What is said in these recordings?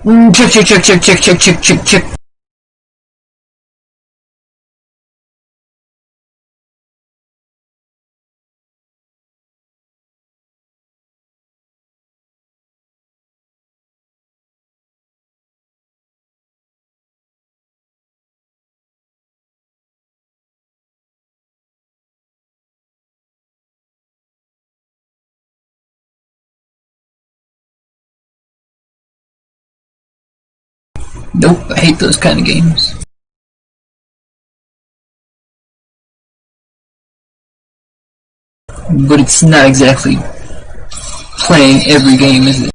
Check, check, check, check, check, check, check, check, check. Nope, I hate those kind of games. But it's not exactly playing every game, is it?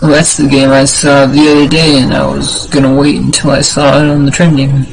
Well, that's the game I saw the other day, and I was gonna wait until I saw it on the trending.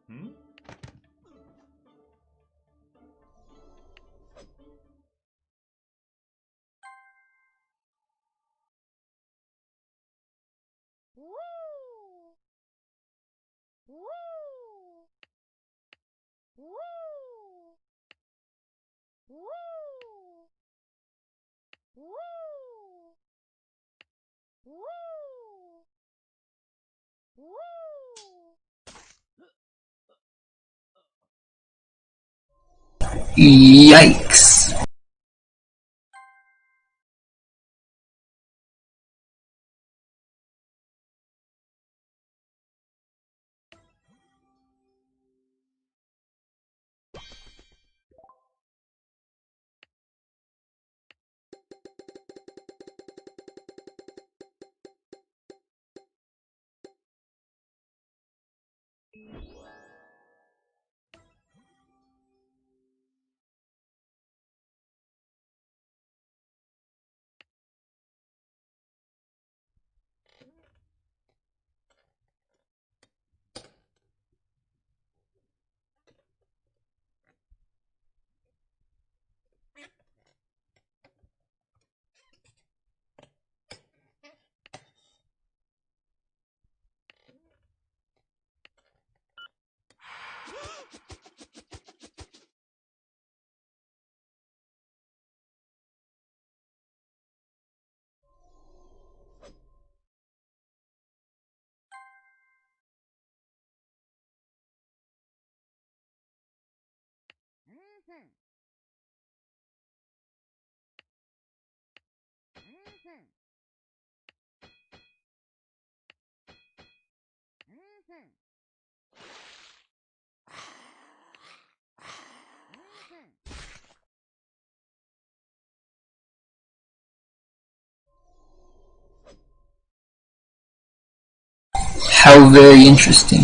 Hmm? Woo! Woo! Woo! Woo! Woo! Yikes. How very interesting.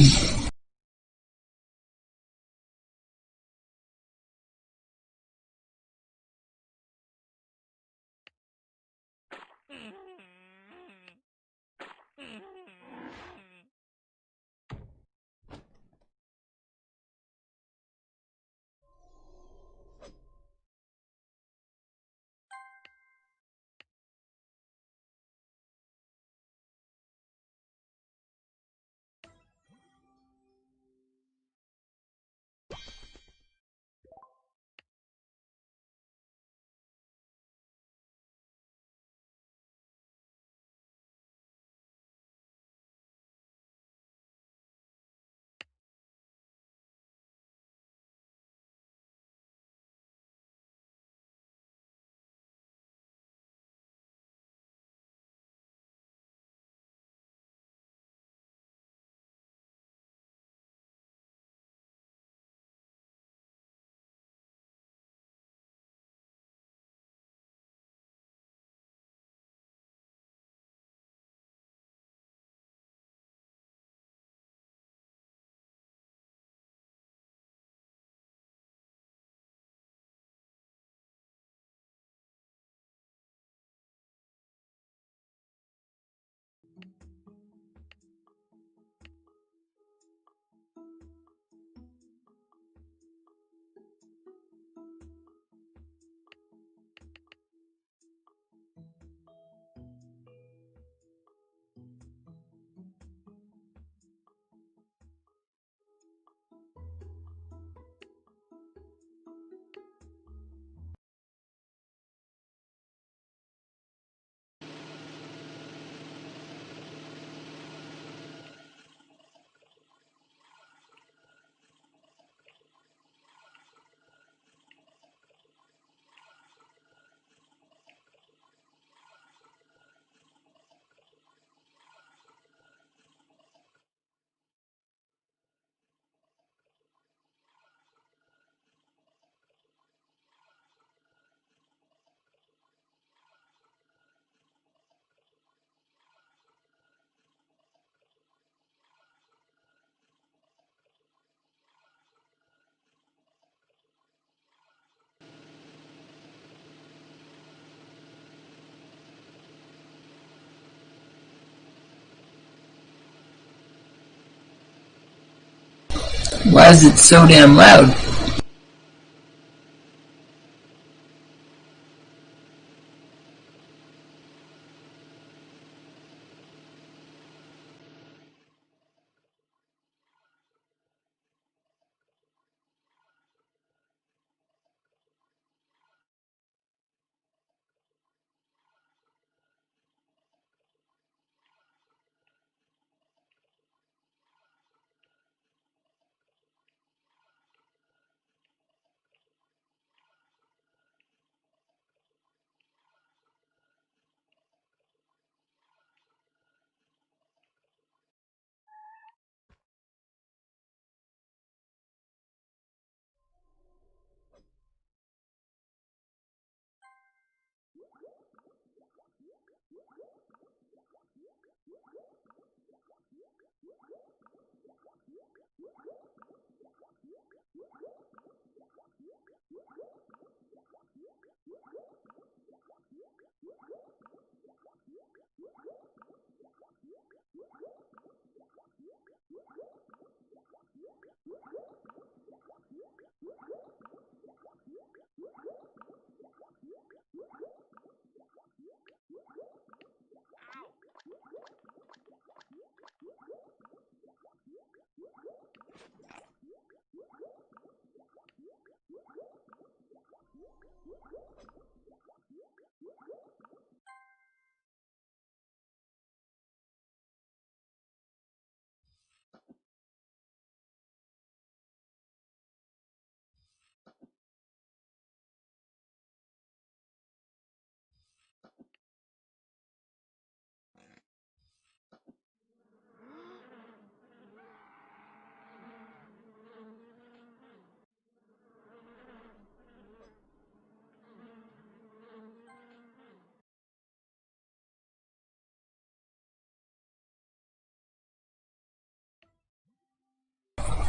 Why is it so damn loud?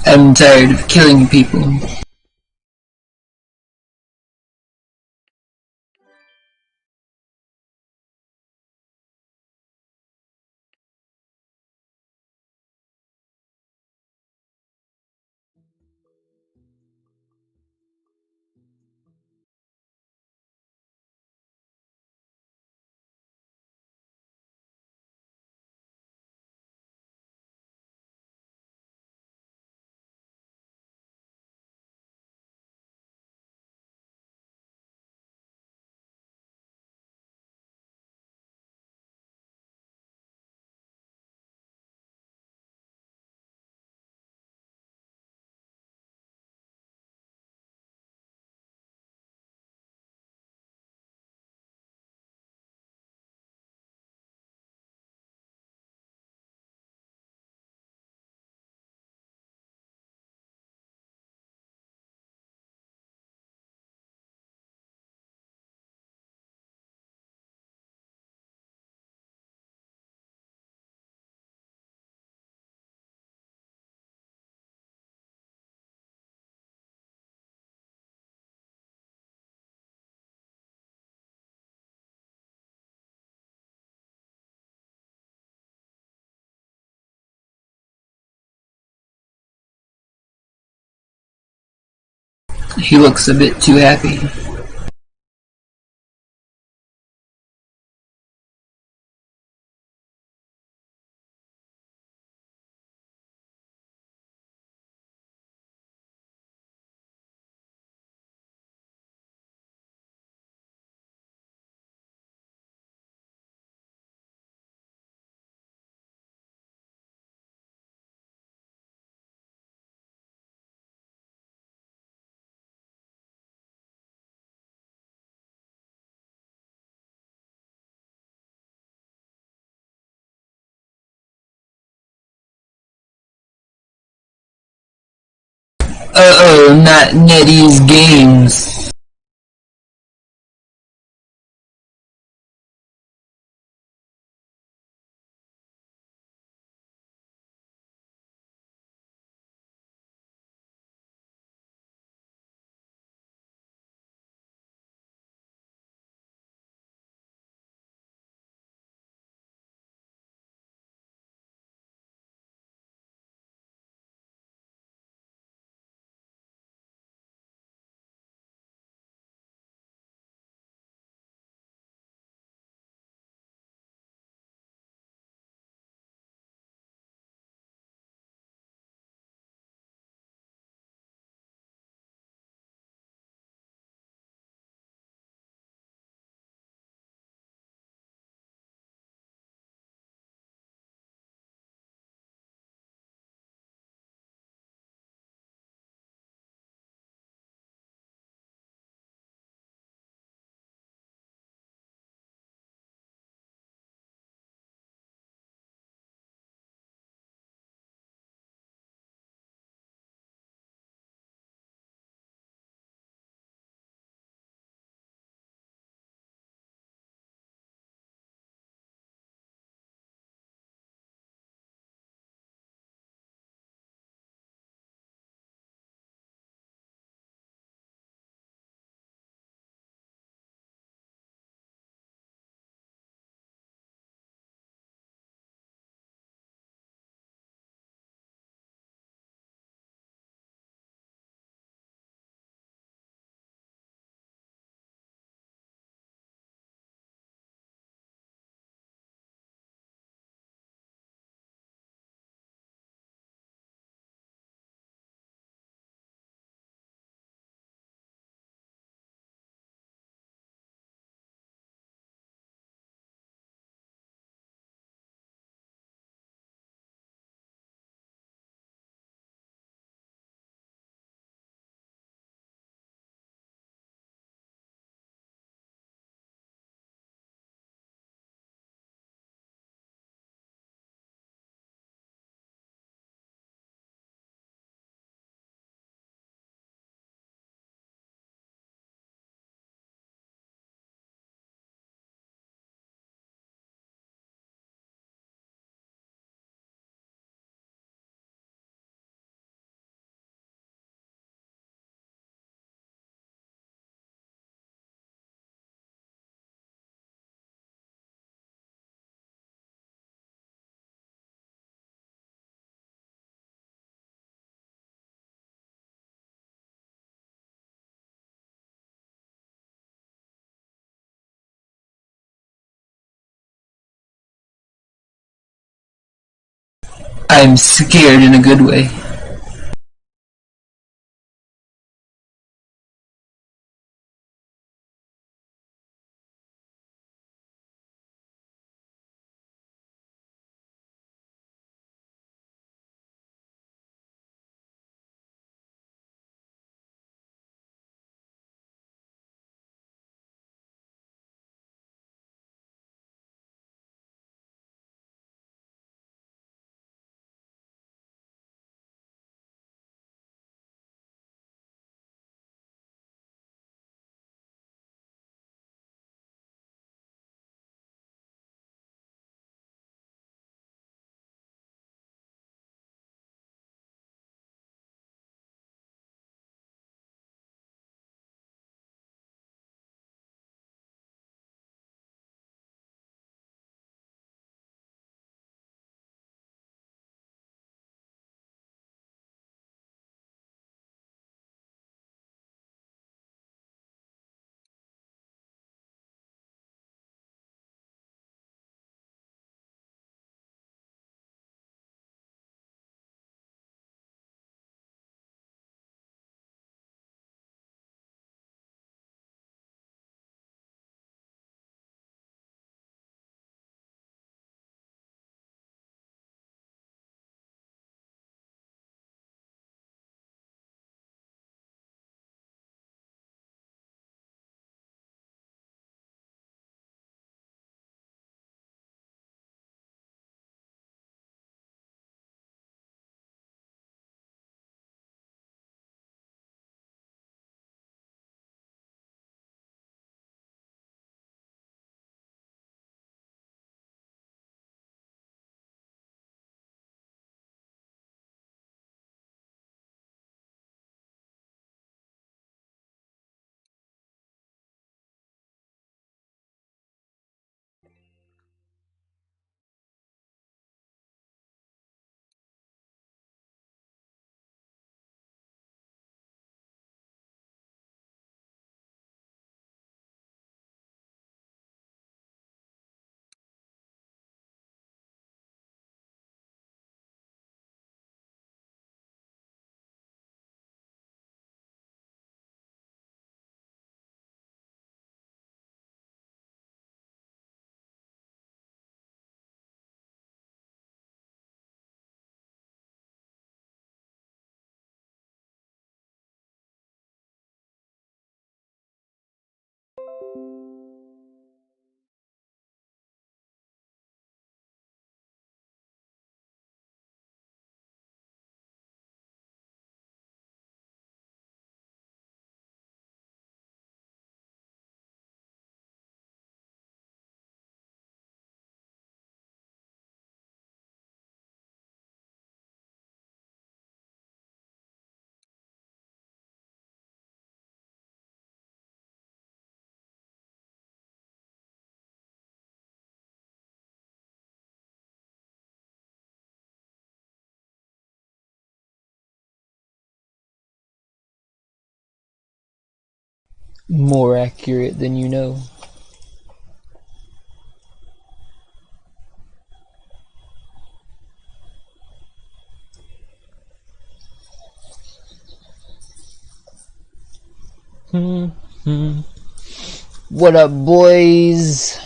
I'm tired of killing people. He looks a bit too happy. Uh-oh, not Nettie's games. I'm scared in a good way. More accurate than you know. What up, boys?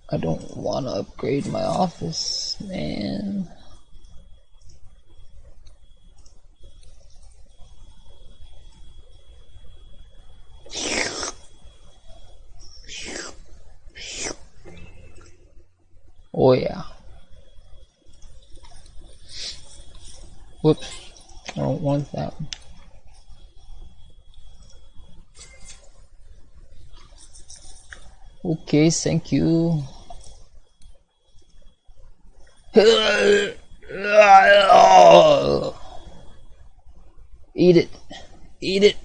I don't want to upgrade my office, man. Oh yeah. Whoops. I don't want that one. Okay, thank you. Eat it. Eat it.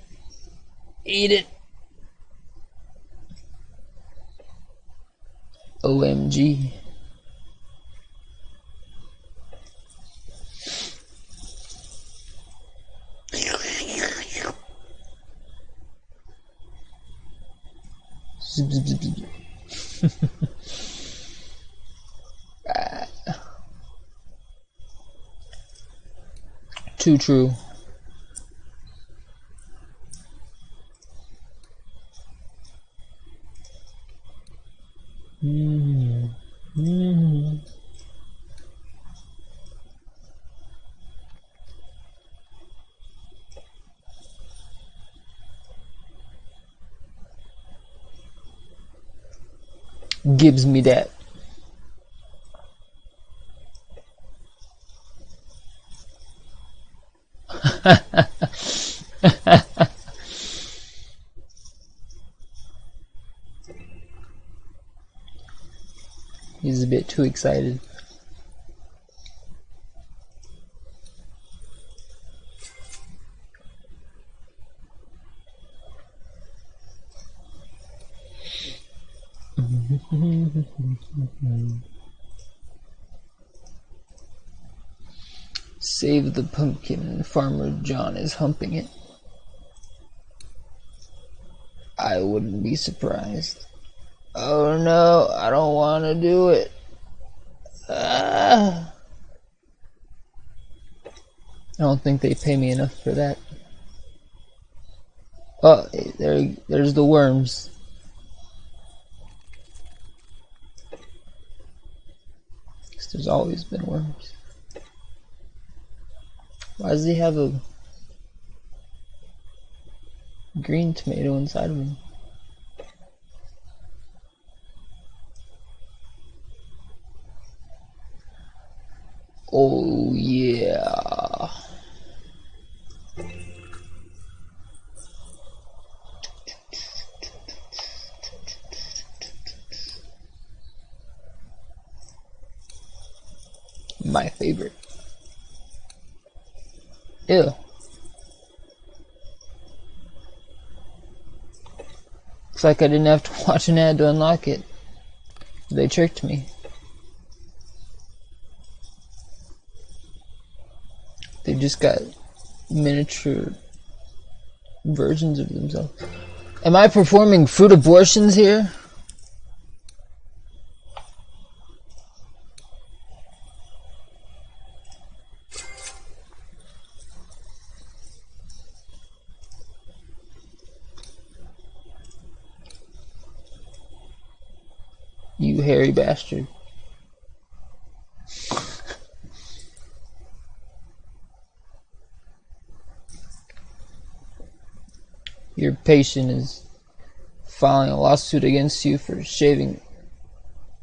Eat it. OMG. Zip, zip, zip, zip. Too true. Gives me that. He's a bit too excited. Save the pumpkin, Farmer John is humping it. I wouldn't be surprised. Oh no, I don't want to do it. I don't think they pay me enough for that. Oh, there's the worms. There's always been worms. Why does he have a green tomato inside of him? Oh yeah. My favorite. Ew. Looks like I didn't have to watch an ad to unlock it. They tricked me. They just got miniature versions of themselves. Am I performing fruit abortions here? You hairy bastard. Your patient is filing a lawsuit against you for shaving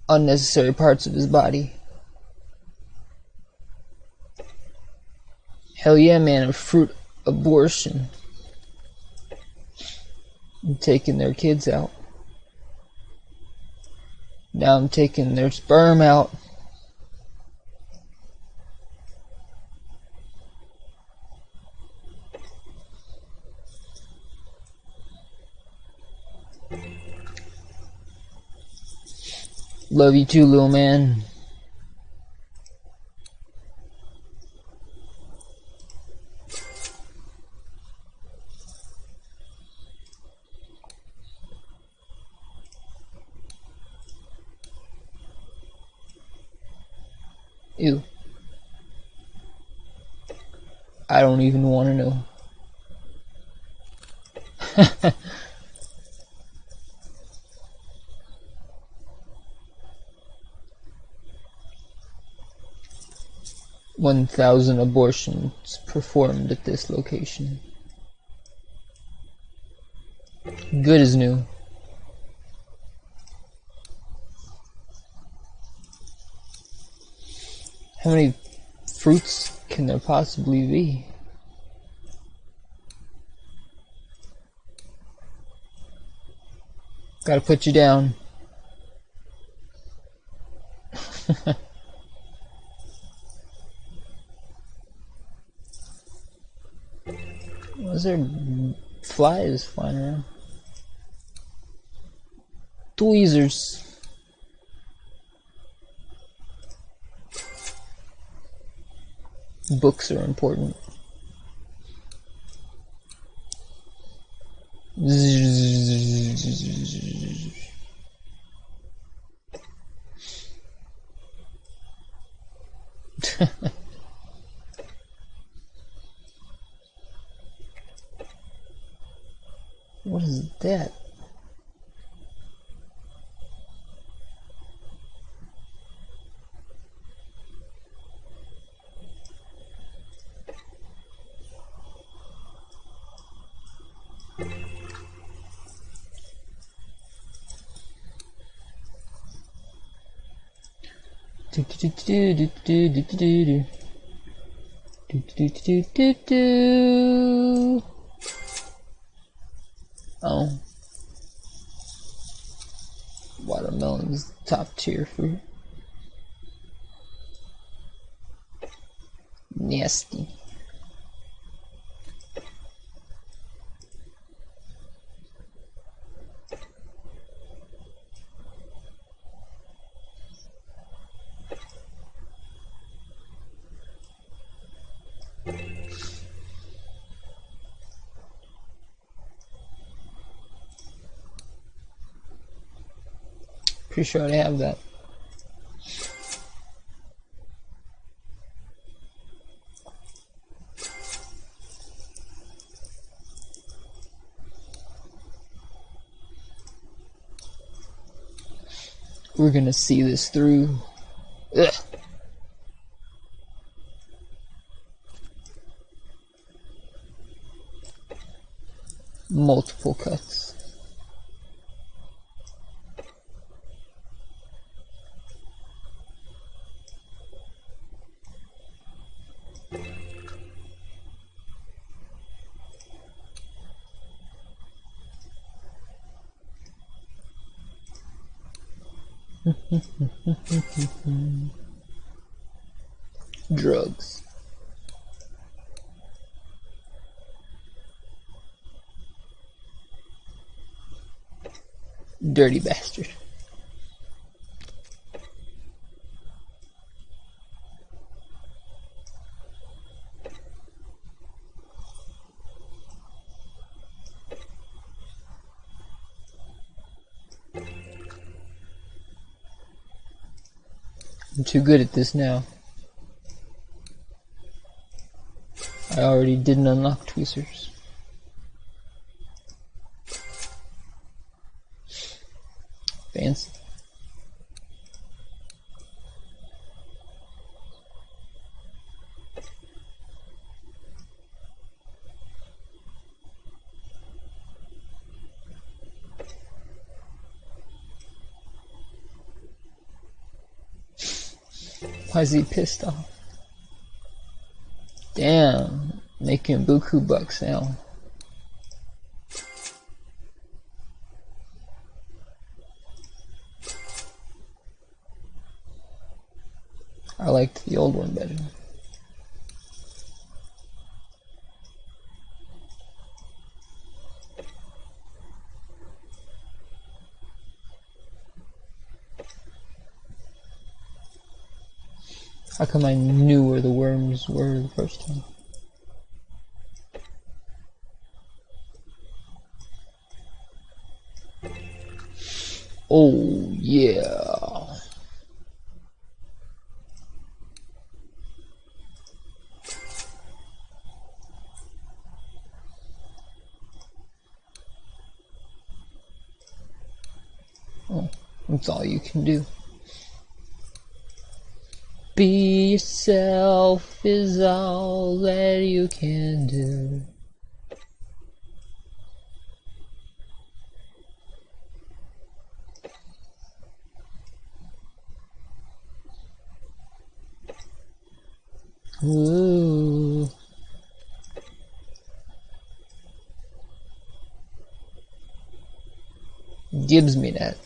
unnecessary parts of his body. Hell yeah, man, a fruit abortion. I'm taking their kids out. Now I'm taking their sperm out. Love you too, little man. Ew. I don't even want to know. $1,000 abortions performed at this location. Good as new. How many fruits can there possibly be? Gotta put you down. Was there flies flying around? Tweezers. Books are important. What is that? Oh, watermelon's top tier fruit. Nasty. Pretty sure I have that. We're gonna see this through. Ugh. Multiple cuts. Drugs. Dirty bastard. I'm too good at this now. I already didn't unlock tweezers. Fancy. Why is he pissed off? Damn, making buku bucks now. I liked the old one better. How come I knew where the worms were the first time? Oh, yeah. Oh, that's all you can do. Be yourself is all that you can do. Ooh. Gives me that.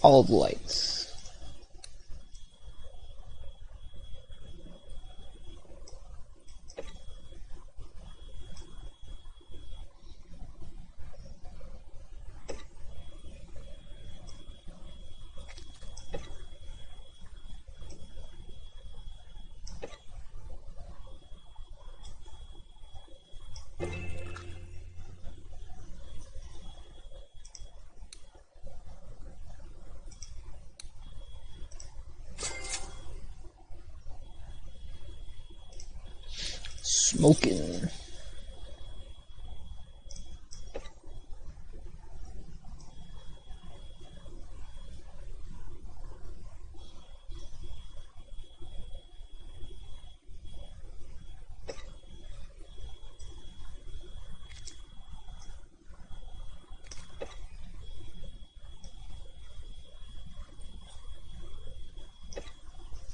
All the lights. Smoking.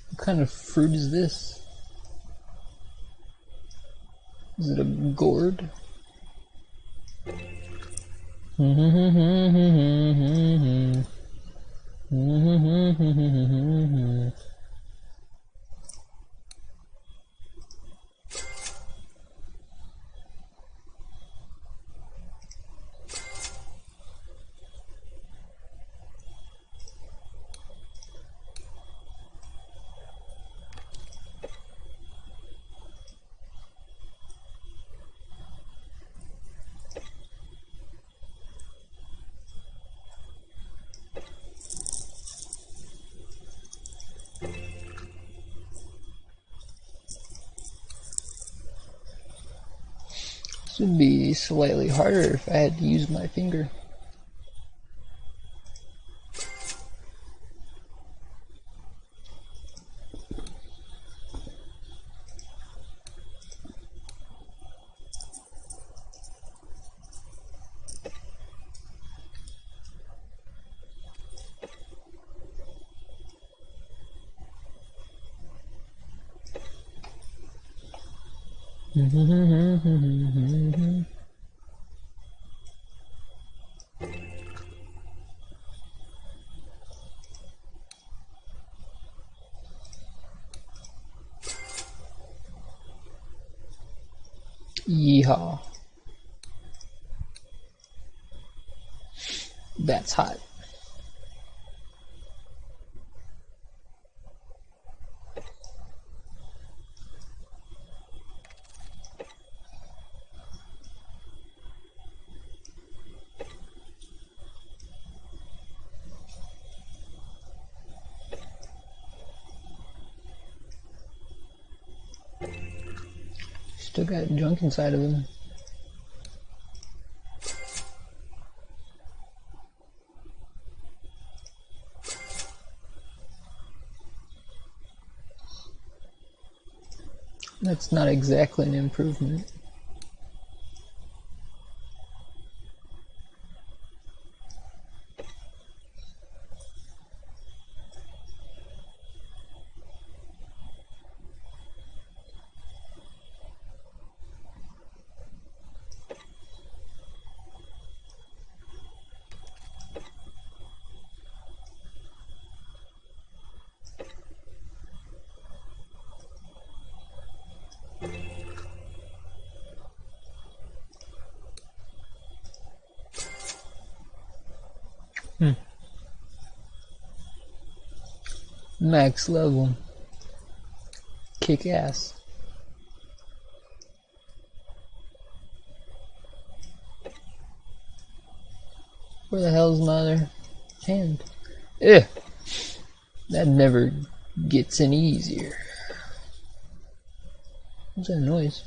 What kind of fruit is this? Is it a gourd? This would be slightly harder if I had to use my finger. Yeehaw. That's hot. Still got junk inside of him. That's not exactly an improvement. Max level. Kick ass. Where the hell's my other hand? Ugh. That never gets any easier. What's that noise?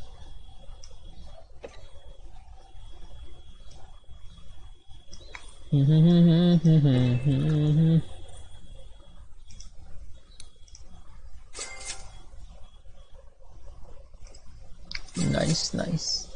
Nice, nice.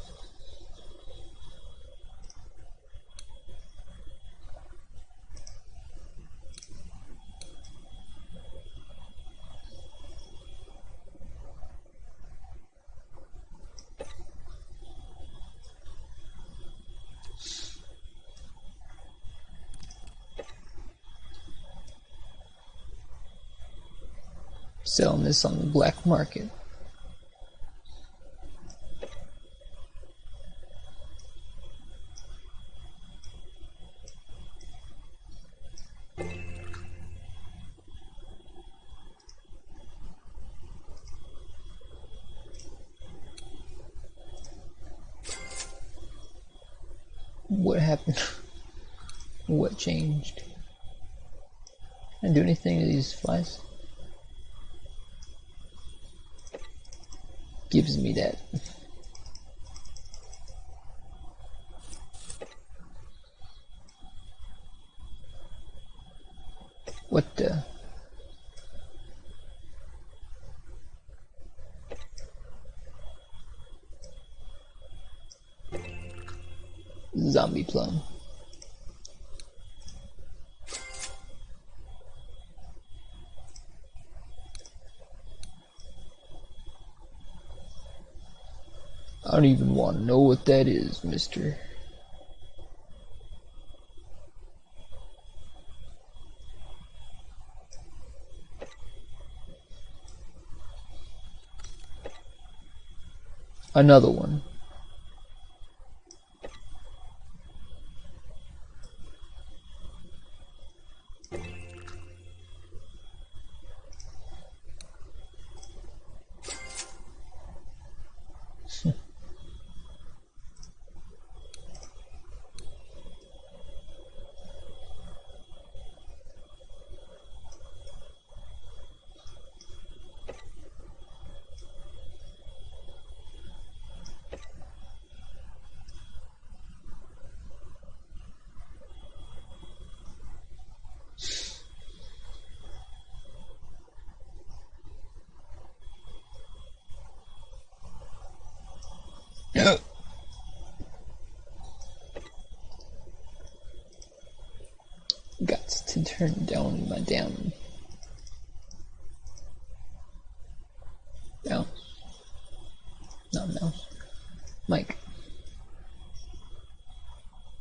Selling this on the black market. What happened? What changed? Can I do anything to these flies? Gives me that Zombie plum. I don't even want to know what that is, mister. Another one. Got to turn down my damn mouse. Not mouse. Mic.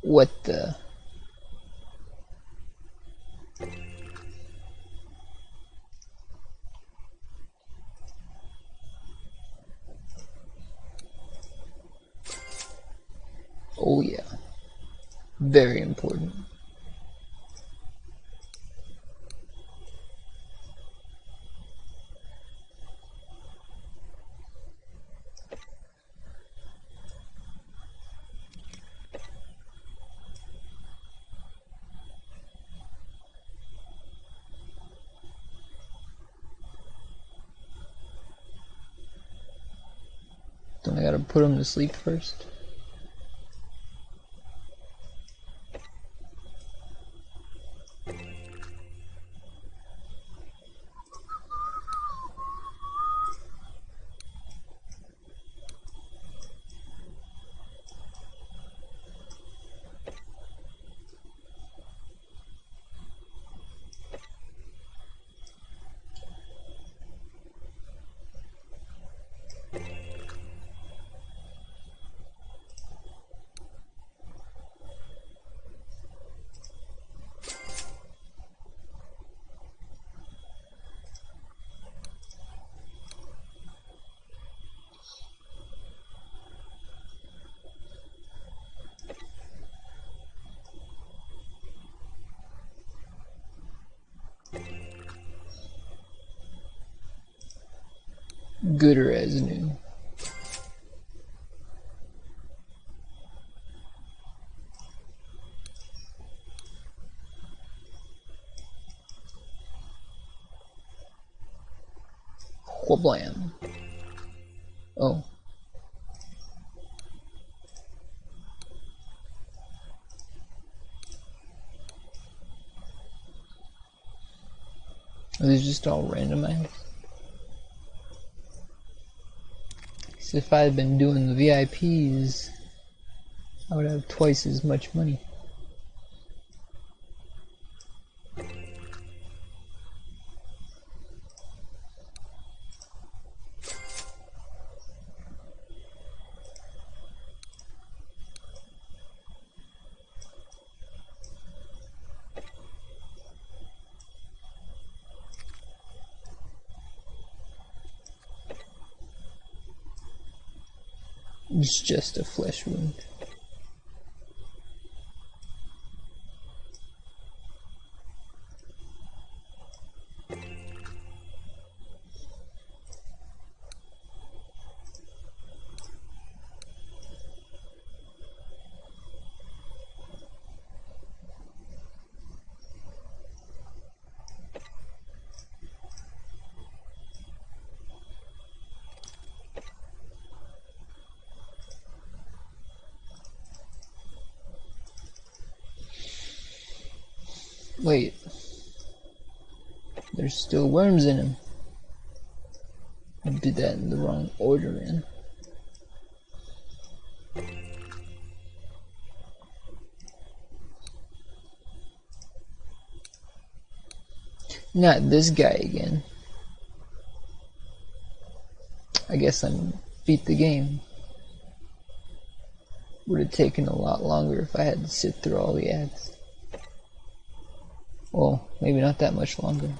What the? Oh yeah. Very important. Don't I gotta put him to sleep first? Gooder as new. Whablam. Oh. Are these just all randomized? So if I had been doing the VIPs, I would have twice as much money. It's just a flesh wound. Wait. There's still worms in him. I did that in the wrong order, man. Not this guy again. I guess I'm beat the game. Would have taken a lot longer if I had to sit through all the ads. Well, maybe not that much longer.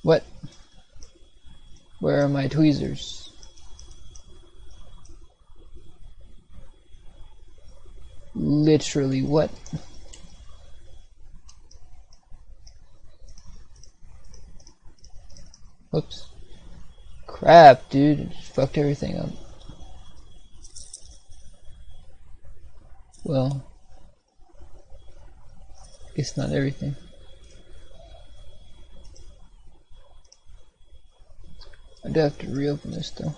What? Where are my tweezers? Literally what? Oops. Crap, dude. It just fucked everything up. Well, guess not everything. I do have to reopen this though.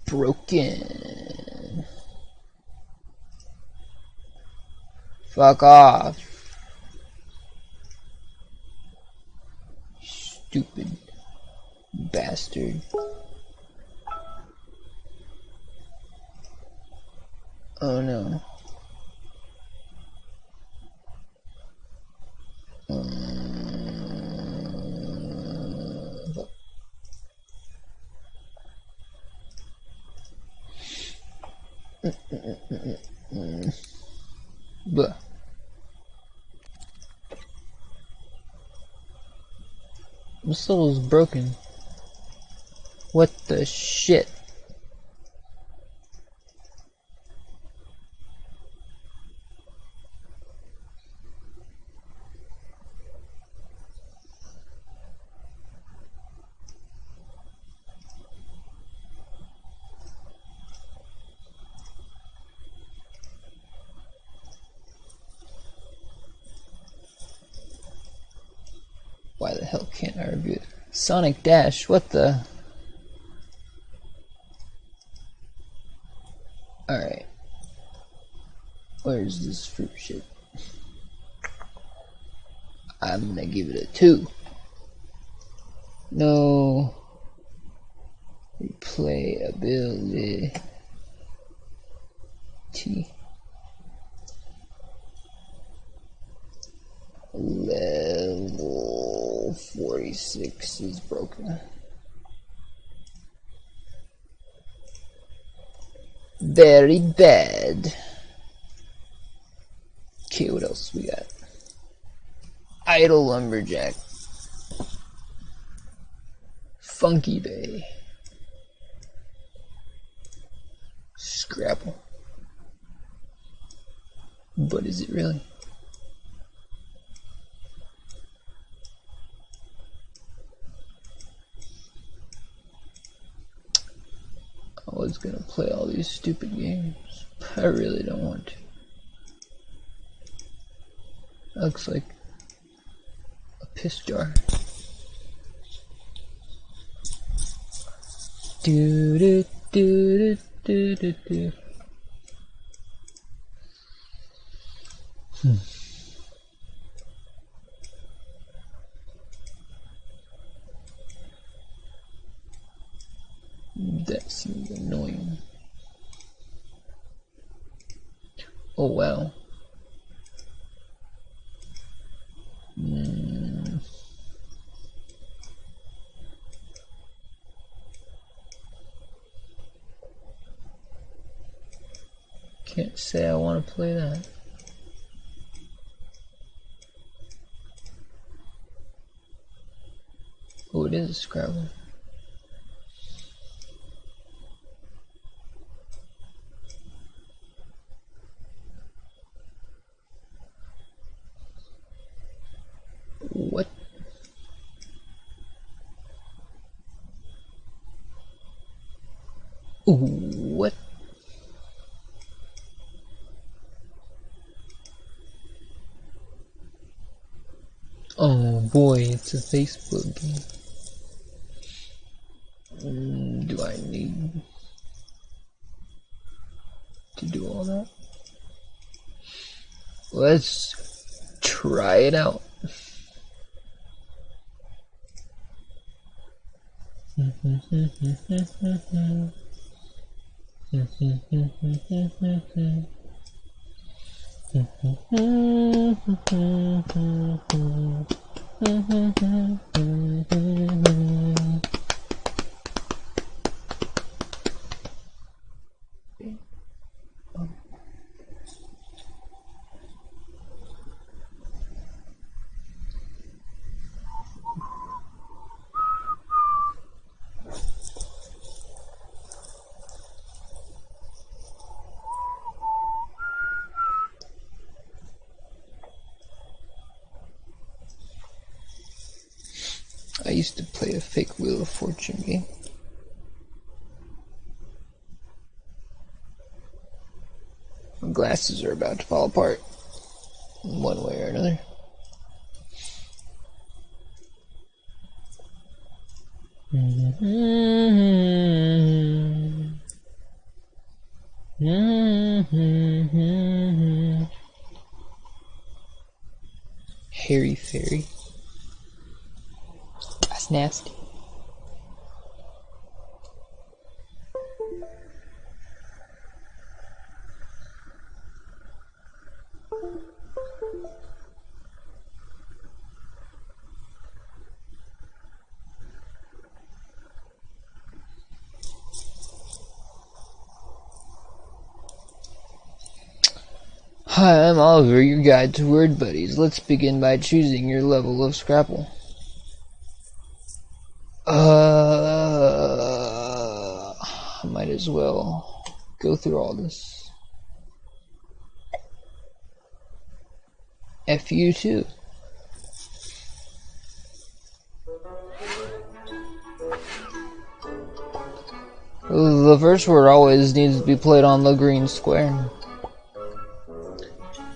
Broken. Fuck off. Stupid bastard. Oh no. But my soul is broken. What the shit? Why the hell can't I review it? Sonic Dash, what the? Alright. Where's this fruit shit? I'm gonna give it a 2. No replayability. Level 46 is broken. Very bad. Okay, what else we got? Idle Lumberjack. Funky Bay. Scrapple. But is it really? I was gonna play all these stupid games. I really don't want to. That looks like a piss jar. Do do do do do do. That seems annoying. Oh wow. Can't say I want to play that. Oh, it is a Scrabble. What? Ooh, what? Oh boy, it's a Facebook game. Do I need to do all that? Let's try it out. I used to play a fake Wheel of Fortune game. My glasses are about to fall apart in one way or another. Hairy fairy. That's nasty. Hi, I'm Oliver, your guide to Word Buddies. Let's begin by choosing your level of Scrabble. I might as well go through all this. F you too. The first word always needs to be played on the green square.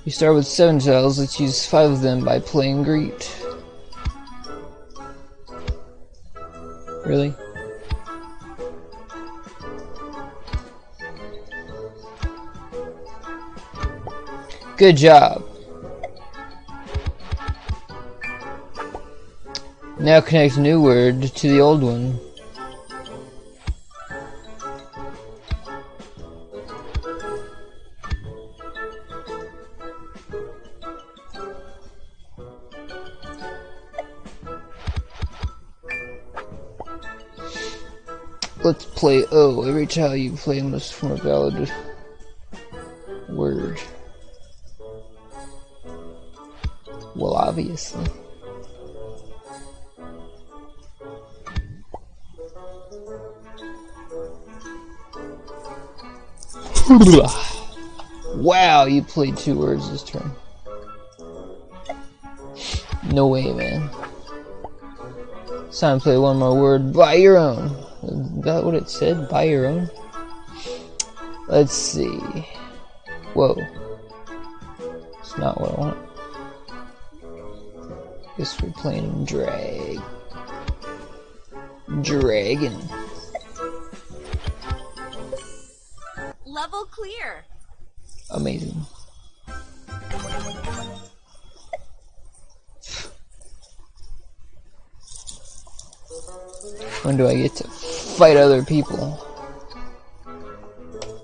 You start with 7 tiles, let's use 5 of them by playing Greet. Really? Good job. Now connect a new word to the old one. Let's play O. Every tile you play must form a valid word. Well, obviously. Wow, you played 2 words this turn. No way, man. It's time to play one more word. By your own. Is that what it said? By your own? Let's see. Whoa. It's not what I want. Guess we're playing Dragon. Level clear. Amazing. When do I get to fight other people?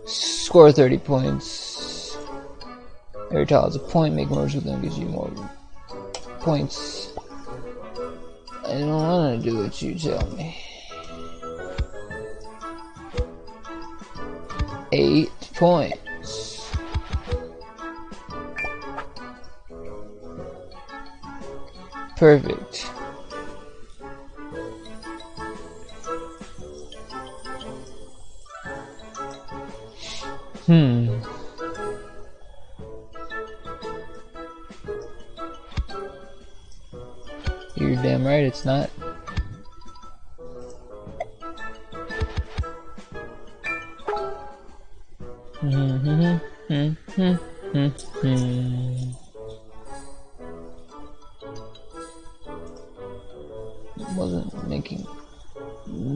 Score 30 points. Every tile has a point. Make merge with them gives you more points. I don't want to do what you tell me. 8 points. Perfect. You're damn right it's not.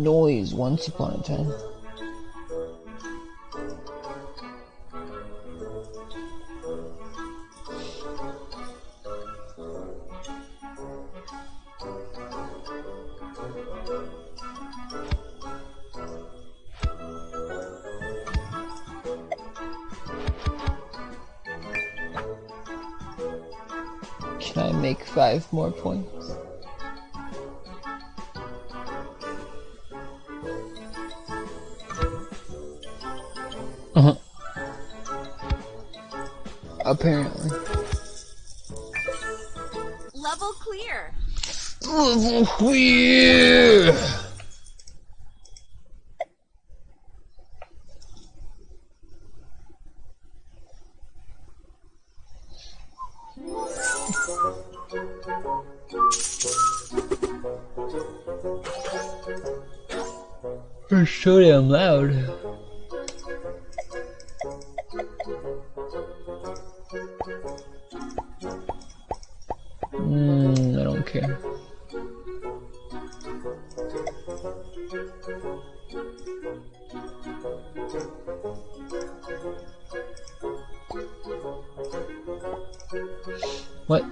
noise once upon a time. Can I make 5 more points? Apparently. Level clear. Level clear! They're so damn loud. I don't care. What?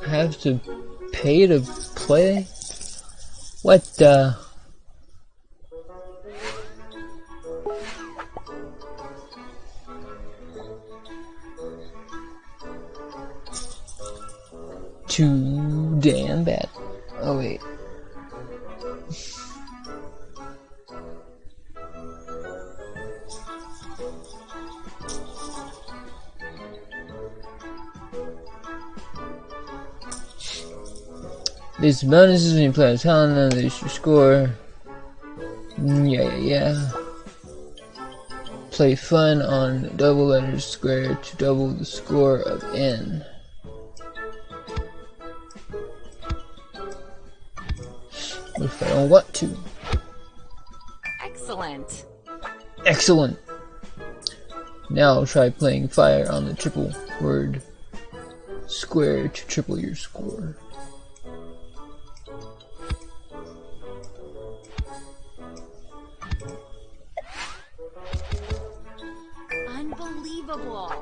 I have to pay to play? What the? Too damn bad. Oh wait. These bonuses when you play a talent, then they should score. Yeah. Play fun on double letters square to double the score of N. What if I don't want to? Excellent. Excellent. Now try playing fire on the triple word square to triple your score. Unbelievable.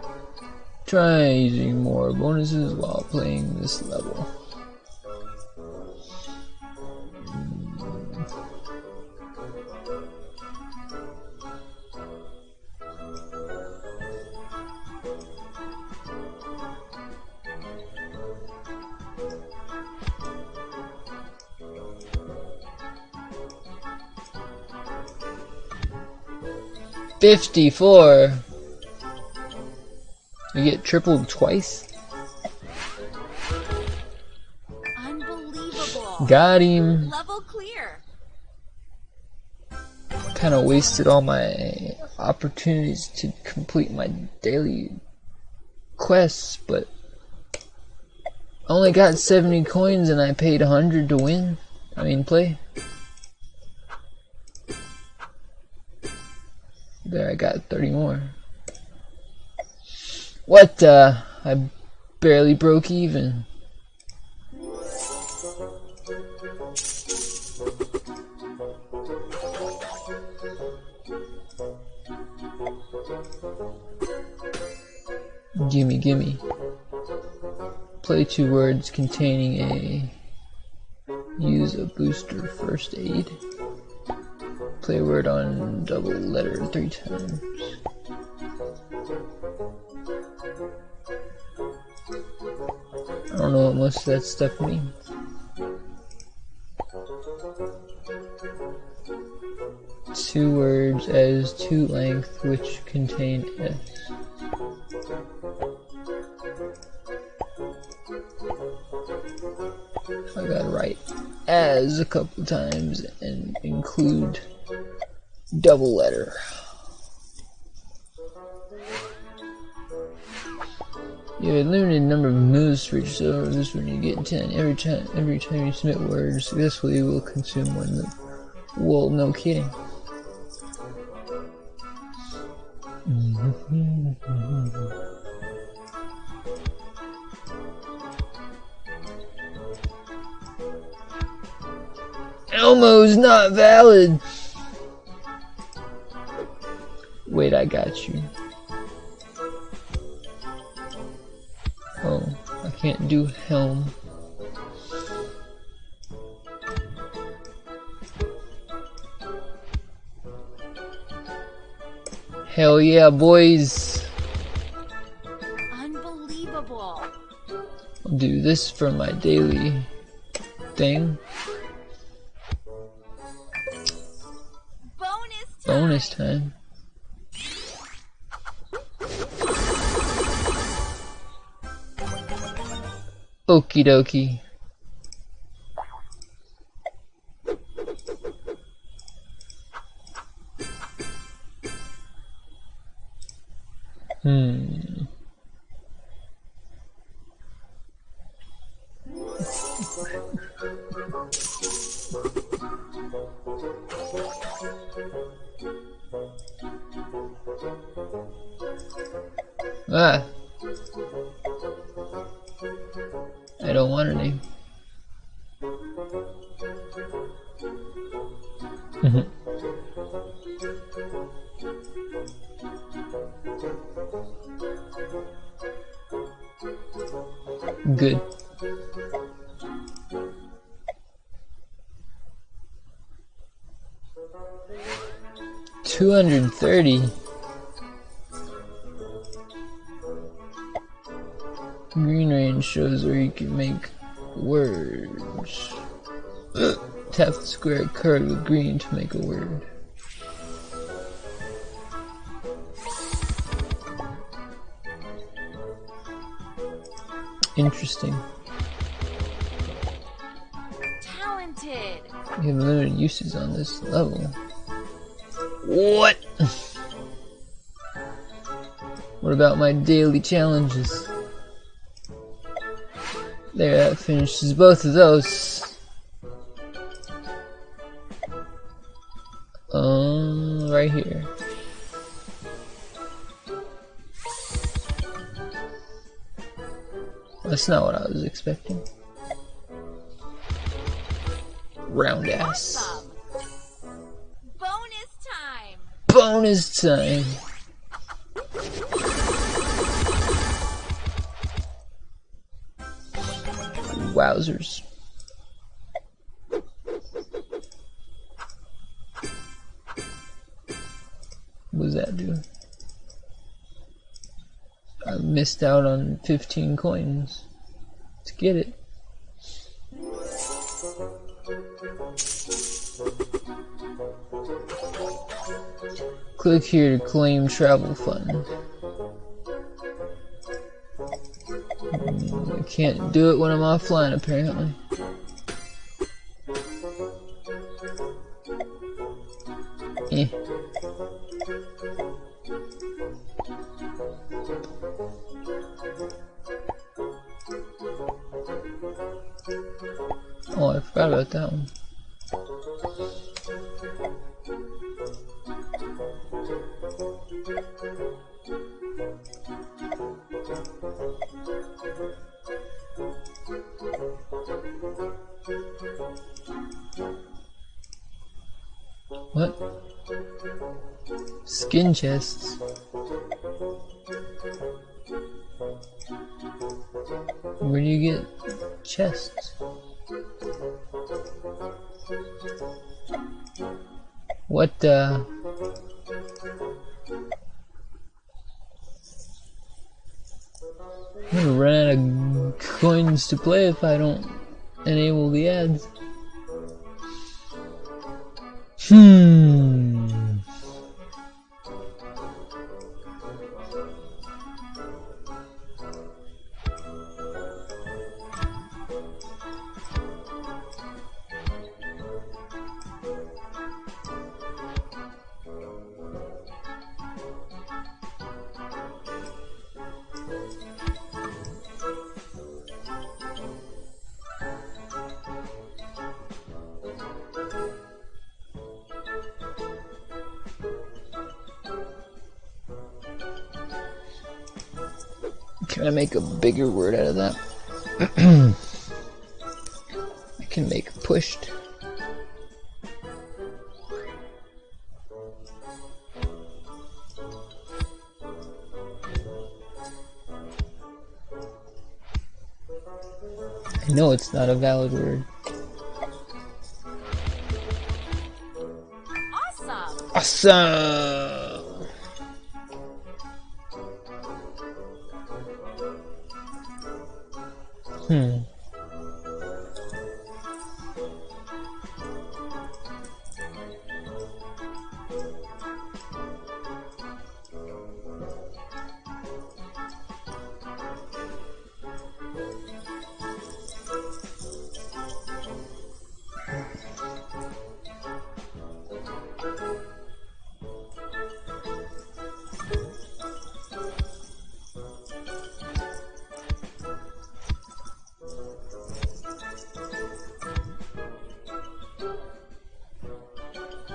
Try using more bonuses while playing this level. $54. You get tripled twice? Unbelievable. Got him. Level clear. Kind of wasted all my opportunities to complete my daily quests, but I only got 70 coins and I paid 100 to win. Play. There, I got 30 more. What, I barely broke even. Gimme. Play 2 words containing a... Use a booster first aid. Play a word on double letter 3 times. I don't know what most of that stuff means. Two words as to length which contain S. I gotta write as a couple times and include double letter. You have a limited number of moves for each, so this one you get 10. Every time you submit words successfully, you will consume 1 move. Well, no kidding. Elmo's not valid. Wait, I got you. Oh, I can't do helm. Hell yeah, boys. Unbelievable. I'll do this for my daily thing. Bonus time. Okie dokie. Ah. I don't want any. Good. $230. Green range shows where you can make words. Tap the square card with green to make a word. Interesting. Talented. You have limited uses on this level. What? What about my daily challenges? There, that finishes both of those. Right here. That's not what I was expecting. Round ass. Awesome. Bonus time. Bonus time. Wowzers. What does that do? I missed out on 15 coins to get it. Click here to claim travel fund. I can't do it when I'm offline, apparently. Eh. Oh, I forgot about that one. What? Skin chests. Where do you get chests? What the? I'm gonna run out of coins to play if I don't enable the ads. Can I make a bigger word out of that? I can make pushed. No, it's not a valid word. Awesome. Awesome!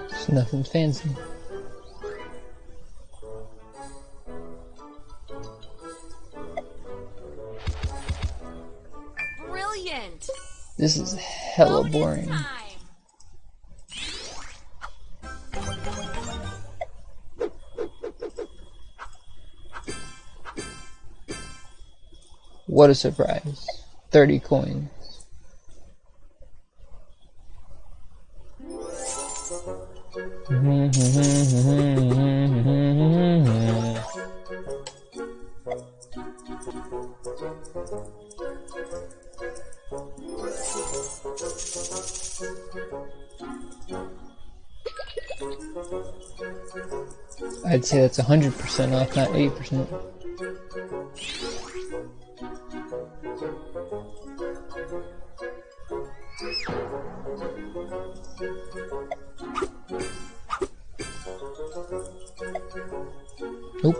It's nothing fancy. Brilliant. This is hella Bonus boring. time. What a surprise. 30 coins. I'd say that's 100% off, not 80%. Nope.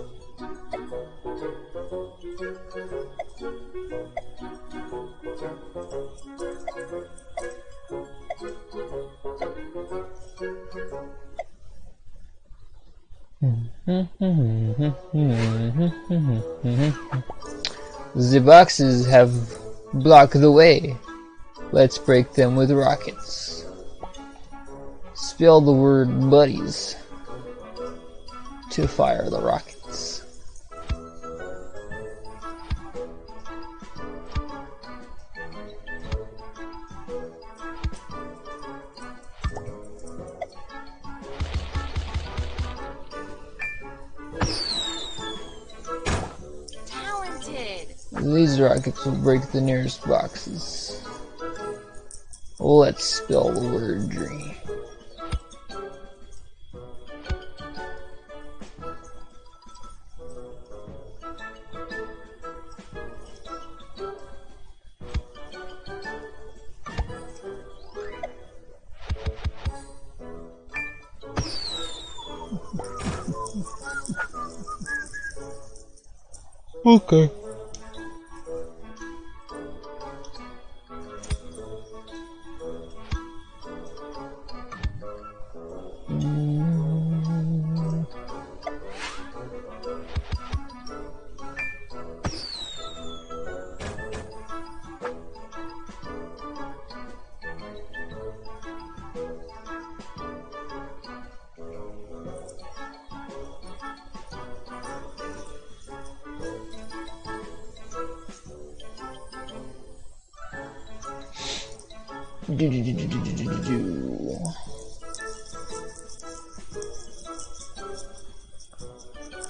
The boxes have blocked the way. Let's break them with rockets. Spell the word buddies to fire the rockets. Talented. These rockets will break the nearest boxes. Let's spell the word dream. Okay.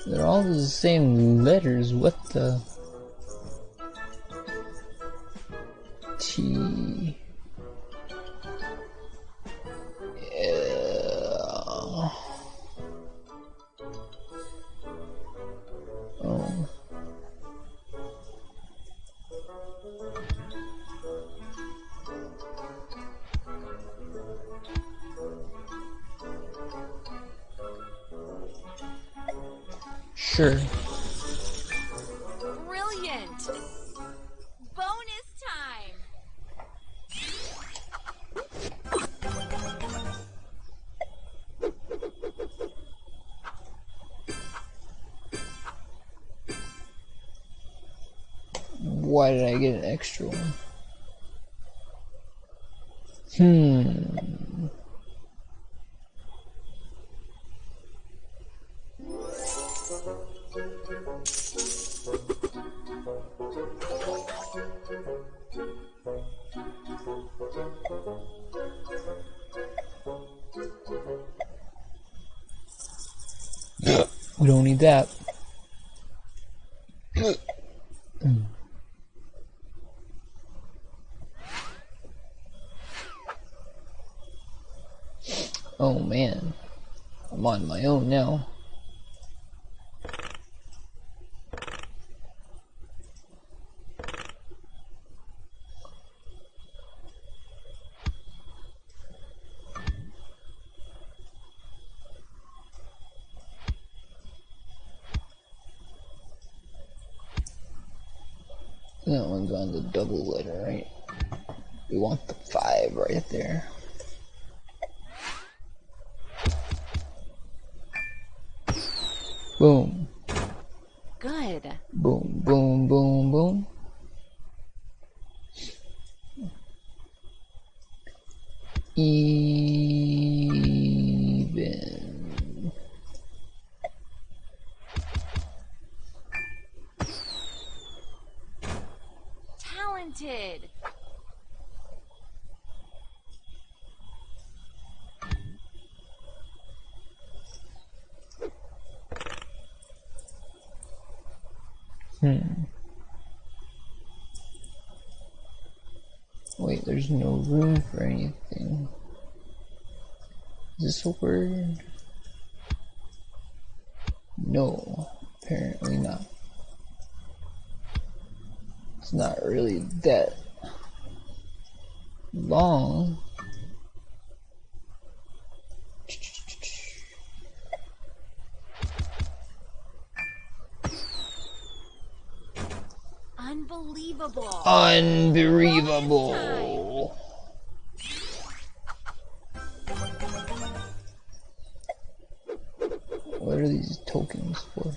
They're all the same letters. What the? T. Oh. Sure. Brilliant. Bonus time. Why did I get an extra one? We don't need that. Oh man, I'm on my own now. That one's on the double letter, right? We want the 5 right there. Boom. Good. Boom, boom, boom, boom. Even. Talented. Wait, there's no room for anything. Is this a word? No, apparently not. It's not really that long. Unbelievable. Unbelievable. What are these tokens for?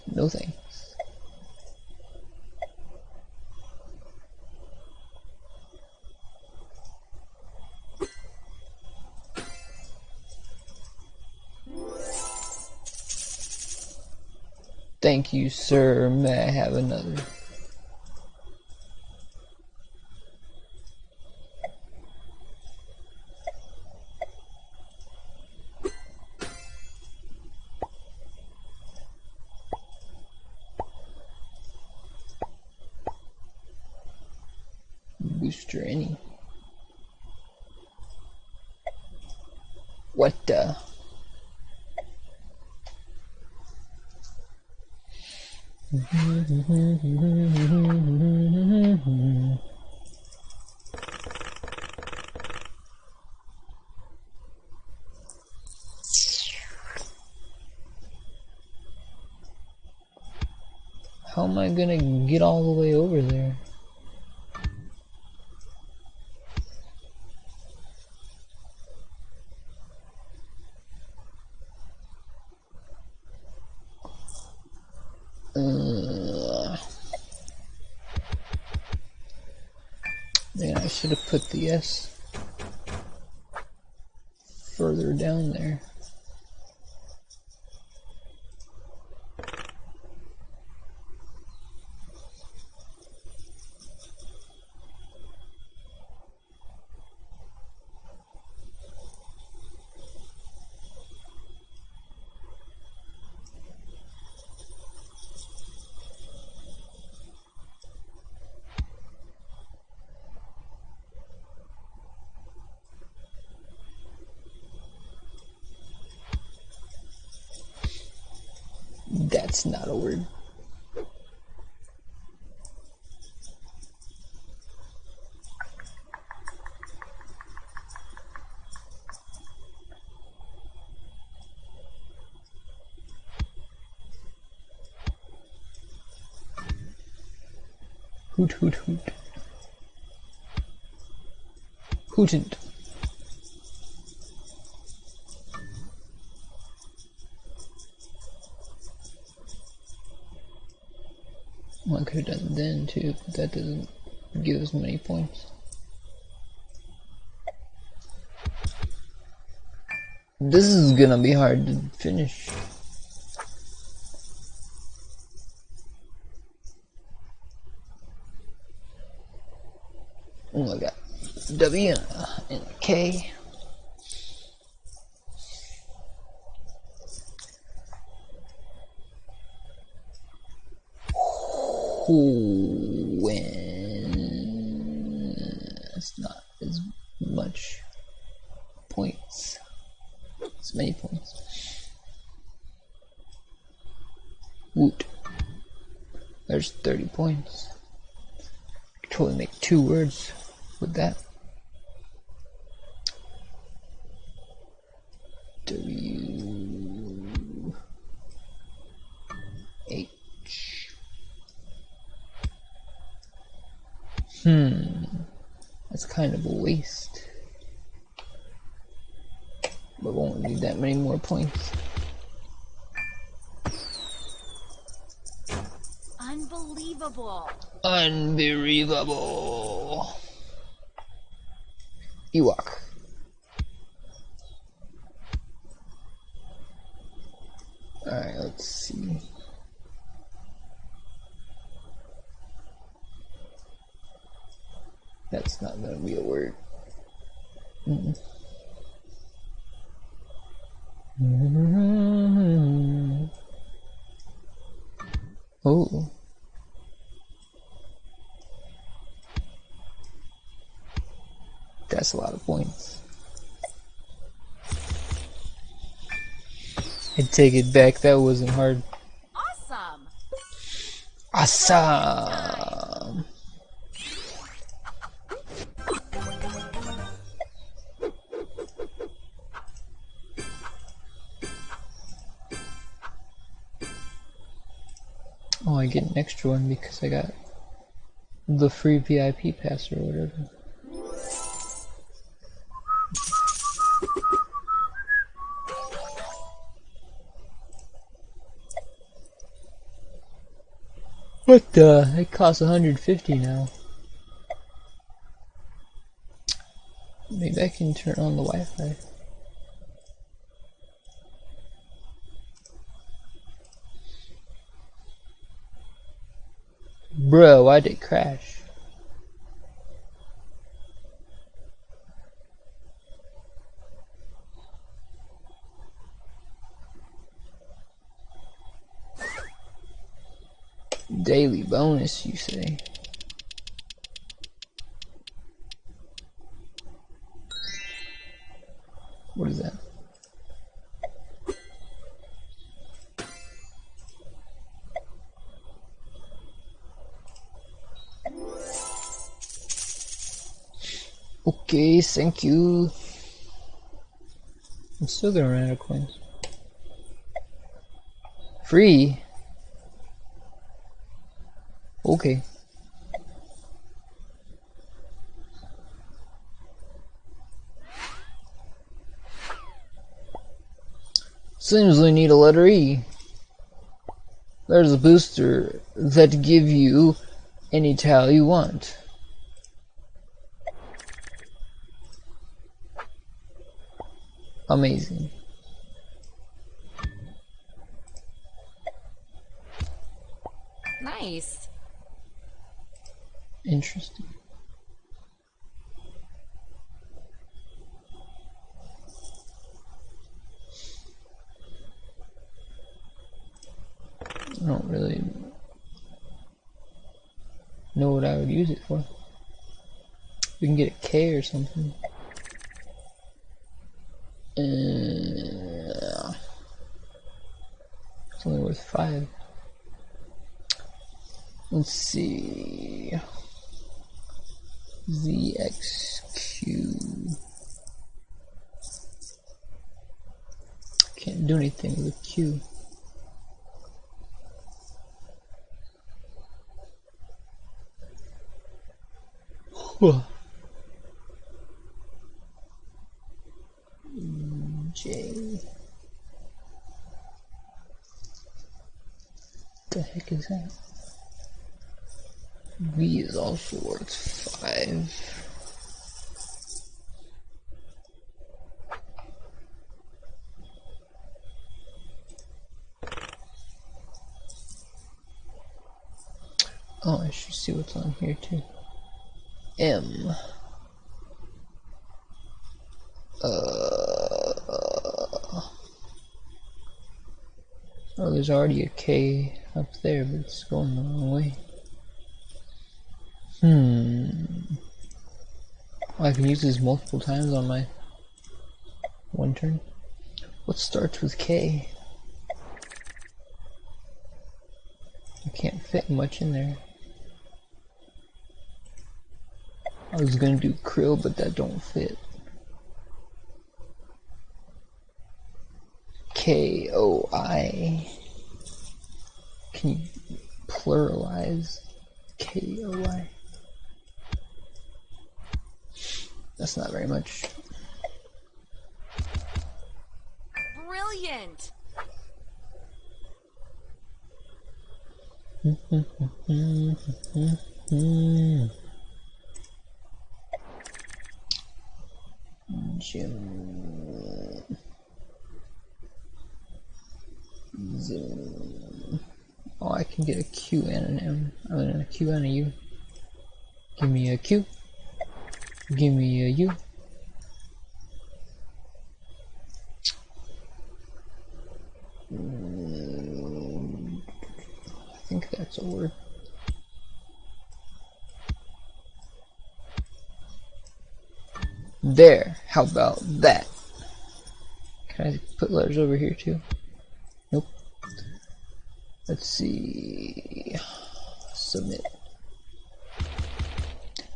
No thanks. Thank you, sir. May I have another? Booster any? What the? How am I gonna get all the way over there? Man, I should have put the S further down there. That's not a word. Hoot hoot hoot. Hootant. Well, I could have done then too, but that doesn't give us many points. This is gonna be hard to finish. Oh my god. W and K. When it's not as much points. As many points. Woot. There's 30 points. I could totally make 2 words with that. W H. That's kind of a waste. But won't need that many more points. Unbelievable. Unbelievable. Ewok. Alright, let's see. That's not gonna be a word. Oh. That's a lot of points. I take it back, that wasn't hard. Awesome. Awesome. Oh, I get an extra one because I got the free VIP pass or whatever. What the? It costs 150 now. Maybe I can turn on the Wi-Fi. Bro, why'd it crash? Daily bonus, you say? What is that? Okay, thank you. I'm still gonna run out of coins. Free? Okay. Seems we need a letter E. There's a booster that give you any tile you want. Amazing. Nice. Interesting. I don't really know what I would use it for. We can get a K or something. It's only worth 5. Let's see. ZXQ. Can't do anything with Q. J. What the heck is that? V is also worth 5. Oh, I should see what's on here too. M. Oh, there's already a K up there, but it's going the wrong way. I can use this multiple times on my one turn. What starts with K? I can't fit much in there. I was gonna do krill, but that don't fit. K-O-I. Can you pluralize K-O-I? That's not very much. Brilliant. Zoom. Oh, I can get a Q and an M. I mean, a Q and a U. Give me a Q. Give me a U. I think that's a word. There. How about that? Can I put letters over here too? Nope. Let's see. Submit.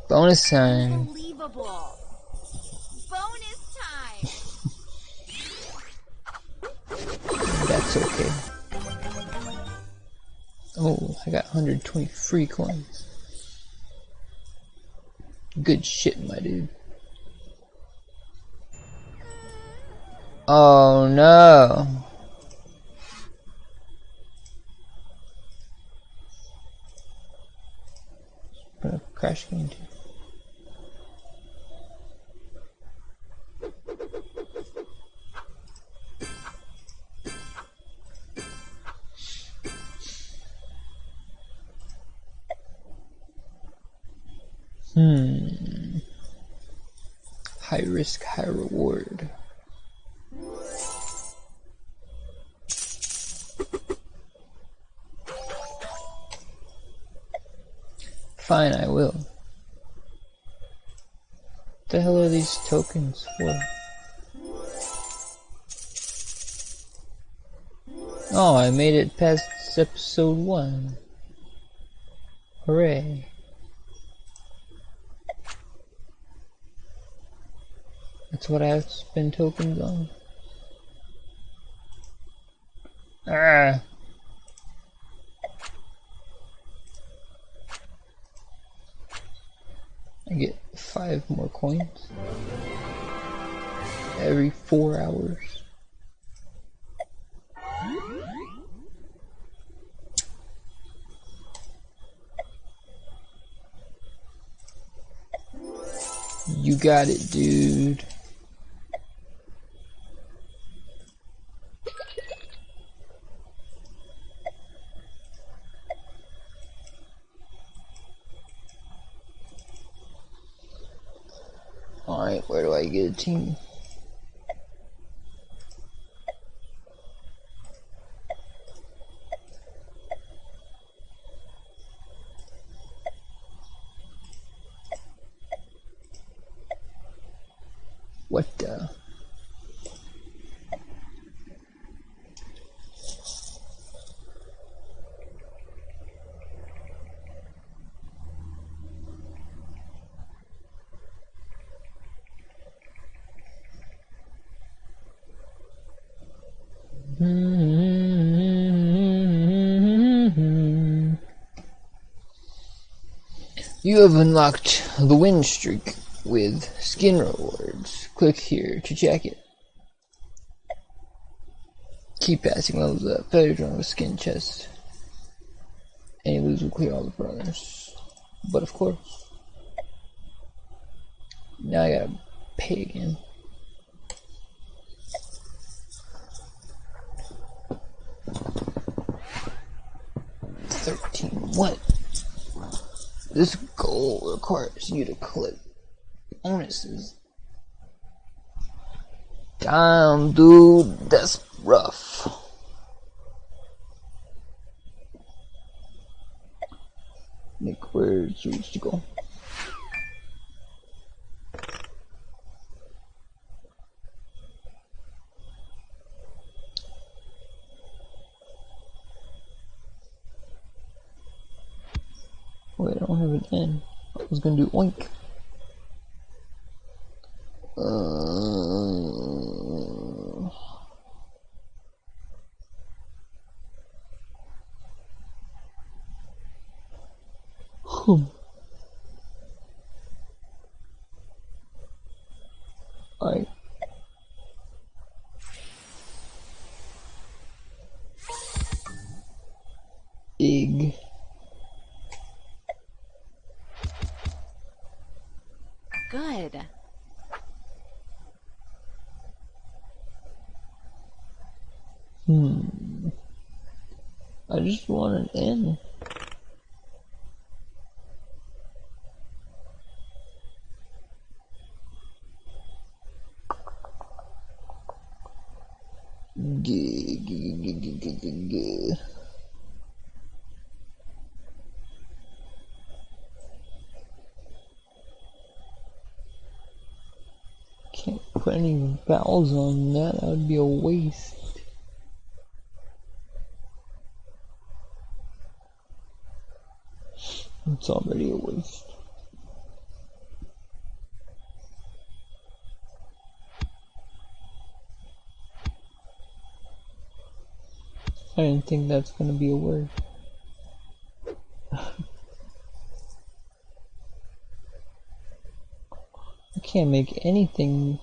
Bonus time. Unbelievable. Bonus time. That's okay. Oh, I got 120 free coins. Good shit, my dude. Oh no. Put a crash game too. High risk, high reward. Fine, I will. What the hell are these tokens for? Oh, I made it past episode 1. Hooray. That's what I have to spend tokens on. Ah. I get 5 more coins every 4 hours. You got it, dude. Alright, where do I get a team? What the? You have unlocked the win streak with skin rewards. Click here to check it. Keep passing levels up. Better join with skin chest. Any lose will clear all the brothers. But of course, now I gotta pay again. $13. What? This goal requires you to collect bonuses. Damn, dude, that's rough. Nick, where should you go? Wait, I don't have an N. I was gonna do oink. Alright. Egg. Good. I just want an N. Can't put any vowels on that, that would be a waste. It's already a waste. I didn't think that's gonna be a word. I can't make anything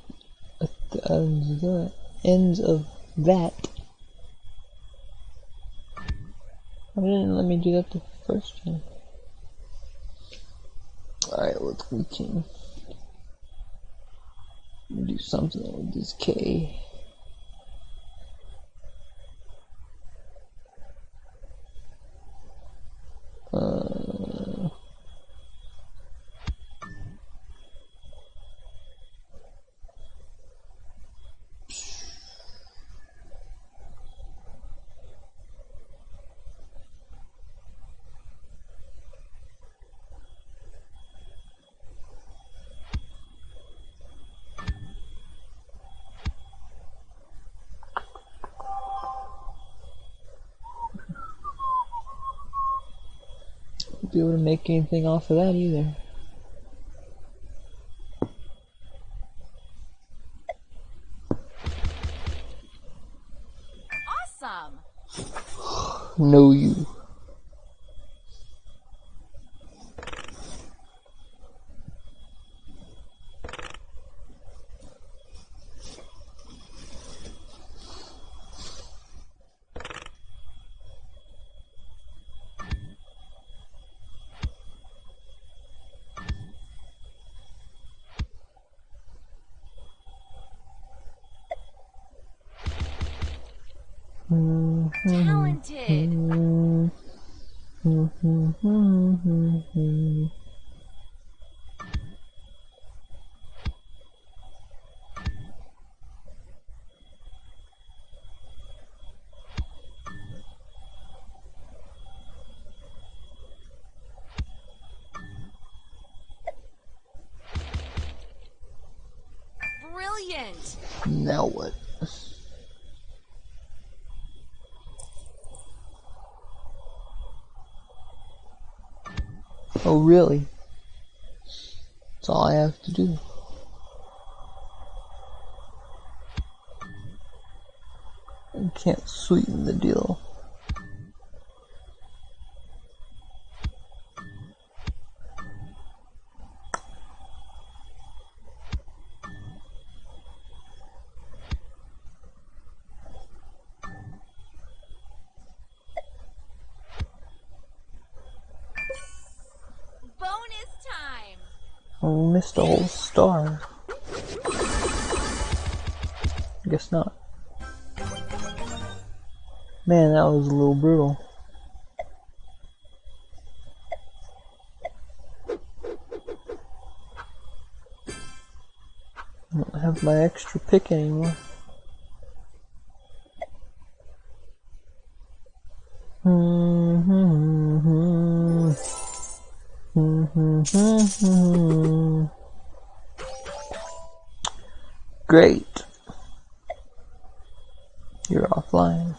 at the ends of that. Why didn't it let me do that the first time? Alright, let's continue. Do something with this K. Be able to make anything off of that either. Awesome. No, you. Talented. Brilliant. Now what? Oh, really? That's all I have to do. I can't sweeten the deal. Bonus time. I missed a whole star. Guess not. Man, that was a little brutal. I don't have my extra pick anymore. Great. You're offline.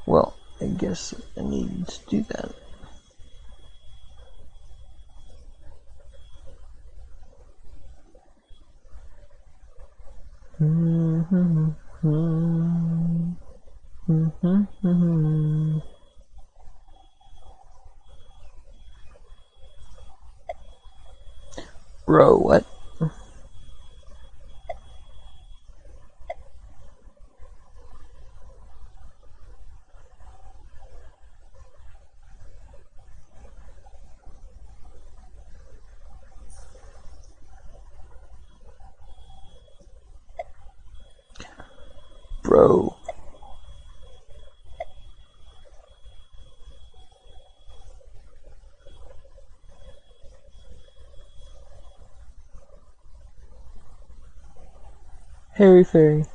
Well, I guess I need to do that. Bro, what? Bro. Harry Fairy.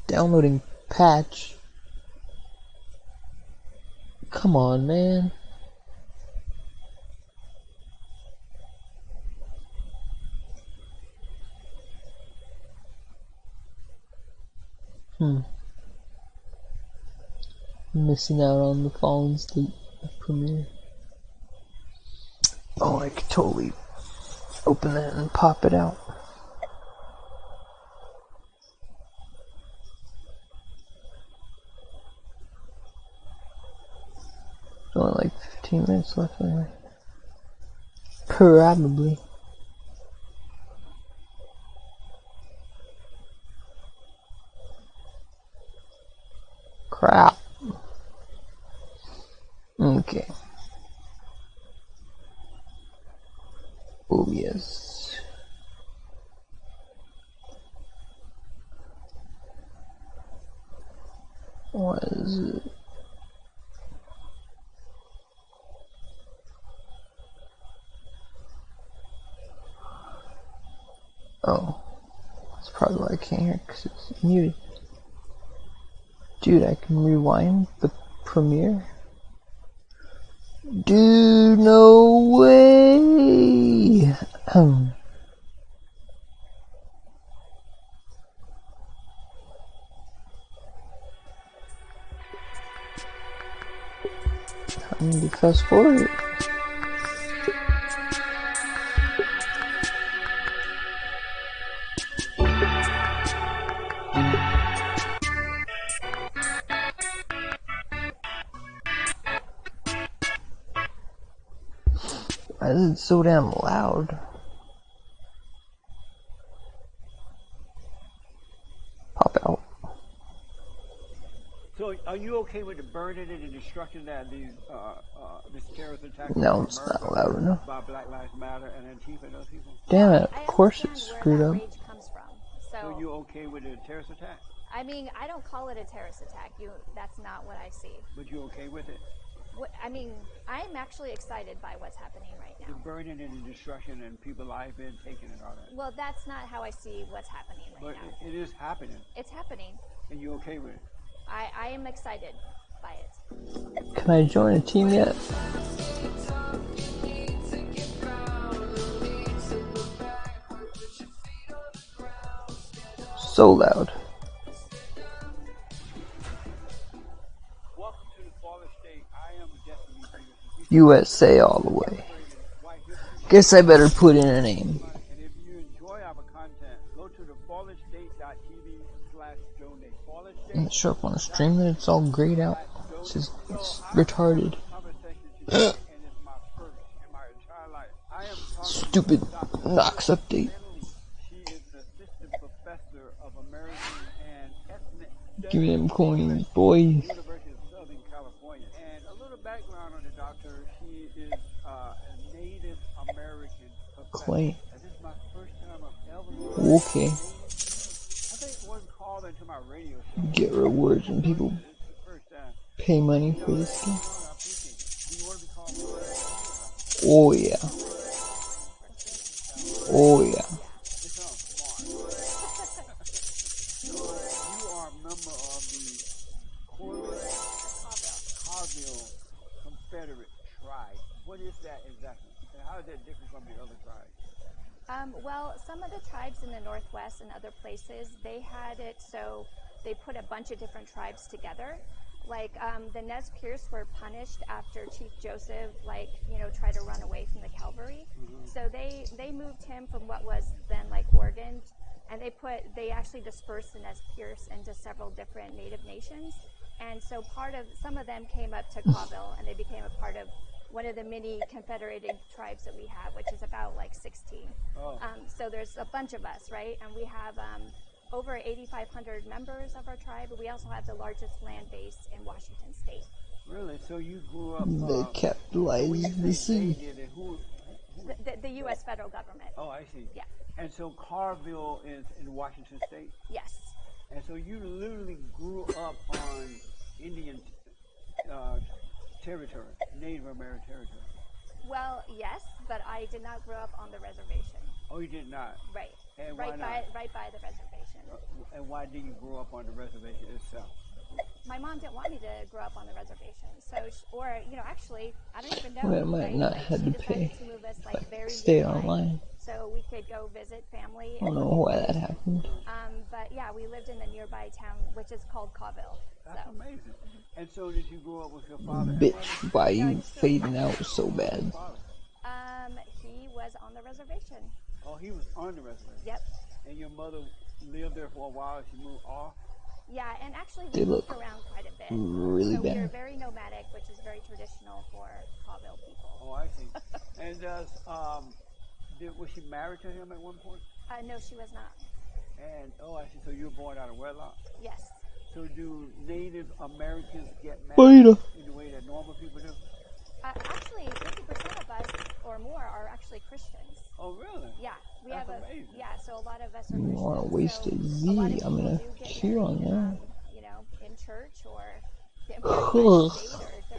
Downloading patch. Come on, man. Missing out on the Fallen State premiere. Oh, I could totally open that and pop it out. There's only like 15 minutes left anyway. Probably. Crap. Okay. Oh yes. What is it? Oh. That's probably why I can't hear it, because it's muted. Dude, I can rewind the premiere? Dude, no way! I need to fast forward it. Why is it so damn loud? Pop out. So, are you okay with the burning and the destruction that these this terrorist attack? No, it's not loud enough. By Black Lives Matter and Antifa and those people. Damn it! Of course it's screwed up. Rage comes from. So you okay with the terrorist attack? I mean, I don't call it a terrorist attack. That's not what I see. But you okay with it? I mean, I'm actually excited by what's happening right The now. burning and the destruction and people lives being taken and all that. Well, that's not how I see what's happening right now. But it is happening. It's happening. And you okay with it? I am excited by it. Can I join a team yet? So loud. Welcome to the Fallen State. I am Destiny. USA all the way. Guess I better put in a name. And if you enjoy our content, go to thefallenstate.tv/donate. Doesn't show up on the stream that it's all grayed out. It's just, it's retarded. Conversation and it's my first in my entire life. I am talking Stupid to Dr. Knox update. She is an assistant professor of American and ethnic Give me studies them at coins, boy. University of Southern California. And a little background on the doctor: she is a Native American professor. Coin. And this is my first time I've ever Okay. I think one called into my radio show. Get rewards when people It's the first time. pay money for this I stuff. appreciate it. Do you want to be called? Oh yeah. Oh yeah. It sounds smart. So you are a member of the Carville Confederate tribe. What is that exactly? And how is that different from the other tribes? Well, some of the tribes in the Northwest and other places, they had it so they put a bunch of different tribes together. Like the Nez Perce were punished after Chief Joseph, tried to run away from the cavalry. So they moved him from what was then like Oregon, and they actually dispersed the Nez Perce into several different Native nations. And so some of them came up to Colville, and they became a part of one of the many confederated tribes that we have, which is about like 16. Oh. So there's a bunch of us, right? And we have over 8,500 members of our tribe. We also have the largest land base in Washington State. Really? So you grew up... They capitalized the sea. The U.S. federal government. Oh, I see. Yeah. And so Carville is in Washington State? Yes. And so you literally grew up on Indian territory, Native American territory. Well, yes, but I did not grow up on the reservation. Oh, you did not? Right. And why not? Right by the reservation. And why did you grow up on the reservation itself? My mom didn't want me to grow up on the reservation. Actually, I don't even know. Well, I might not have to pay. To move us, like, Stay online. So we could go visit family. I don't know why that happened. But yeah, we lived in the nearby town, which is called Colville. That's amazing. And so did you grow up with your father? Bitch, why you fading out so bad? He was on the reservation. Oh, he was on the reservation? Yep. And your mother lived there for a while, she moved off? Yeah, and actually They we moved look around quite a bit. really so bad. we are very nomadic, which is very traditional for Colville people. Oh, I see. And was she married to him at one point? No, she was not. And, I see. So you were born out of wedlock? Yes. So do Native Americans get married in the way that normal people do? Actually, 50% of us or more are actually Christians. Oh, really? Yeah. That's amazing. So a lot of us are I Christians. don't want to waste a Z. I'm gonna chew on there. In church or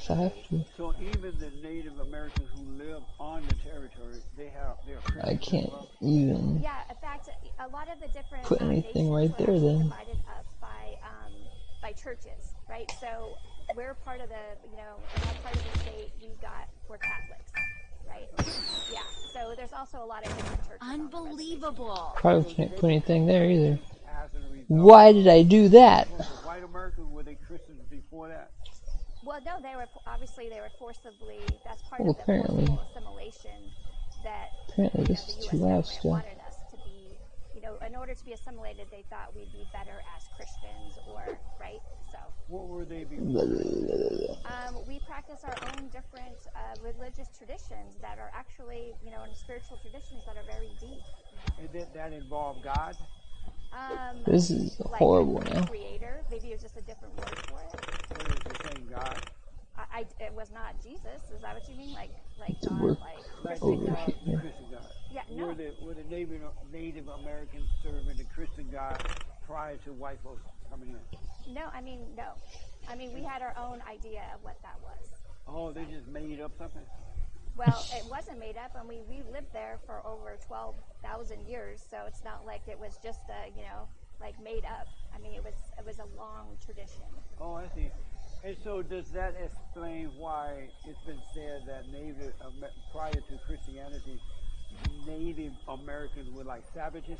I have to. So even the Native Americans who live on the territory, they're Christians. I can't even. Yeah, in fact, a lot of the different put anything right there then. Divided up by churches, right? So we're part of in our part of the state, we're Catholics, right? Yeah. So there's also a lot of different churches. Unbelievable. Probably can't put anything there either. Why did I do that? White Americans, were they Christians before that? Well, no, they were forcibly. That's part Well, of the apparently. forcible assimilation that Apparently this the is U.S. too loud government still. wanted us to be. In order to be assimilated, they thought we'd be better as Christians, right? So. What were they before? We practice our own different religious traditions that are actually, and spiritual traditions that are very deep. And that involve God? This is Like horrible now. Creator, maybe it was just a different word for it. What is the same God? It was not Jesus. Is that what you mean? Like To God, work like over Christian God? The here. Christian God. Yeah, no. Were the Native Americans serving the Christian God prior to white folks coming in? No, no. We had our own idea of what that was. Oh, they just made up something? Well, it wasn't made up. We lived there for over 12,000 years, so it's not like it was just made up. It was a long tradition. Oh, I see. And so does that explain why it's been said that prior to Christianity, Native Americans were like savages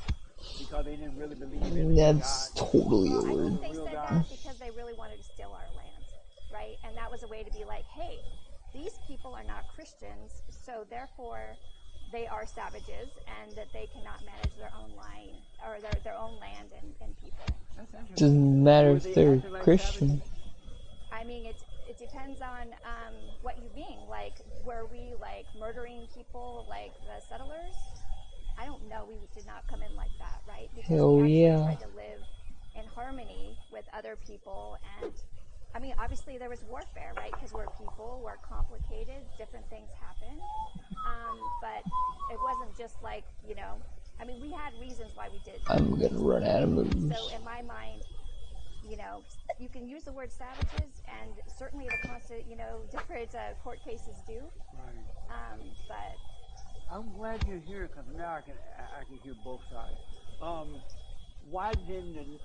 because they didn't really believe in That's God? totally a I word. think they said that because they really wanted to steal our land, right? And that was a way to be like, hey, these people are not Christians, so therefore they are savages and that they cannot manage their own line or their own land and people. Doesn't matter Were if they they're acting like Christian. savages? It depends on what you mean. like, were we like murdering people like the settlers? I don't know. We did not come in like that, right? Because Hell we actually yeah. tried to live in harmony with other people. And I mean, obviously there was warfare, right? Because we're people, we're complicated, different things happen. But it wasn't just like, you know, I mean, we had reasons why we did. I'm gonna run out of moves. So in my mind, you know, you can use the word savages, and certainly the constant, you know, different court cases do. Right. But I'm glad you're here because now I can hear both sides. Why didn't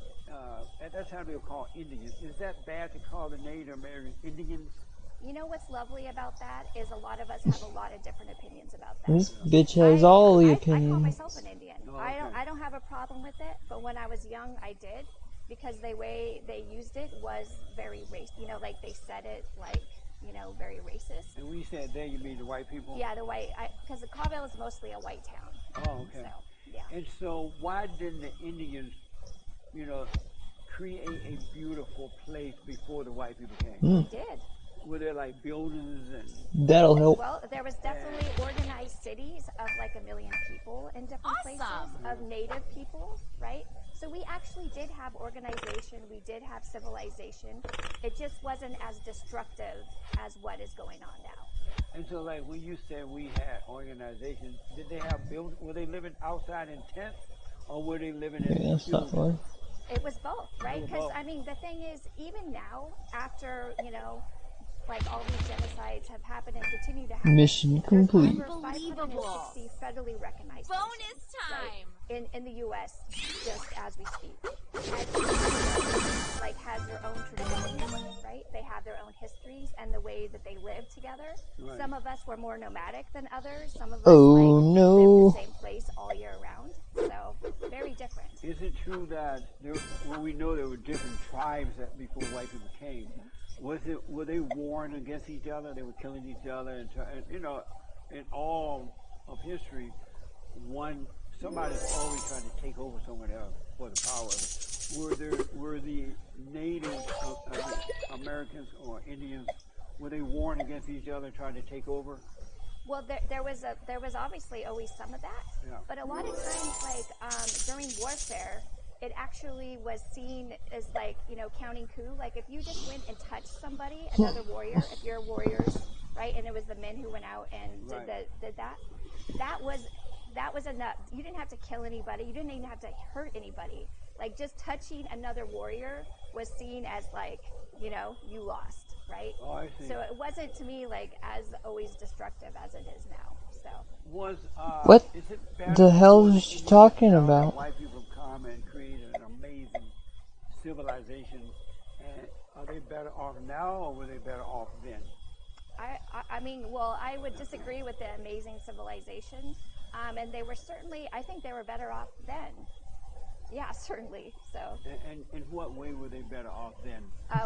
at that time they were called Indians? Is that bad to call the Native Americans Indians? you know what's lovely about that is a lot of us have a lot of different opinions about that. This bitch has all the I call opinions. myself an Indian. Oh, okay. I don't have a problem with it, but when I was young, I did, because the way they used it was very racist. You know, like they said it like, you know, very racist. And when you said they, you mean the white people? Yeah, the white, because the Colville is mostly a white town. Oh, okay. So, yeah. And so why didn't the Indians, you know, create a beautiful place before the white people came? They did. Were there like buildings and? That'll help. Well, there was definitely organized cities of like 1 million people in different places, of native people, right? So we actually did have organization, we did have civilization. It just wasn't as destructive as what is going on now. And so, like when you said we had organization, did they have buildings? Were they living outside in tents, or were they living in? Yeah, that's not fun. It was both, right? It was Because both. I mean, the thing is, even now, after, you know, like all these genocides have happened and continue to happen. Mission complete. There's over 560 federally recognized Bonus time. Right? In the U.S. just as we speak. And like has their own traditions, right? They have their own histories and the way that they live together. Right. Some of us were more nomadic than others. Some of us Oh, like no. live in the same place all year round. So very different. Is it true that well, we know there were different tribes that before white people came? Were they warring against each other? They were killing each other, and you know, in all of history, somebody's always trying to take over someone else for the power of it. Were the Native Americans or Indians, were they warring against each other, trying to take over? Well, there was obviously always some of that, Yeah. but a lot of times, like during warfare, it actually was seen as like, you know, counting coup. Like if you just went and touched somebody, another warrior, if you're warriors, right, and it was the men who went out and did that, that was enough. You didn't have to kill anybody. You didn't even have to hurt anybody. Like just touching another warrior was seen as like, you know, you lost, right? Oh, I see. So it wasn't to me like as always destructive as it is now. So What is it better the hell for the is she Indians talking now that about? white people come and created an amazing civilization, and are they better off now, or were they better off then? I mean, well, I would disagree with the amazing civilization, and they were certainly, I think they were better off then. Yeah, certainly. So. And in what way were they better off then?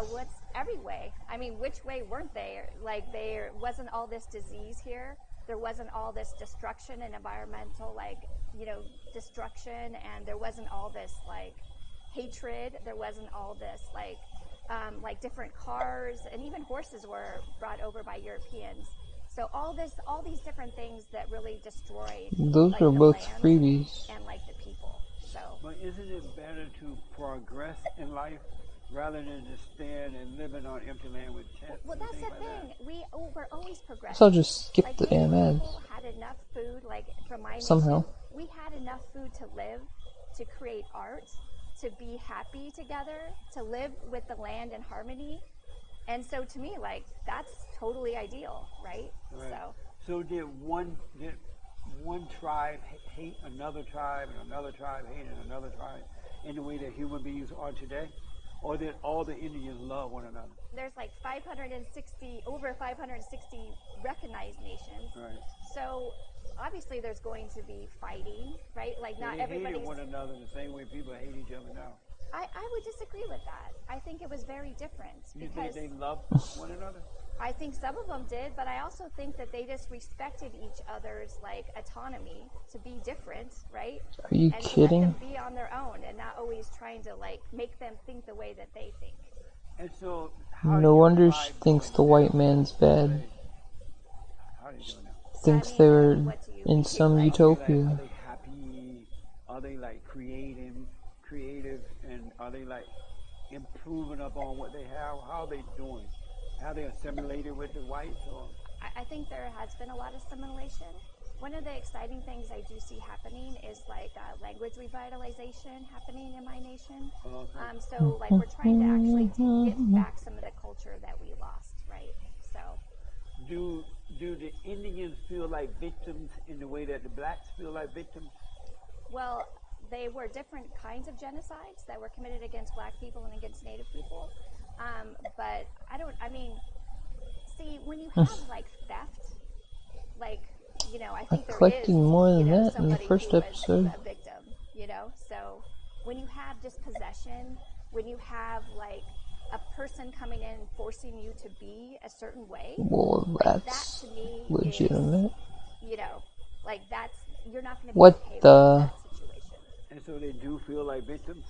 What's every way? I mean, which way weren't they? Like there wasn't all this disease here. There wasn't all this destruction and environmental, like, you know, destruction, and there wasn't all this like hatred. There wasn't all this like different cars, and even horses were brought over by Europeans. So all these different things that really destroyed. Those like, are the both land freebies. and like the people. So. But isn't it better to progress in life rather than just stand and living on empty land with tents? Well, and that's things the like thing. We're always progressing. So I'll just skip like the damn Native ads. people had enough food, like from my Somehow. nation, we had enough food to live, to create art, to be happy together, to live with the land in harmony. And so to me, like, that's totally ideal, right? Right. So did one tribe hate another tribe, and another tribe hated another tribe in the way that human beings are today? Or did all the Indians love one another? There's like over 560 recognized nations. Right. So obviously there's going to be fighting, right? Like not They everybody's. hated one another the same way people hate each other now. I would disagree with that. I think it was very different. You because think they loved one another? I think some of them did, but I also think that they just respected each other's like autonomy to be different, right? Are you and kidding? to let them be on their own and not always trying to like make them think the way that they think. And so, how do No you wonder apply she thinks those the white values man's bad. thinks I they mean, were what do you in mean? some Like, Are utopia. they happy? Are they like creative, and are they like improving upon what they have? How are they doing? How they assimilated with the whites? Or I think there has been a lot of assimilation. One of the exciting things I do see happening is like language revitalization happening in my nation. okay. So like we're trying to actually get back some of the culture that we lost, right? So Do do the Indians feel like victims in the way that the blacks feel like victims? well, they were different kinds of genocides that were committed against black people and against native people. But I mean, see, when you have like theft, like, I I think there is, collected more than that in the somebody first who was episode. a victim, So when you have dispossession, when you have like a person coming in and forcing you to be a certain way, Well, like that that's to me legitimate. is, like you're not going to be What okay with the? that situation. And so they do feel like victims.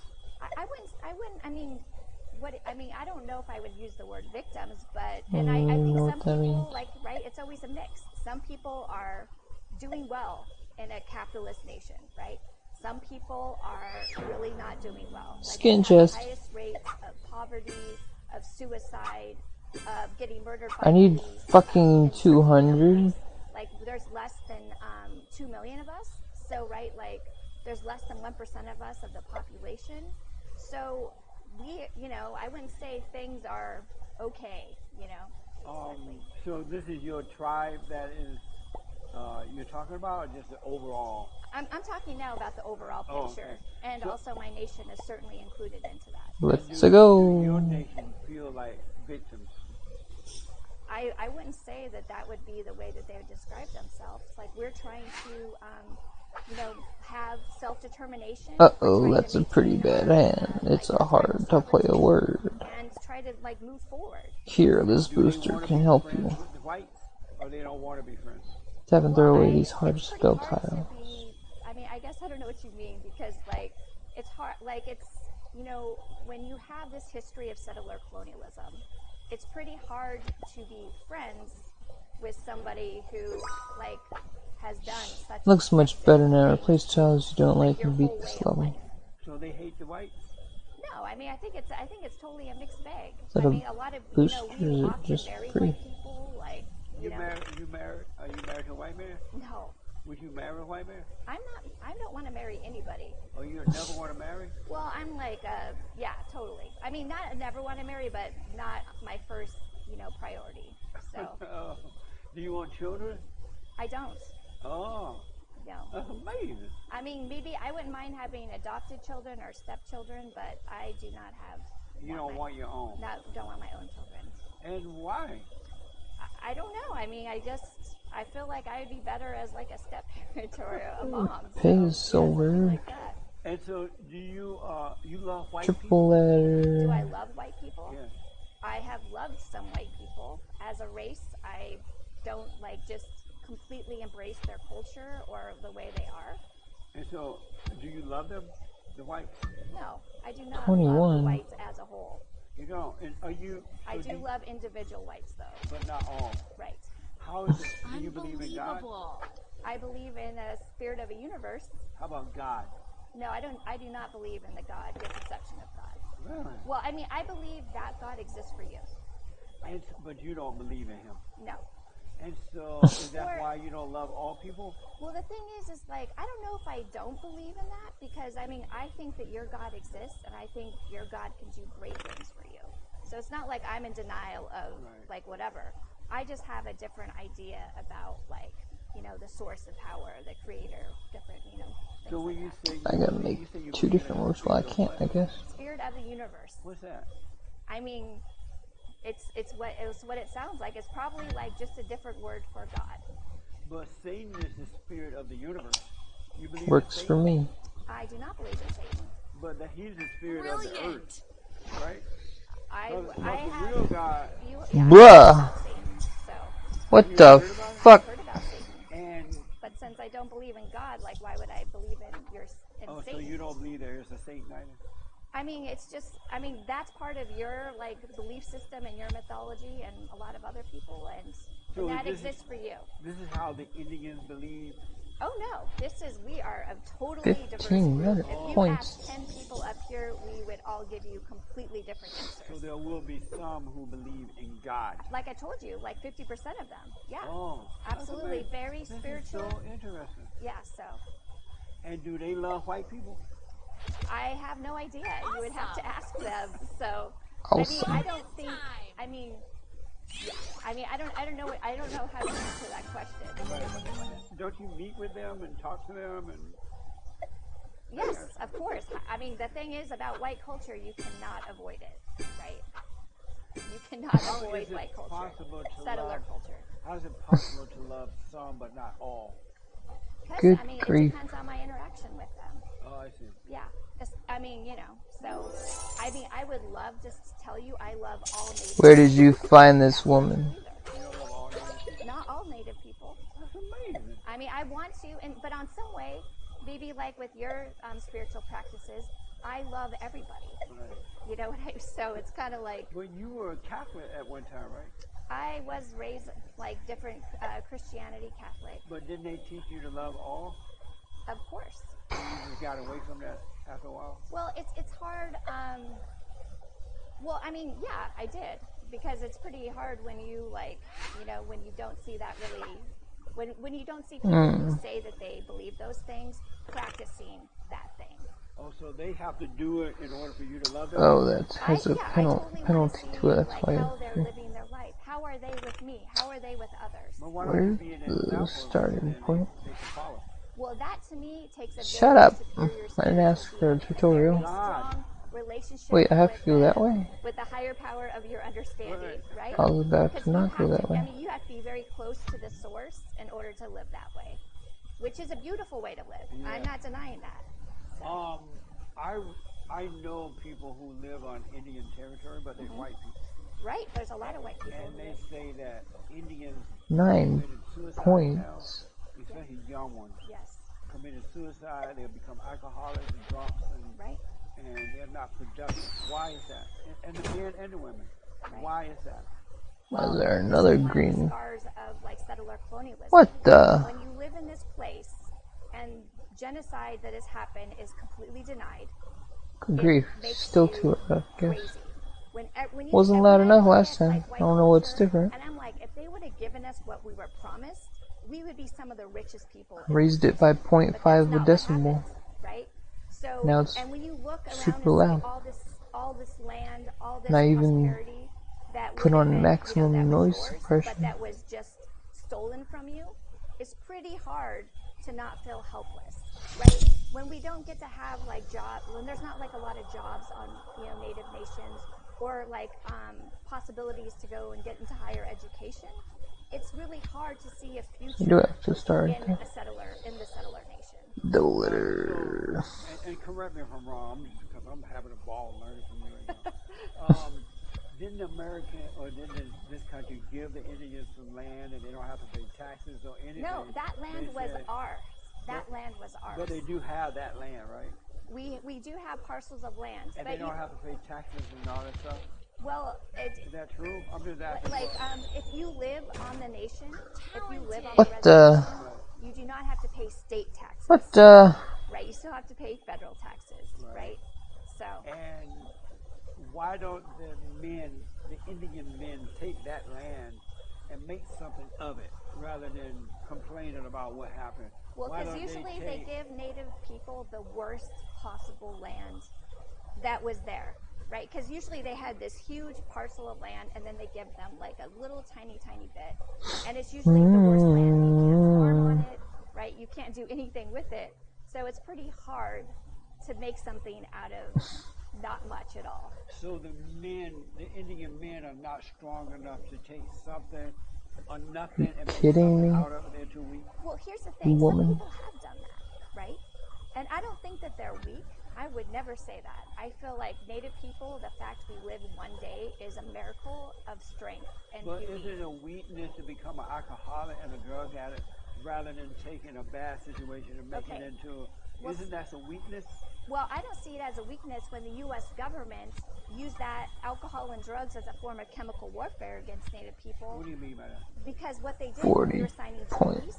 I mean, I don't know if I would use the word victims, but, I and don't I even think know some what that means. people, like, right, it's always a mix. Some people are doing well in a capitalist nation, right? Some people are really not doing well. Like, we Skin have the chest. highest rates of poverty, of suicide, of getting murdered by I need police, fucking in certain 200. families. Like, there's less than 2 million of us. So, right, like, there's less than 1% of us of the population. So, I wouldn't say things are okay, exactly. So this is your tribe that is you're talking about, or just the overall? I'm talking now about the overall Oh, picture, okay. and So, also my nation is certainly included into that. Let's do your go. nation feel like victims? I wouldn't say that would be the way that they would describe themselves. Like, we're trying to, have self-determination. Uh-oh, that's a pretty bad hand. It's a hard to play a word. And try to, like, move forward. Here, this Do they booster want to can be help friends you. with the whites, or they don't want to be friends? Tap and throw away these It's hard to pretty spell hard tiles. to be. I mean, I guess I don't know what you mean, because like it's hard. Like, it's when you have this history of settler colonialism, it's pretty hard to be friends with somebody who like has done such Looks much better now. things Replace tiles you don't like like your and beat whole way this of level. life. So they hate the whites? No, I mean, I think it's totally a mixed bag. Is that I a mean, a lot of booster we or is it often just marry free? white people, like You married? Are you married to a white man? no. Would you marry a white man? I'm not. I don't want to marry anybody. Or you never want to marry? Well, I'm like, yeah, totally. I mean, not never want to marry, but not my first, priority. So Do you want children? I don't. Oh, No. that's amazing. I mean, maybe I wouldn't mind having adopted children or stepchildren, but I do not have. You don't want your own. Don't want my own children. And why? I don't know. I mean, I feel like I would be better as like a step parent or a mom. Pay So, something silver. like that. And so, do you you love white Triple people? Do I letter. love white people? Yes. I have loved some white people. As a race, I don't like just completely embrace their culture or the way they are. And so, do you love them, the whites? No, I do not love 21. the whites as a whole. You don't. And are you? I do love individual whites, though. but not all. Right. How is it? Do you believe in God? I believe in a spirit of a universe. How about God? No, I don't. I do not believe in the God, with the exception of God. Really? Well, I mean, I believe that God exists for you. But you don't believe in Him. No. And so, is that why you don't love all people? Well, the thing is like, I don't know if I don't believe in that, because, I mean, I think that your God exists, and I think your God can do great things for you. So it's not like I'm in denial of, like, whatever. I just have a different idea about, like, the source of power, the creator, different, So when like you that. say I gotta make two different words. Well, I can't, I guess. Spirit of the universe. What's that? I mean, it's what it sounds like. It's probably like just a different word for God. But Satan is the spirit of the universe. You believe Works in for Satan? me. I do not believe in Satan. But he's the spirit of the earth, right? I the have real God. Bruh. Satan, so What the fuck? I've heard about Satan. And But since I don't believe in God, like, why would I believe in so Satan? you don't believe there is a Satan either? I mean, it's just, that's part of your, like, belief system and your mythology and a lot of other people. And So and that this is exists for you. this is how the Indians believe. Oh no, we are a totally diverse 15 group. minute If you points. asked 10 people up here, we would all give you completely different So answers. there will be some who believe in God. Like I told you, like 50% of them. Yeah. Oh, Absolutely. Very this spiritual. is so interesting. Yeah, so And do they love white people? I have no idea. Awesome. You would have to ask them. So Awesome. I don't think I mean I don't know how to answer that question. Don't you meet with them and talk to them and Yes, of course. I mean, the thing is about white culture, you cannot avoid it, right? You cannot how avoid is it white culture, possible to settler love? culture. How is it possible to love some but not all? Because Good I mean, grief. it depends on my interaction with them. Oh, I see. Yeah. I mean, so I mean, I would love to tell you I love all Native Where did you people. find this That's not woman? true either. You don't love all Native people? Not all Native people. That's amazing. I mean, I want to, but on some way, maybe like with your spiritual practices, I love everybody. Right. You know what so it's kind of like Well, you were a Catholic at one time, right? I was raised like different Christianity, Catholic. But didn't they teach you to love all? Of course. And you just got away from that after a while? Well, it's hard. Well, I mean, yeah, I did because it's pretty hard when you when you don't see that really when you don't see people who say that they believe those things practicing that thing. Oh, so they have to do it in order for you to love them? Oh, that has a I totally want to penalty see to it. That's like why. how they're living their life. How are they with me? How are they with others? But why don't Where's you be an example the of them, starting and point? they can follow? Well, that to me takes a Shut very up. superior I didn't ask for a spiritual tutorial. being, a very strong relationship Wait, I have to with feel that way? with the higher power of your understanding, right? I was about Because to not feel that I way. mean, you have to be very close to the source in order to live that way, which is a beautiful way to live. Yeah. I'm not denying that. So. I know people who live on Indian territory, but they're white people. Right, there's a lot of white people. And they say that Indians 9 committed suicide points. now, especially young ones, Yes, committed suicide, they'll become alcoholics and drunks, right. and they're not productive. Why is that? And the men and the women. Right. Why is that? Was there this another is one of the green? scars of like settler colonialism. What the? When you live in this place and genocide that has happened is completely denied, Good grief. makes Still you too loud, I guess. crazy. When you, Wasn't when loud I enough look last at, time. like, white I don't know what's culture, different. And I'm like, if they would have given us what we were promised, we would be some of the richest people. Raised it by 0.5 of a decimal. Right? So, Now it's and when you look around super and loud. see all this land, all this Not even prosperity that put would have on been, maximum that was noise yours, suppression. but that was just stolen from you, it's pretty hard to not feel helpless, right? When we don't get to have like jobs, when there's not like a lot of jobs on Native nations or like possibilities to go and get into higher education, it's really hard to see a future You do have to start in the settler nation. the letter. And correct me if I'm wrong, because I'm having a ball learning from you right now. Didn't American or didn't this country give the Indians some land and they don't have to pay taxes or anything? No, that land They was said- ours. That land was ours. But they do have that land, right? We do have parcels of land, And but they don't have to pay taxes and all that stuff? well, Is that true? I'm just asking. like if you live on the nation, if you live on What the the? reservation, you do not have to pay state taxes. What the? Right, you still have to pay federal taxes, right? So And why don't the Indian men, take that land and make something of it rather than complaining about what happened? well, Why because don't usually they they give Native people the worst possible land that was there, right? Because usually they had this huge parcel of land and then they give them like a little tiny bit, and it's usually the worst land. You can't farm on it, right? You can't do anything with it, so it's pretty hard to make something out of not much at all. So the Indian men are not strong enough to take something or nothing and make Kidding something me? out of it. They're too weak. Well, here's the thing. Woman. Some people have done that, right? And I don't think that they're weak. I would never say that. I feel like Native people, the fact we live one day is a miracle of strength and But beauty. is it a weakness to become an alcoholic and a drug addict rather than taking a bad situation and making Okay. it into Well, Isn't that a weakness? Well, I don't see it as a weakness when the U.S. government used that alcohol and drugs as a form of chemical warfare against Native people. What do you mean by that? Because what they did when 40 we were signing points.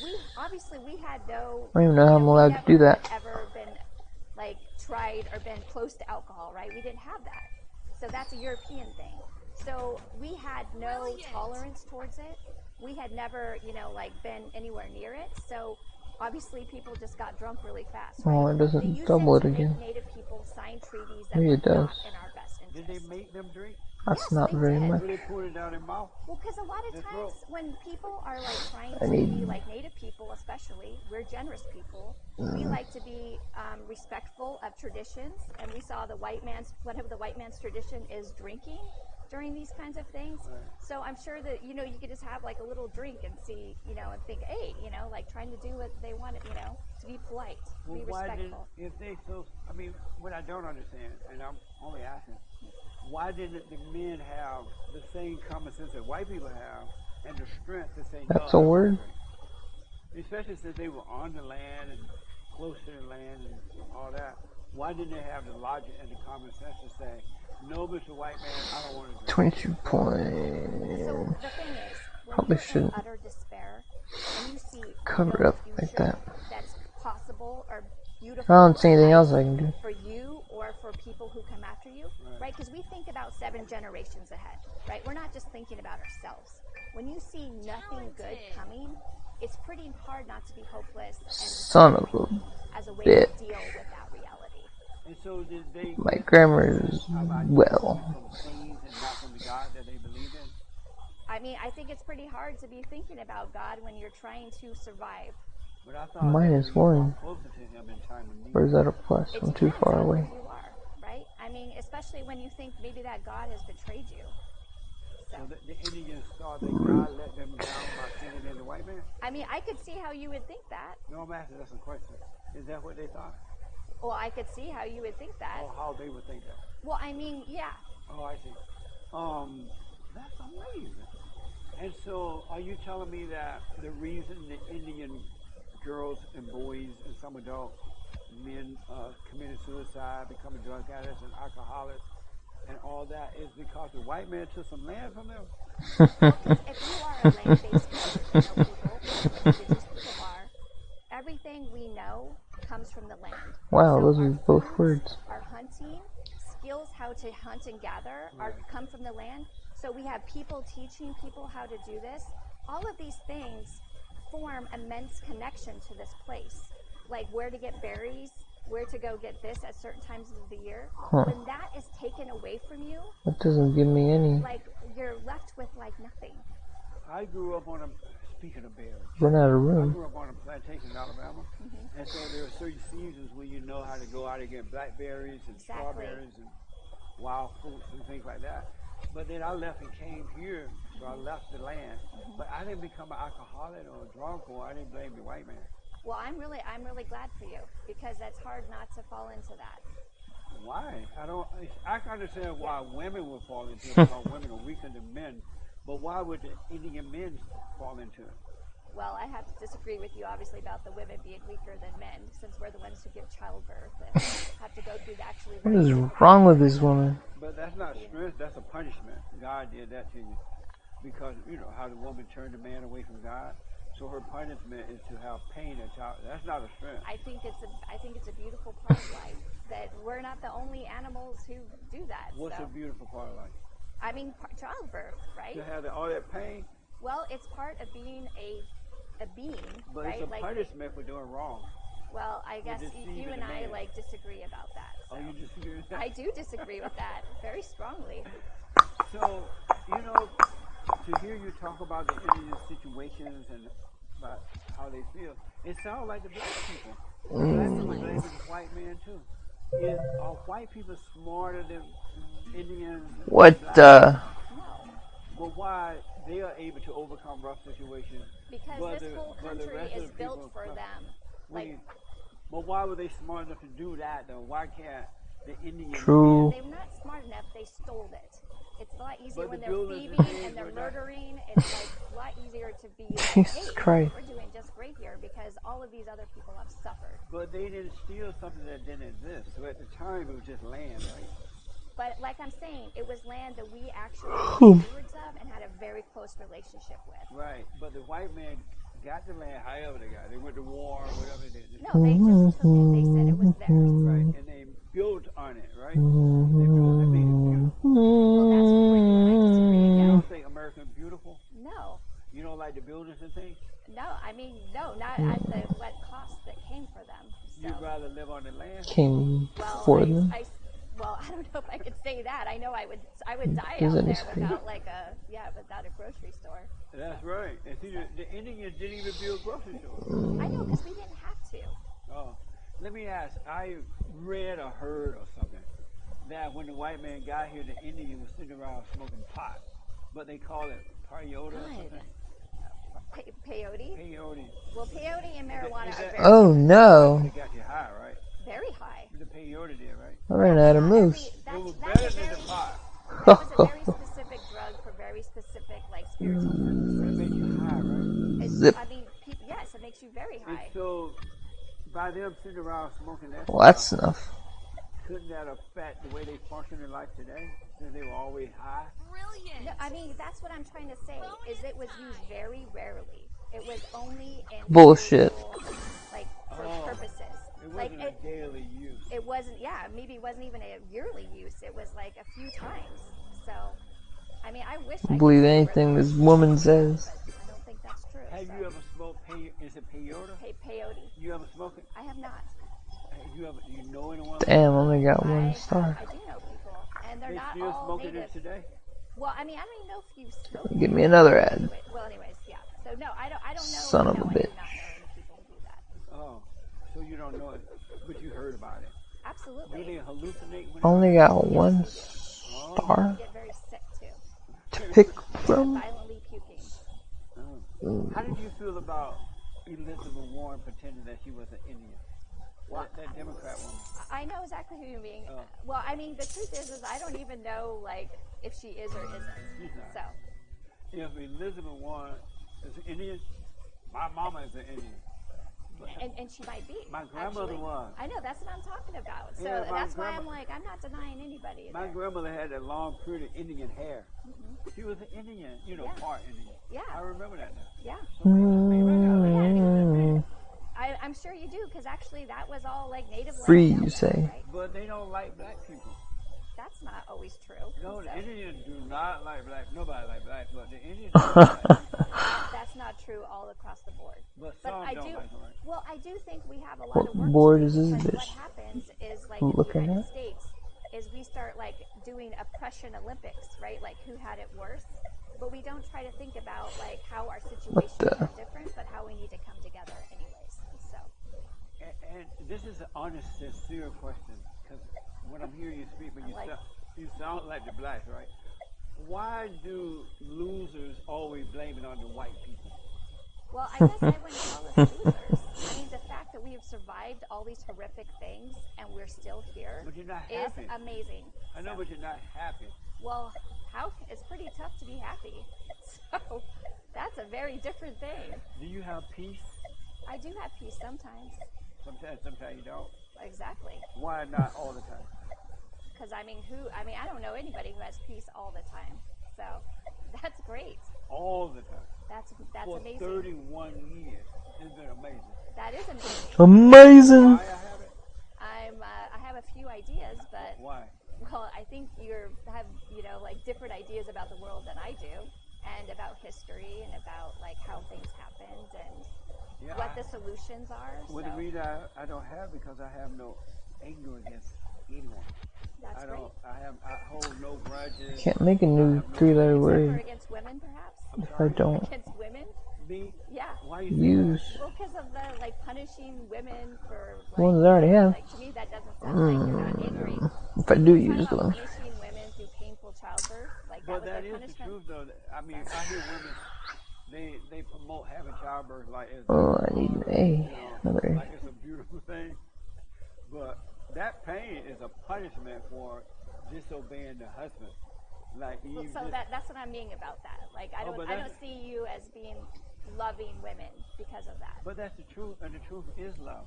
treaties, we had no. I don't even know how I'm we allowed to do never that. had ever been like tried or been close to alcohol, right? We didn't have that. So that's a European thing. So we had no tolerance towards it. We had never, like been anywhere near it. So obviously people just got drunk really fast, right? Oh, it They doesn't used double it it to again. make Native people sign treaties that Maybe were it does. not in our best Did interest. they make them drink? That's Yes, not they very did. much. Did they pour it down their mouth? Well, because a lot of Their times throat. when people are like trying I to be need- like Native people, especially, we're generous people. We like to be respectful of traditions, and we saw one of the white man's tradition is drinking during these kinds of things. Right. So I'm sure that you could just have like a little drink and see, and think, hey, like trying to do what they want, to be polite, to be Why did respectful. if they so? I mean, what I don't understand, and I'm only asking, why didn't the men have the same common sense that white people have and the strength to say no? That's I a don't word? drink? Especially since they were on the land and close to the land and all that. Why didn't they have the logic and the common sense to say, no, Mr. White Man, I don't want to drink? 22 So points. the thing is, when Probably you're in shouldn't utter despair and you see cover it no up like future that. that's possible or I beautiful don't see anything in else life I can do. for you or for people who come after you, right? Because we think about 7 generations ahead, right? We're not just thinking about ourselves. When you see nothing good coming, it's pretty hard not to be hopeless and Son of a as a way bitch. to deal with that reality. And so did they My get grammar that is identity well. from kings and not from the God that they believed in? I mean, I think it's pretty hard to be thinking about God when you're trying to survive. But I thought Minus that you were 1. closer to him in time of need. Or is that a plus? It I'm too depends far on away. who you are, right? I mean, especially when you think maybe that God has betrayed you. So, So the Indians saw that God let them down by sending in the white man? I mean, I could see how you would think that. No, I'm asking that's a question. Is that what they thought? Well, I could see how you would think that. Or how they would think that? Well, I mean, yeah. Oh, I see. That's amazing. And so, are you telling me that the reason the Indian girls and boys and some adult men committed suicide, becoming drug addicts and alcoholics, and all that is because the white man took some land from them? Well, 'cause if you are a land-based Filipino people, like indigenous people are, everything we know comes from the land. Wow, So those our are both foods, words. our hunting, skills how to hunt and gather come from the land. So we have people teaching people how to do this. All of these things form immense connection to this place, like where to get berries, where to go get this at certain times of the year. When that is taken away from you, That doesn't give me any. like you're left with like nothing. I grew up on a, speaking of berries, Run out of I room. grew up on a plantation in Alabama, and so there are certain seasons where you know how to go out and get blackberries and Exactly. strawberries and wild fruits and things like that. But then I left and came here, so I left the land. But I didn't become an alcoholic or a drunk, or I didn't blame the white man. Well, I'm really glad for you because that's hard not to fall into that. Why? I can understand why women would fall into it because women are weaker than men. But why would the Indian men fall into it? Well, I have to disagree with you, obviously, about the women being weaker than men, since we're the ones who give childbirth and have to go through the actually. What is wrong with this woman? But that's not strength, that's a punishment. God did that to you. Because, you know, how the woman turned the man away from God. So her punishment is to have pain and child. That's not a strength. I think it's a beautiful part of life that we're not the only animals who do that. What's so. a beautiful part of life? I mean, childbirth, right? To have all that pain? Well, it's part of being a being, but right? It's a punishment for doing wrong. Well, I guess you and I disagree about that. So. Oh, you disagree with that? I do disagree with that very strongly. So, you know, to hear you talk about the Indian situations and about how they feel, it sounds like the black people. Black people blaming the white man too. Are white people smarter than Indians? What No. Well, why they are able to overcome rough situations? Because this whole country is built for them. But why were they smart enough to do that though? Why can't the Indians? True. They're not smart enough. They stole it. It's a lot easier when they're builders thieving and they're murdering. It's like a lot easier to be like, Jesus hey, Christ. we're doing just great here because all of these other people have suffered. But they didn't steal something that didn't exist. So at the time, it was just land, right? But like I'm saying, it was land that we actually were stewards of and had a very close relationship with. Right. But the white man got the land however they got it. They went to war or whatever they did. No, they just took it. They said it was theirs. Right. And they built on it, right? They built and made it beautiful. Well, that's where you and I disagree You again. don't think America's beautiful? No. You don't like the buildings and things? No, I mean, no, not at the what cost that came for them. So. You'd rather live on the land? Came Well, for them. Well, I don't know if I could say that. I know I would die There's out any there without without a grocery store. That's right. And see, the Indians didn't even build grocery stores. I know, because we didn't have to. Oh, let me ask. I read or heard or something that when the white man got here, the Indians were sitting around smoking pot, but they call it peyote or something. Peyote? Peyote. Well, peyote and marijuana are very Oh no! They got you high, right? very high. The peyote did, right? I ran out of moves. It was That's better a than very, the pot. that was a very specific drug for very specific, like, spiritual purposes. But it made you high, right? Zip. I mean, yes, it makes you very And high. so, by them sitting around smoking that Well, that's enough. couldn't that affect the way they function in life today? Since they were always high? Brilliant. No, I mean, that's what I'm trying to say, is it was used very rarely. It was only in Bullshit. spiritual, like, for purposes. It Like, wasn't a daily use. it wasn't, yeah, maybe it wasn't even a yearly use. It was like a few times. So, I mean, I wish I Believe could say anything where this it woman was, says. but I don't think that's true. Have so. you ever smoked is it peyote? Peyote. You ever smoke it? I have not. Do you know anyone? Damn, only got one star. I do know people, and they're They not still all smoking native. it today? Well, I mean, I don't even know if you smoke. Give me another ad. Well, anyways, yeah. So no, I don't know. Son of a no, I do bitch. not know any people who do that. Oh, so you don't know it, but you heard about it. Absolutely. Do they hallucinate? When Only got one You star get very sick too. to pick from. Violently puking. How did you feel about Elizabeth Warren pretending that she was an Indian? That Democrat woman. I know exactly who you mean. Oh. Well, I mean, the truth is I don't even know like if she is or isn't. She's not. So. If Elizabeth Warren is an Indian, my mama is an Indian. And she might be. My grandmother actually. was. I know, that's what I'm talking about. So Yeah, that's why I'm like, I'm not denying anybody. My there. grandmother had that long, pretty Indian hair. She was an Indian, Yeah. part Indian. Yeah. I remember that now. Yeah. So maybe I got it. I'm sure you do, because actually that was all like native land Free, down you there, say. right? But they don't like black people. That's not always true. No, So the Indians do not like black. Nobody like black, but the Indians don't like black people. that's not true all across the board. But But some I don't do. like them. Right? Well, I do think we have a lot What of work board to is do, this because what bitch happens is like looking in the United at? States is we start like doing oppression Olympics, right? Like who had it worse. But we don't try to think about like how our situations the- are different, but how we need to come together anyways. So And this is an honest, sincere question, because when I'm hearing you speak, but you sound like the blacks, right? Why do losers always blame it on the white people? well, I guess I wouldn't call us losers. I mean, the fact that we have survived all these horrific things and we're still here But you're not is happy. amazing. I know, So, but you're not happy. well, it's pretty tough to be happy. So that's a very different thing. Do you have peace? I do have peace sometimes. Sometimes you don't. Exactly. Why not all the time? Because I don't know anybody who has peace all the time. So that's great. All the time. That's For amazing. 31 years. It's been amazing. That is amazing. Amazing. Why I have it? I have a few ideas, but Why? well, I think you have like different ideas about the world than I do, and about history, and about like how things happened, and what the solutions are. Well, so the reason I don't have because I have no anger against anyone. that's great. I hold no grudges. Can't make a new three-letter Except for word against women, perhaps. if I don't Against women? Me? Yeah. Why you use Well, because of the like punishing women for like, ones I already have. Like to me, that doesn't sound like you're not angry. If I do You're use talking about them. punishing women through painful childbirth, like But that that was their is the punishment. truth, though. I mean, I hear women, they promote having childbirth like it's Oh, I need another. like it's a beautiful thing. But that pain is a punishment for disobeying the husband. Like Well, Eve so that's what I mean about that. Like I Oh, but don't that's- see you as being loving women because of that. But that's the truth, and the truth is love.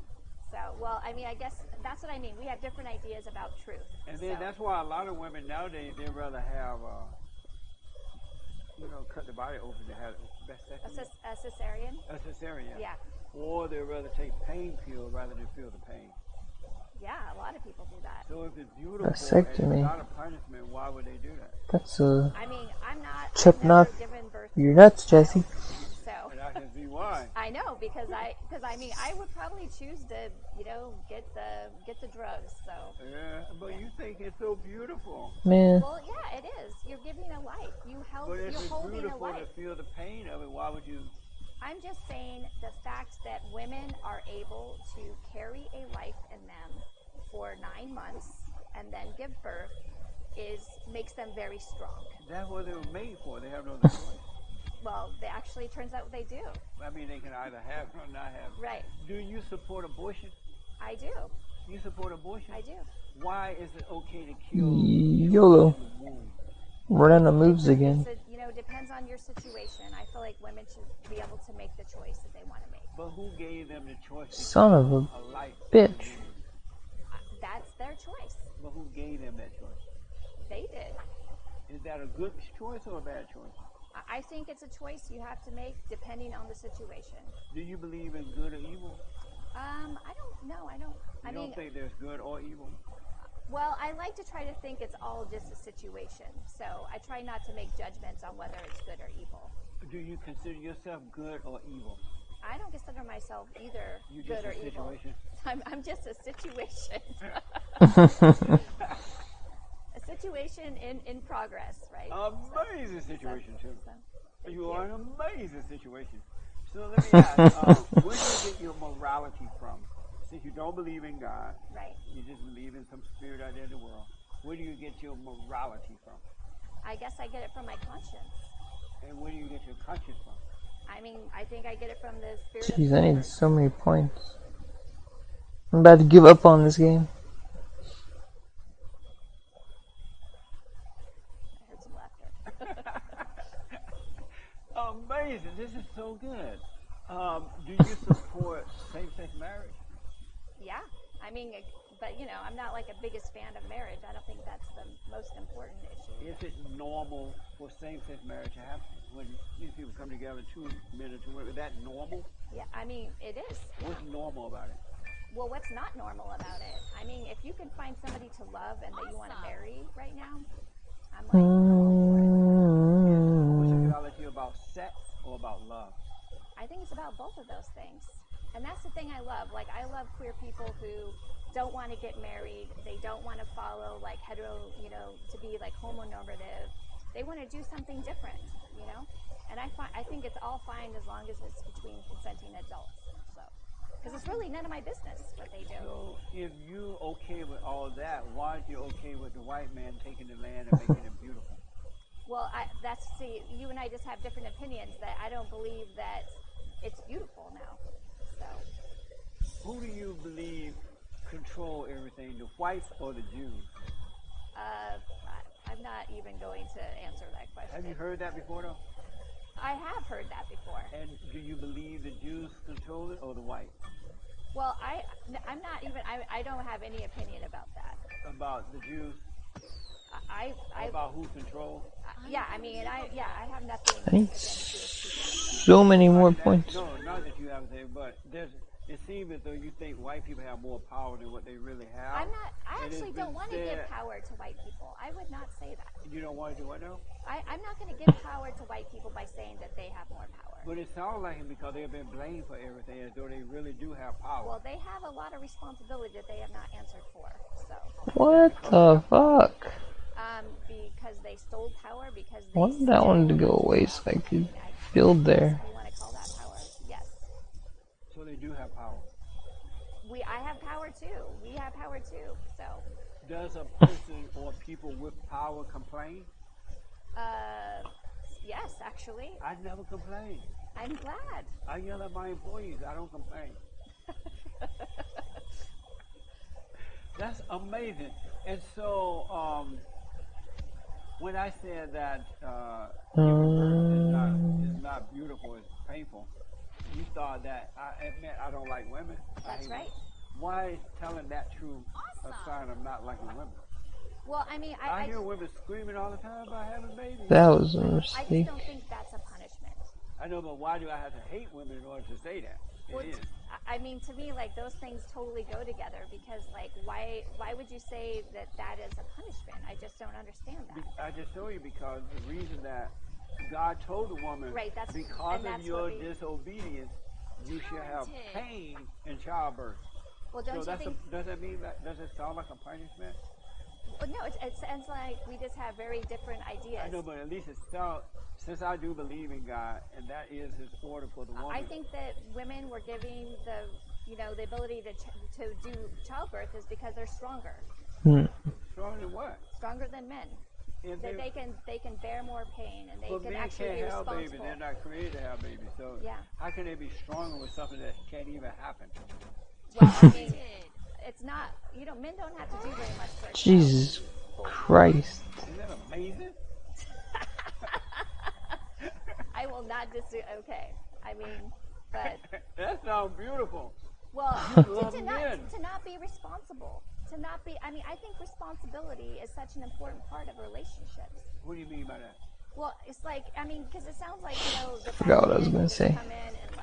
So, well, I mean, I guess that's what I mean. We have different ideas about truth. And then that's why a lot of women nowadays they rather have, cut the body open to have vasectomy, a cesarean. a cesarean, Yeah. or they rather take pain pills rather than feel the pain. Yeah, a lot of people do that. So if it's beautiful and it's Vasectomy. not a punishment, why would they do that? That's a I mean, I'm not. chip I've never knot. given birth You're to a nuts, child, Jesse. So And I can see why. I know because I mean I would probably choose to get the drugs. So Yeah, but you think it's so beautiful. Man, well, yeah, it is. You're giving a life. But if You're it's holding a beautiful life. to feel the pain of it, why would you? I'm just saying the fact that women are able to carry a life in them for 9 months and then give birth makes them very strong. That's what they were made for. They have no other choice. Well, they actually turns out they do. I mean, they can either have it or not have it. Right. Do you support abortion? I do. You support abortion? I do. Why is it okay to kill YOLO. in the womb? Running the moves again. Depends on your situation. I feel like women should be able to make the choice that they want to make. But who gave them the choice? Son of a life bitch. That's their choice. But who gave them that choice? They did. Is that a good choice or a bad choice? I think it's a choice you have to make depending on the situation. Do you believe in good or evil? I don't know. I don't. You don't think there's good or evil? Well, I like to try to think it's all just a situation. So I try not to make judgments on whether it's good or evil. Do you consider yourself good or evil? I don't consider myself either You good just or a evil. situation? I'm just a situation. A situation in progress, right? Amazing situation, too. Thank You are an amazing situation. So let me ask, where do you get your morality from? Since you don't believe in God, Right. you just believe in some spirit out there in the world. Where do you get your morality from? I guess I get it from my conscience. And where do you get your conscience from? I mean, I think I get it from the spirit of Jeez, the I Lord. need so many points. I'm about to give up on this game. I heard some laughter. Amazing. This is so good. Do you support same-sex marriage? Yeah. I mean, but I'm not like a biggest fan of marriage. I don't think that's the most important issue. Is it normal for same-sex marriage to happen when these people come together, 2 men and 2 women? Is that normal? Yeah, I mean, it is. What's normal about it? Well, what's not normal about it? I mean, if you can find somebody to love and that you want to marry right now, I'm like, Homosexuality about sex or about love? I think it's about both of those things. And that's the thing I love. Like, I love queer people who don't want to get married. They don't want to follow, like, hetero, to be, like, homonormative. They want to do something different, And I think it's all fine as long as it's between consenting adults. So, because it's really none of my business what they do. So, if you're okay with all that, why aren't you okay with the white man taking the land and making it beautiful? Well, you and I just have different opinions. That I don't believe that it's beautiful now. So, who do you believe control everything, the whites or the Jews? I'm not even going to answer that question. Have you heard that before, though? I have heard that before. And do you believe the Jews control it or the whites? Well, I'm not even. I don't have any opinion about that. About the Jews? About who controls? Yeah, I mean, I have nothing. I need so many more points. No, not that you haven't said, but it seems as though you think white people have more power than what they really have. I actually don't want to give power to white people. I would not say that. You don't want to do what now? I'm not going to give power to white people by saying that they have more power. But it sounds like it because they've been blamed for everything as though they really do have power. Well, they have a lot of responsibility that they have not answered for. So. What the fuck? Because they stole power, because I wanted that one to go away so I could build there. You want to call that power? Yes. So they do have power. I have power too. We have power too. So. Does a person or people with power complain? Yes, actually. I never complain. I'm glad. I yell at my employees. I don't complain. That's amazing. And so, when I said that giving birth is not beautiful, it's painful, you thought that I admit I don't like women. That's right. why is telling that truth a sign of not liking women? Well, I mean, I hear women screaming all the time about having babies. That was a I mistake. just don't think that's a punishment. I know, but why do I have to hate women in order to say that? Well, It is. I mean, to me, like those things totally go together because, like, why would you say that that is a punishment? I just don't understand that. I just told you because the reason that God told the woman, Right, because that's of your what we- disobedience, you shall have pain in childbirth. Well, don't So you think? does that mean that, does it sound like a punishment? Well, no, it sounds like we just have very different ideas. I know, but at least it sounds, since I do believe in God, and that is His order for the woman. I think that women were giving the ability to do childbirth is because they're stronger. Stronger than what? Stronger than men. If That they can bear more pain and they but can men actually can't be have responsible. babies. They're not created to have babies. So Yeah. how can they be stronger with something that can't even happen? Well, I mean, it's not. Men don't have to do very much for a child. Jesus Christ. Isn't that amazing? I will not disagree. Okay, I mean, but That sounds beautiful. well, love to men. not be responsible, to not be. I mean, I think responsibility is such an important part of relationships. What do you mean by that? Well, it's like, I mean, because it sounds like, the Forgot what I was men gonna just say. come in and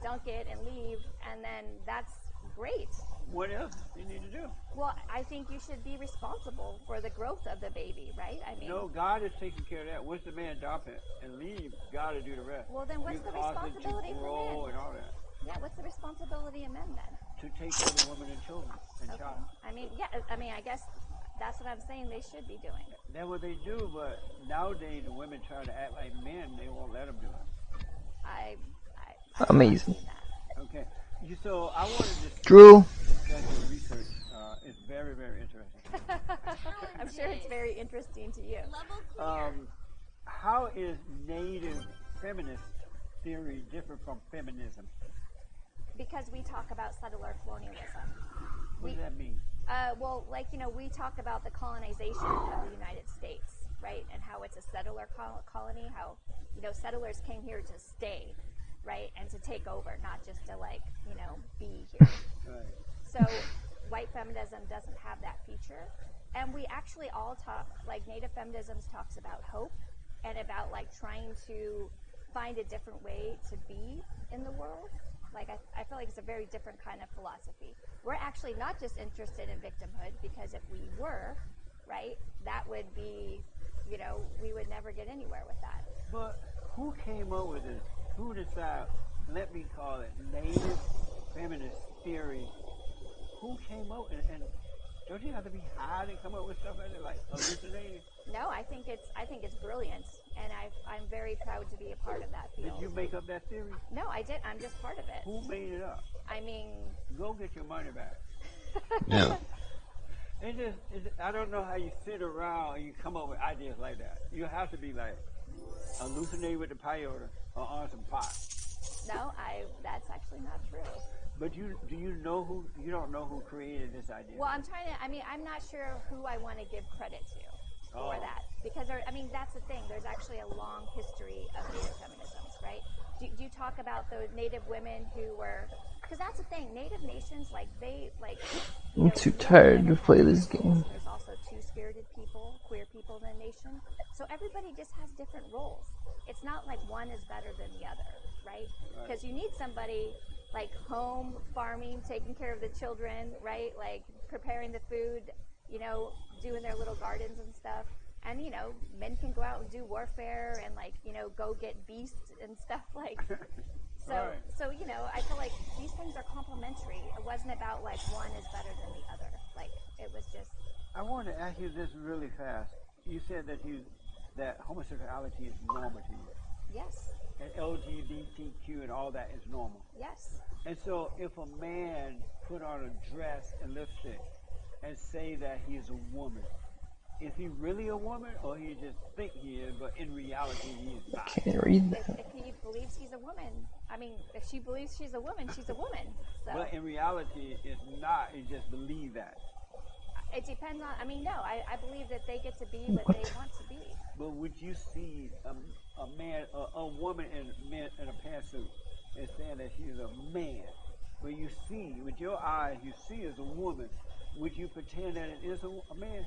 dunk it and leave, and then that's great. What else do you need to do? Well, I think you should be responsible for the growth of the baby, right? I mean, No, God is taking care of that. Once the man dump it and leave, God will do the rest. well, then what's you the cause it responsibility to for grow men? and all that. Yeah, what's the responsibility of men then? To take care of the woman and children and Okay. child. I mean, yeah, I guess that's what I'm saying they should be doing. That's what they do, but nowadays the women try to act like men. They won't let them do it. I Amazing. see that. Okay. So I wanted to Drew. discuss your research. It's very, very interesting. I'm sure it's very interesting to you. How is native feminist theory different from feminism? Because we talk about settler colonialism. What does that mean? Well, we talk about the colonization of the United States, right? And how it's a settler colony, how, settlers came here to stay, right? And to take over, not just to, be here. Right. So white feminism doesn't have that feature. And we actually all talk, native feminism talks about hope and about, trying to find a different way to be in the world. I feel like it's a very different kind of philosophy. We're actually not just interested in victimhood, because if we were, right, that would be, we would never get anywhere with that. But who came up with this? Who decided, let me call it native feminist theory? Who came up with it? And don't you have to be high to come up with stuff like that, like hallucinating? No, I think it's brilliant, and I'm very proud to be a part of that field. Did you make up that theory? No, I did. I'm just part of it. Who made it up? I mean, Go get your money back. Yeah. I don't know how you sit around and you come up with ideas like that. You have to be hallucinating with the peyote or on some pot. no, that's actually not true. But you don't know who created this idea. Well, I'm not sure who I want to give credit to for that, because that's the thing. There's actually a long history of native feminisms, right? Do you talk about those native women who were? Because that's the thing. Native nations, I'm too tired to play this game. There's also two-spirited people, queer people in the nation. So everybody just has different roles. It's not like one is better than the other, right? Because you need somebody home, farming, taking care of the children, right? Preparing the food, doing their little gardens and stuff. And, men can go out and do warfare and go get beasts and stuff So, Right. so I feel like these things are complementary. It wasn't about one is better than the other. It was just. I want to ask you this really fast. You said that homosexuality is normal to you, Yes. and LGBTQ and all that is normal. Yes. And so, if a man put on a dress and lipstick and say that he is a woman, is he really a woman, or he just think he is, but in reality he is not? Can't read that. If he believes he's a woman, if she believes she's a woman, she's a woman. So But in reality, it's not. You just believe that. it depends on. No, I believe that they get to be what they want to be. But would you see a woman in a pantsuit and saying that she's a man? but you see, with your eyes, you see as a woman, would you pretend that it is a man?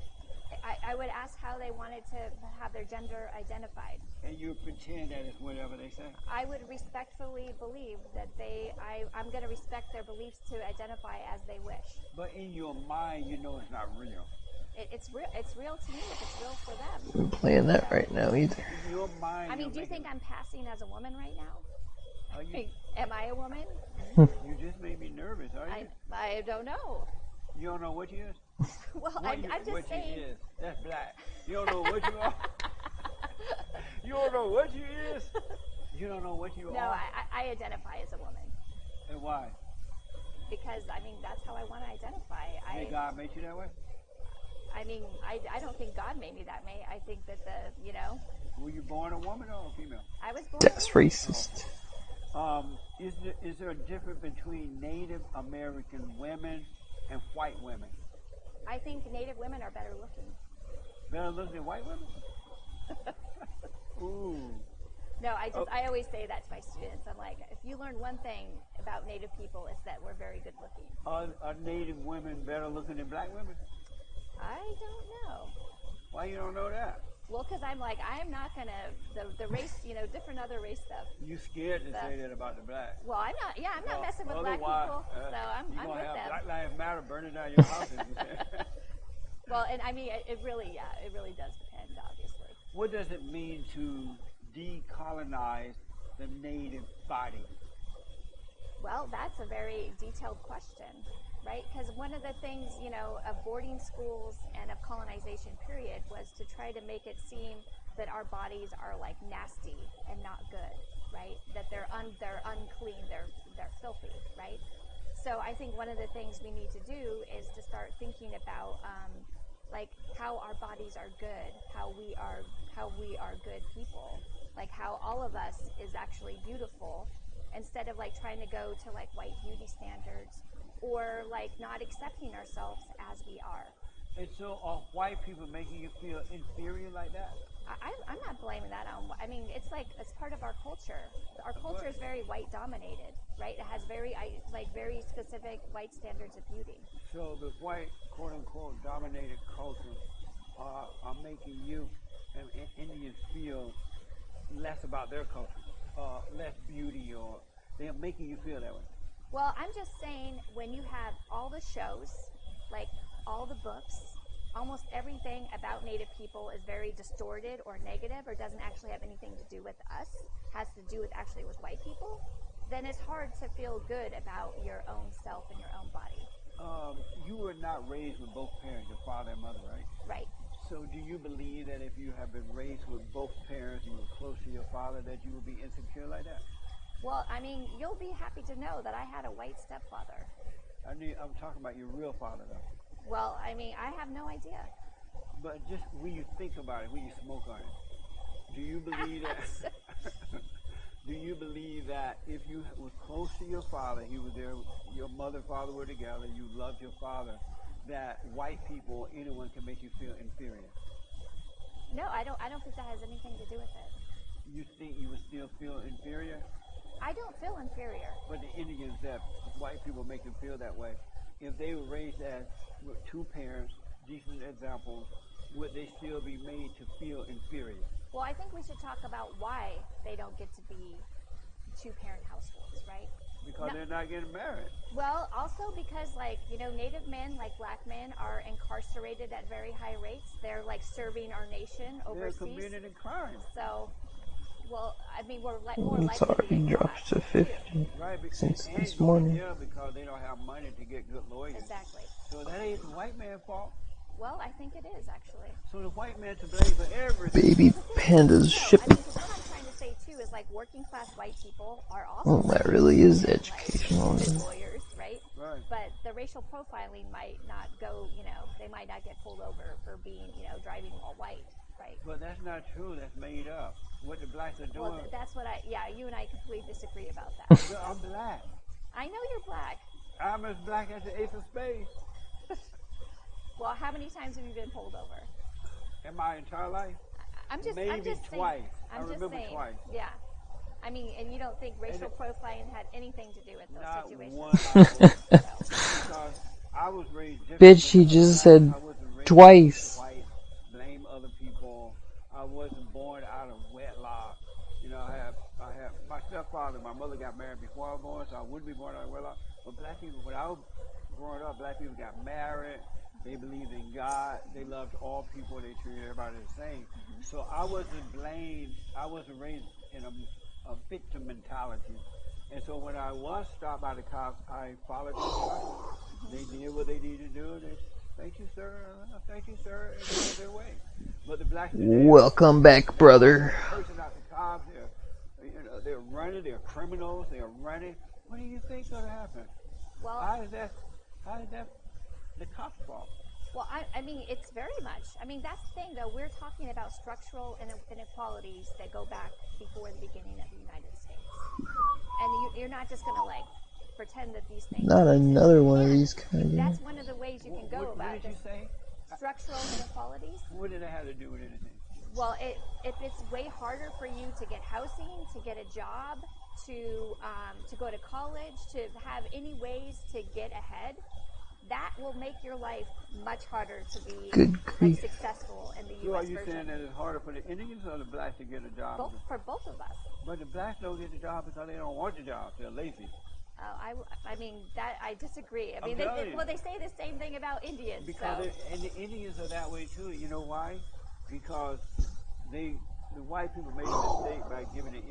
I would ask how they wanted to have their gender identified. And you pretend that it's whatever they say? I would respectfully believe that I'm going to respect their beliefs to identify as they wish. But in your mind, you know it's not real. It's real. It's real to me if it's real for them. I'm playing that right now either. In your mind, I mean, do you think I'm passing as a woman right now? you, Am I a woman? you just made me nervous, are you? I don't know. You don't know what you is? Well, I'm just what saying. you is. That's black. You don't know what you are? You don't know what you is? You don't know what you No, are? I identify as a woman. And why? Because, I mean, that's how I want to identify. Did God make you that way? I mean, I don't think God made me that way. I think that Were you born a woman or a female? I was born. That's racist. Is there a difference between Native American women and white women? I think Native women are better looking. Better looking than white women? Ooh. No, I always say that to my students. I'm like, if you learn one thing about Native people, it's that we're very good looking. Are Native women better looking than black women? I don't know. Why you don't know that? Well, because I'm like, I'm not going to, the race, different other race stuff. You scared to say that about the black. Well, I'm not messing with black people, so I'm with them. Black Lives Matter burning down your house. Well, and I mean, it really does depend, obviously. What does it mean to decolonize the native body? Well, that's a very detailed question, right? Because one of the things, of boarding schools and of colonization period was to try to make it seem that our bodies are like nasty and not good, right? That they're unclean, they're filthy, right? So I think one of the things we need to do is to start thinking about like how our bodies are good, how we are good people, like how all of us is actually beautiful, instead of like trying to go to like white beauty standards or like not accepting ourselves as we are. And so are white people making you feel inferior like that? I'm not blaming that on. I mean, it's part of our culture. Our culture is very white dominated, right? It has very specific white standards of beauty. So the white quote unquote dominated culture are making you and Indians feel less about their culture, less beauty, or they're making you feel that way. Well, I'm just saying, when you have all the shows, like all the books, almost everything about Native people is very distorted or negative or doesn't actually have anything to do with us, has to do with actually with white people, then it's hard to feel good about your own self and your own body. You were not raised with both parents, your father and mother, right? Right. So do you believe that if you have been raised with both parents and you were close to your father, that you would be insecure like that? Well, I mean, you'll be happy to know that I had a white stepfather. I'm talking about your real father, though. Well, I mean, I have no idea. But just when you think about it, when you smoke on it, do you believe that? Do you believe that if you were close to your father, he was there, your mother and father were together, you loved your father, that white people or anyone can make you feel inferior? No, I don't think that has anything to do with it. You think you would still feel inferior? I don't feel inferior. But the Indians that white people make them feel that way, if they were raised as with two parents, decent examples, would they still be made to feel inferior? Well, I think we should talk about why they don't get to be two-parent households, right? Because they're not getting married. Well, also because, Native men, like black men, are incarcerated at very high rates. They're, serving our nation overseas. They're committing crimes. So, well, I mean, we're more It's likely to already get dropped to 50 right, since and this morning. Yeah, because they don't have money to get good lawyers. Exactly. So that ain't the white man's fault. Well, I think it is, actually. So the white man to blame for everything. Baby pandas shipping. Because what I'm trying to say, too, is, working class white people are also... Well, that really is educational. Lawyers, right? Right. But the racial profiling might not go, they might not get pulled over for being, driving all white, right? But that's not true. That's made up. What the blacks are doing... Well, that's what you and I completely disagree about that. Well, I'm black. I know you're black. I'm as black as the ace of spades. Well, how many times have you been pulled over? In my entire life? I'm just Maybe saying. twice. I'm I just remember saying. twice. Yeah. I mean, and you don't think racial profiling had anything to do with those Not situations? one iota. Because I was raised different Bitch, than she the other just blacks. said I wasn't raised twice. white, blame other people. I wasn't born out of wedlock. You know, I have my stepfather, my mother got married before I was born, so I wouldn't be born out of wedlock. But black people, when I was growing up, black people got married. They believed in God. They loved all people. They treated everybody the same. So I wasn't blamed. I wasn't raised in a victim mentality. And so when I was stopped by the cops, I followed the instructions. They did what they needed to do. They, thank you, sir. Thank you, sir. And they went their way. But the blacks today are Welcome back, now brother. they're cursing out the cops. They're running. They're criminals. They're running. What do you think's going to happen? Well, How is that? The cops' fault? well, I mean, it's very much. I mean, that's the thing, though. We're talking about structural inequalities that go back before the beginning of the United States. And you're not just going to, like, pretend that these things Not don't exist. another You one of can. these kind of That's games. one of the ways you can go What about did you this. say? Structural inequalities. What did it have to do with anything? Well, if it's way harder for you to get housing, to get a job, to go to college, to have any ways to get ahead, that will make your life much harder to be Good like grief. successful in the So are U.S. you version. saying that it's harder for the Indians or the blacks to get a job? For both of us. But the blacks don't get the job because they don't want the job. They're lazy. I mean that I disagree. I mean, telling you. they say the same thing about Indians. Because So. and the Indians are that way too. You know why? Because the white people made a mistake by giving the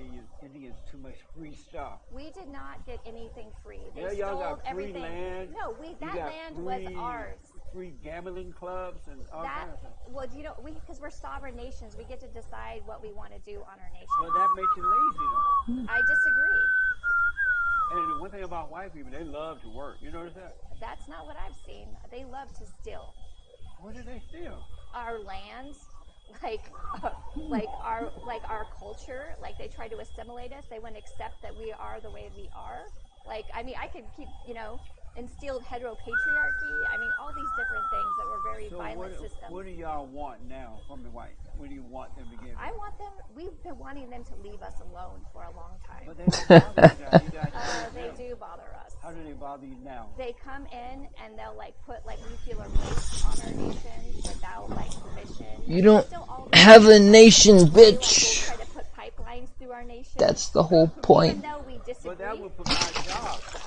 Indians too much free stuff. We did not get anything free. They Yeah, y'all stole got free everything. land. No, that land was ours. Free gambling clubs and all kinds of stuff. Well, because we're sovereign nations, we get to decide what we want to do on our nation. But that makes you lazy, though. I disagree. And the one thing about white people, they love to work. You notice that? That's not what I've seen. They love to steal. What do they steal? Our lands, like our culture. Like they try to assimilate us. They wouldn't accept that we are the way we are. Like I mean, I could keep instilled heteropatriarchy. I mean, all these different things that were very violent systems. What do y'all want now from the whites? What do you want them to give? I want them. We've been wanting them to leave us alone for a long time. But they don't bother you guys. They do bother us. How do they bother you now? They come in and they'll put nuclear waste on our nation without permission. You don't have a nation, bitch. They try to put pipelines through our nation. That's the whole point. Even though we disagree. But that would provide jobs.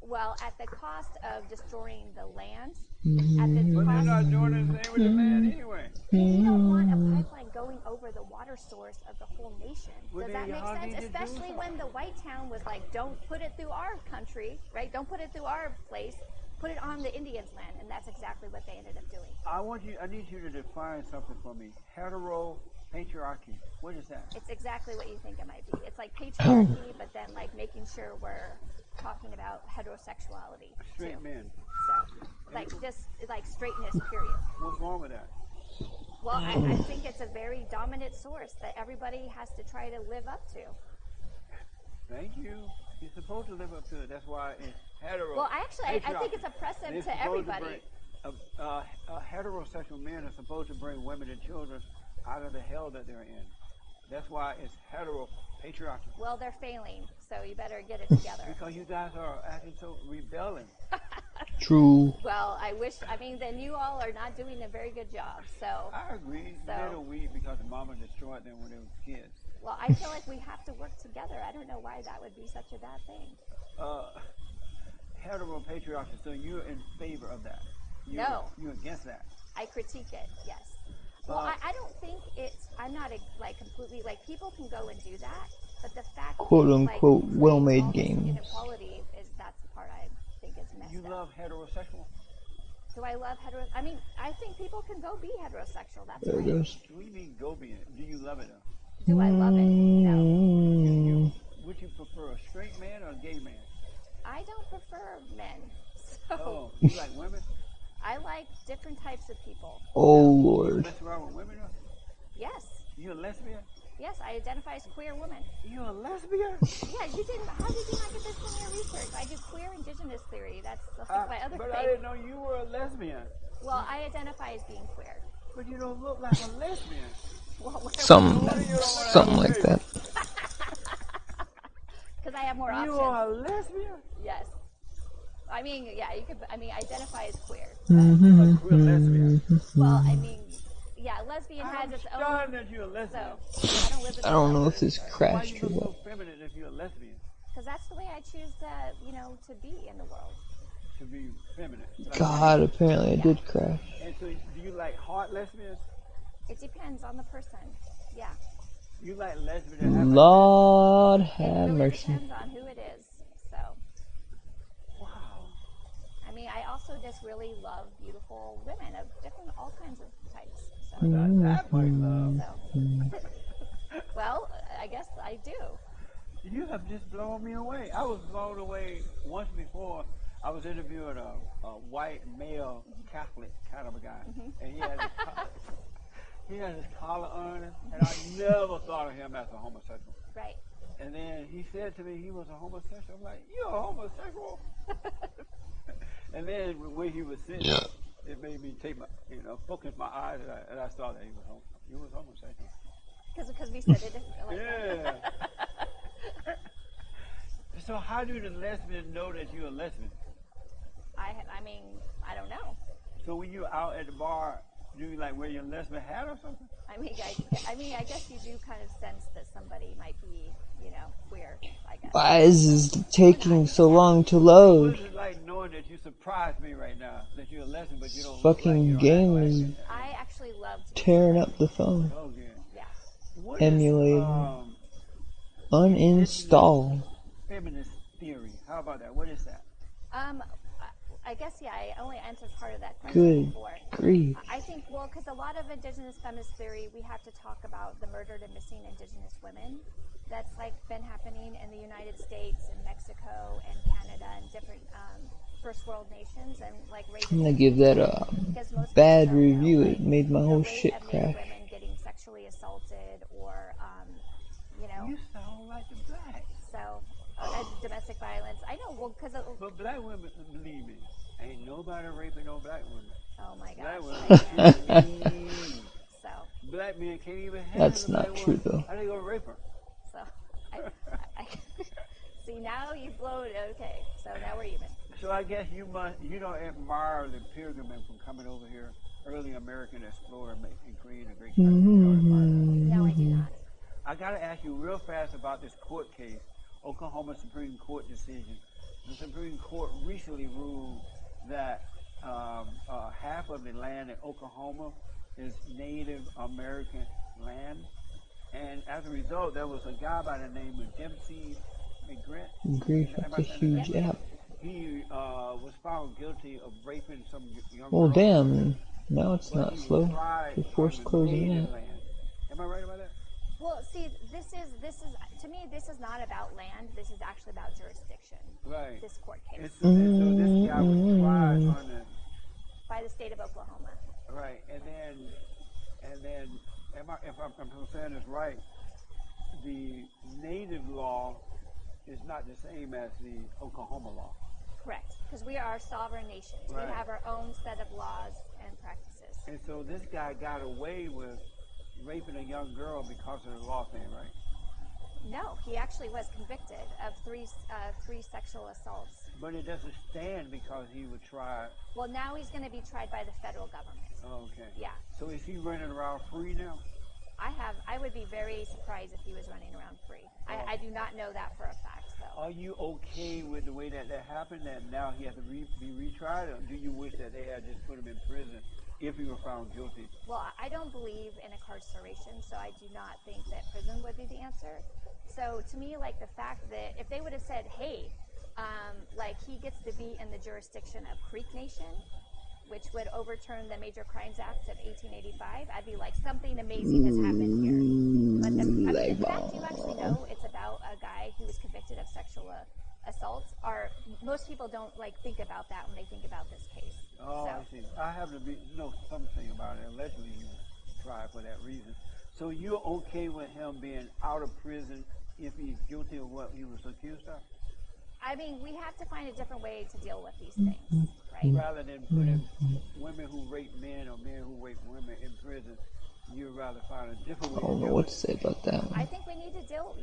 Well, at the cost of destroying the land. But they're not doing anything with the land anyway. You don't want a pipeline going over the water source of the whole nation. Well, Does that make sense? Especially when the white town was like, don't put it through our country, right? Don't put it through our place. Put it on the Indians' land. And that's exactly what they ended up doing. I need you to define something for me. Heteropatriarchy. What is that? It's exactly what you think it might be. It's like patriarchy, but then making sure we're talking about heterosexuality. Straight too. men. So, just straightness, period. What's wrong with that? Well, I think it's a very dominant source that everybody has to try to live up to. Thank you. You're supposed to live up to it. That's why it's hetero. Well, I think it's oppressive to everybody. Heterosexual men are supposed to bring women and children out of the hell that they're in. That's why it's heteropatriarchy. Well, they're failing, so you better get it together. Because you guys are acting so rebelling. True. Well, then you all are not doing a very good job. So I agree. They're weak because the mama destroyed them when they were kids. Well, I feel like we have to work together. I don't know why that would be such a bad thing. Heteropatriarchy, so you're in favor of that? No. You're against that? I critique it, yes. Well, I don't think I'm not completely, people can go and do that, but the fact quote unquote well-made games. Inequality that's the part I think is messed up. You love heterosexual? Do I love heterosexual? I mean, I think people can go be heterosexual. That's there fine. it goes. What do you mean go be it? Do you love it though? Do I love it? No. Would you prefer a straight man or a gay man? I don't prefer men. So oh, you like women? I like different types of people. Oh, Lord. You mess around with women? Yes. You a lesbian? Yes, I identify as queer woman. You're a lesbian? Yeah, you didn't. How did you not get this from your research? I do queer indigenous theory. That's my other thing. But I didn't know you were a lesbian. Well, I identify as being queer. But you don't look like a lesbian. Well, something like that. more You options. are a lesbian? Yes. I mean, yeah, you could. I mean, identify as queer. A queer lesbian. Well, I mean, yeah, lesbian has I'm its stunned own. that you're a lesbian. So I don't live in. I don't know the if this Why crashed you or look what. so feminine if you're a lesbian? Because that's the way I choose to be in the world. To be feminine. Like God, apparently I did crash. And so, do you like hot lesbians? It depends on the person. Yeah. You like lesbians that have like Lord It have really mercy. depends on who it is. So, wow. I mean, I also just really love beautiful women of all kinds of types. So, That much love. well, I guess I do. You have just blown me away. I was blown away once before. I was interviewing a white male Catholic kind of a guy, and he had his collar on, and I never thought of him as a homosexual. Right. And then he said to me he was a homosexual. I'm like, you're a homosexual? And then when he was sitting, it made me take my, focus my eyes, and I saw that he was homosexual. Because we said it like Yeah. So how do the lesbians know that you're a lesbian? I mean, I don't know. So when you're out at the bar, do you like wear your lesbian hat or something? I mean, I guess you do kind of sense that somebody might be, queer. I guess. Why is this taking so long to What load? is it like knowing that you surprised me right now, that you're a lesbian, but you don't Fucking look like you don't game act is like it? I actually love to tearing up the phone. Oh, yeah. Yeah. What Emulating. is Uninstall. feminist theory? How about that? What is that? I guess, yeah, I only answered part of that question Good before. grief. I think, well, because a lot of indigenous feminist theory, we have to talk about the murdered and missing indigenous women. That's like been happening in the United States and Mexico and Canada and different first world nations, and like I'm gonna give that a bad review. It made my whole shit crash. Women getting sexually assaulted or, You sound like a black. so domestic violence. I know, well, because But black women, believe me, ain't nobody raping no black women. oh my Black gosh. women, So. black men can't even handle That's a black not true woman. though. How they gonna rape her? So, I see now you blow it. Okay, so now we're even. So I guess you don't admire the pilgrims from coming over here, early American explorer and creating a great country. No, I do not. I gotta ask you real fast about this court case, Oklahoma Supreme Court decision. The Supreme Court recently ruled that half of the land in Oklahoma is Native American land. And as a result, there was a guy by the name of Dempsey McGriff. Grief, that's a huge app. He was found guilty of raping some young Well, girl. damn. Now it's But not he was slow. tried They're forced on the closing native that. land. Am I right about that? Well, see, this is to me, this is not about land. This is actually about jurisdiction. Right. This court case And so this guy was tried on the by the state of Oklahoma. right, and then, if I'm saying this right, the native law is not the same as the Oklahoma law. Correct, because we are sovereign nations. Right. We have our own set of laws and practices. And so this guy got away with raping a young girl because of the law thing, right? No, he actually was convicted of three sexual assaults. But it doesn't stand because he was tried. Well, now he's going to be tried by the federal government. Oh, okay. Yeah. So is he running around free now? I would be very surprised if he was running around free. I do not know that for a fact, though. Are you okay with the way that happened, that now he has to be retried, or do you wish that they had just put him in prison if he were found guilty? Well, I don't believe in incarceration, so I do not think that prison would be the answer. So to me, like the fact that if they would have said, hey, like he gets to be in the jurisdiction of Creek Nation, which would overturn the Major Crimes Act of 1885, I'd be like, something amazing has happened here. But the fact you actually know it's about a guy who was convicted of sexual assault, most people don't like think about that when they think about this case. Oh, I see. I happen to know something about it. Allegedly, he was tried for that reason. So you're okay with him being out of prison if he's guilty of what he was accused of? I mean, we have to find a different way to deal with these things, right? Rather than putting women who rape men or men who rape women in prison, you'd rather find a different way I don't know what to say about that one. I think we need to deal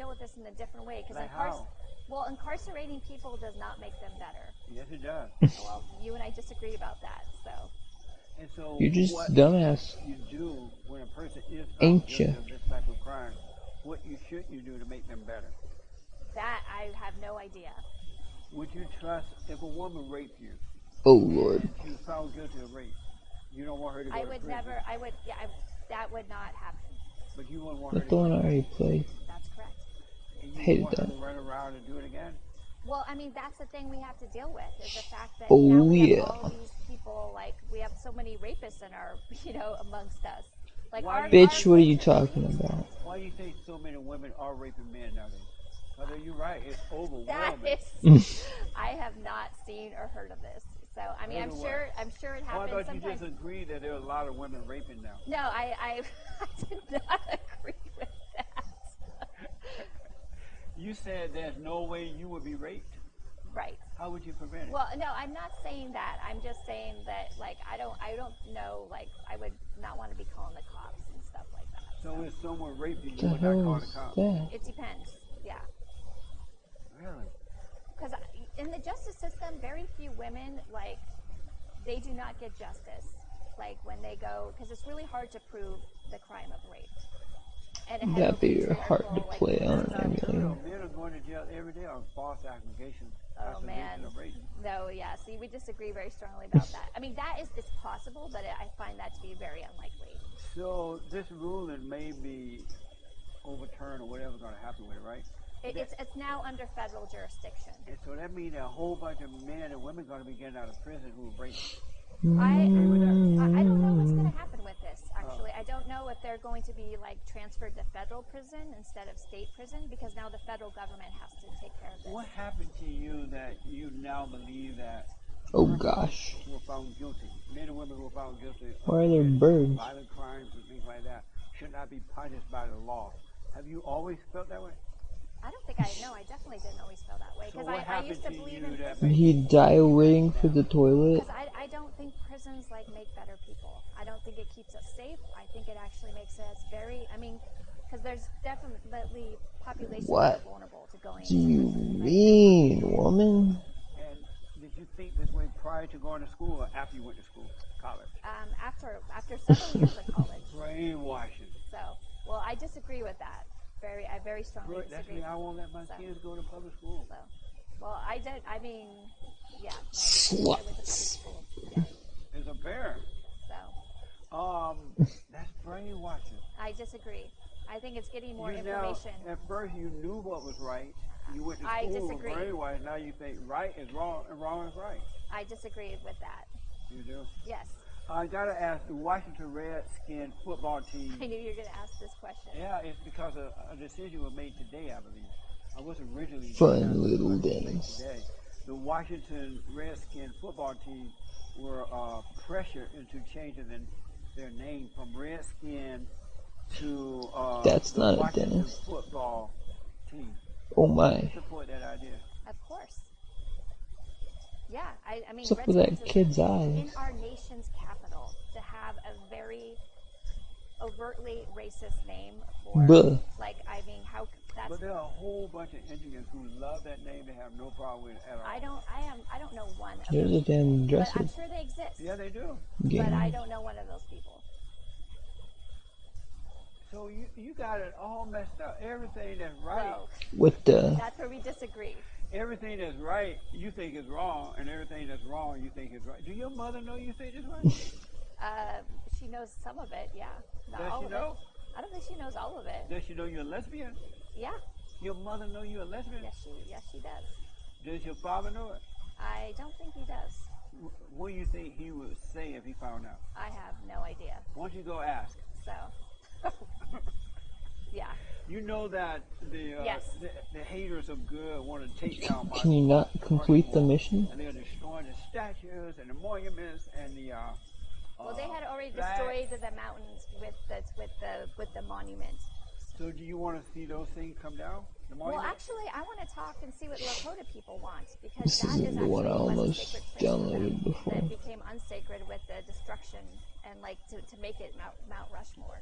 with this in a different way. Because Like how? Well, incarcerating people does not make them better. Yes, it does. Well, you and I disagree about that, so. And so You're just what dumbass, you do when a person is found ain't guilty ya? of this type of crime, what should you do to make them better? That I have no idea. Would you trust if a woman raped you Oh Lord. and she was found guilty of rape? You don't want her to go I to would prison, never, I would, yeah, that would not happen. but you wouldn't want her That's to the go one to I already prison. played. That's correct. And you Hated want her that. to run around and do it again? Well, I mean, that's the thing we have to deal with is the fact that Oh, now we yeah. have all these people, like, we have so many rapists in our, amongst us. Like, Why our, do you- Bitch, what are you talking about? Why do you think so many women are raping men nowadays? Because you're right, it's That overwhelming. is, I have not seen or heard of this. So, I mean, I'm sure it Oh, I happens thought you sometimes. just agreed that there are a lot of women raping now. No, I did not agree with that. You said there's no way you would be raped. Right. How would you prevent it? Well, no, I'm not saying that. I'm just saying that, like, I don't know, like, I would not want to be calling the cops and stuff like that. So if someone raped you, What you the would not call hell the is cops. that? It depends. Yeah. Really? Because in the justice system, very few women, like, they do not get justice. Like, when they go, because it's really hard to prove the crime of rape. And a That'd be hard to heteropatriarchal, like, play on system- an emulator. Men are going to jail every day on false accusations. Oh man, of rape. no, yeah. See, we disagree very strongly about that. I mean, that is possible, but I find that to be very unlikely. So this ruling may be overturned or whatever's going to happen with it, right? It's now under federal jurisdiction. And so that means that a whole bunch of men and women are going to be getting out of prison who were raped. I don't know what's going to happen with this, actually. I don't know if they're going to be, like, transferred to federal prison instead of state prison, because now the federal government has to take care of this. What happened to you that you now believe that Oh gosh. who were found guilty, men and women who were found guilty of Why are there committing birds? violent crimes and things like that, should not be punished by the law? Have you always felt that way? I don't think I definitely didn't always feel that way, So because what I used to happened to believe you in that prison. Did he die waiting for the toilet? Because I don't think prisons, like, make better people. I don't think it keeps us safe. I think it actually makes us because there's definitely populations that What are vulnerable to going do into you prison. Like, mean, woman? And did you think this way prior to going to school or after you went to school, college? after several years of college. Brainwashing. So, well, I disagree with that. I very strongly That's disagree. me. I won't let my kids go to public school. So, well, I did. I mean, yeah. No, I went to Sluts. public school. Yeah. As a parent, So, that's brainwashing. I disagree. I think it's getting more Now, information. at first you knew what was right. You went to I school with disagree. brainwashed. Now you think right is wrong and wrong is right. I disagree with that. You do? Yes. I gotta ask, the Washington Redskins football team. I knew you were going to ask this question. Yeah, it's because a decision was made today, I believe. I wasn't originally Fun little dance. today. The Washington Redskins football team were pressured into changing their name from Redskin to That's the not a Washington dentist. football team. Oh my. Support that idea. Of course. Yeah, I mean, What's up with that Redskins is kid's in eyes? our nation's capital to have a very overtly racist name for, Buh. like, I mean, how that's. But there are a whole bunch of Indians who love that name. They have no problem with it at all. I don't know one of There's them, a damn but I'm dresser sure they exist. Yeah, they do. But I game. don't know one of those people. So you got it all messed up. Everything that's right, So What the? that's where we disagree. everything that's right, you think is wrong, and everything that's wrong, you think is right. Do your mother know you think is right? She knows some of it, yeah. Not Does all she of know? it. I don't think she knows all of it. Does she know you're a lesbian? Yeah. Your mother know you're a lesbian? Yes, she does. Does your father know it? I don't think he does. What do you think he would say if he found out? I have no idea. Why don't you go ask? So, yeah. You know that Yes. the haters of good want to take down my. Can you not complete the mission? And they're destroying the statues and the monuments and the. Well, they had already flags. destroyed the mountains with the monument. So do you want to see those things come down? The Well, monument? actually, I want to talk and see what Lakota people want, because This that isn't is the actually one I was a almost sacred place for them downloaded before. that became unsacred with the destruction and, like, to make it Mount Rushmore.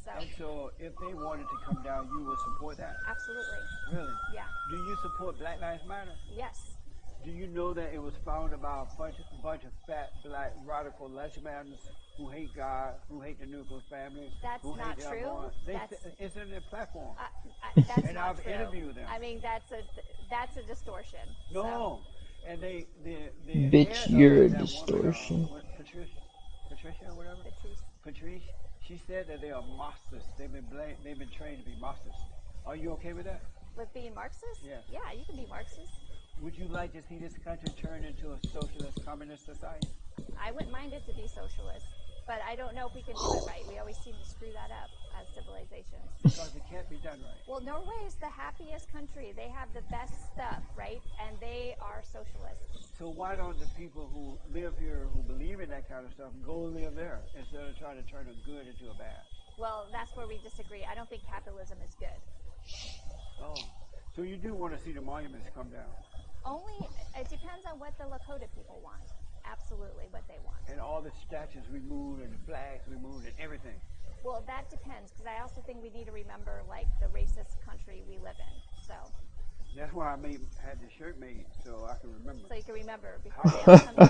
So And so, if they wanted to come down, you would support that? absolutely, Really? yeah, Do you support Black Lives Matter? yes. Do you know that it was founded by a bunch of fat black radical lesbians who hate God, who hate the nuclear family, That's who hate not the true. unborn? That's It's in their platform, that's and not I've true. interviewed them. I mean, that's a distortion. So No, and the Bitch, head of you're a it, that woman, distortion. Patricia, or whatever, Patrice, Patrice, she said that they are Marxists. They've been trained to be Marxists. Are you okay with that? with being Marxist, Yes. yeah, you can be Marxist. Would you like to see this country turn into a socialist communist society? I wouldn't mind it to be socialist, but I don't know if we can do it right. We always seem to screw that up as civilizations. Because it can't be done right. Well, Norway is the happiest country. They have the best stuff, right? And they are socialists. So why don't the people who live here who believe in that kind of stuff go live there instead of trying to turn a good into a bad? Well, that's where we disagree. I don't think capitalism is good. Oh, so you do want to see the monuments come down? Only, it depends on what the Lakota people want. Absolutely what they want. And all the statues removed and the flags removed and everything? Well, that depends, because I also think we need to remember, like, the racist country we live in. So That's why I had the shirt made, so I can remember. so you can remember before they all come down.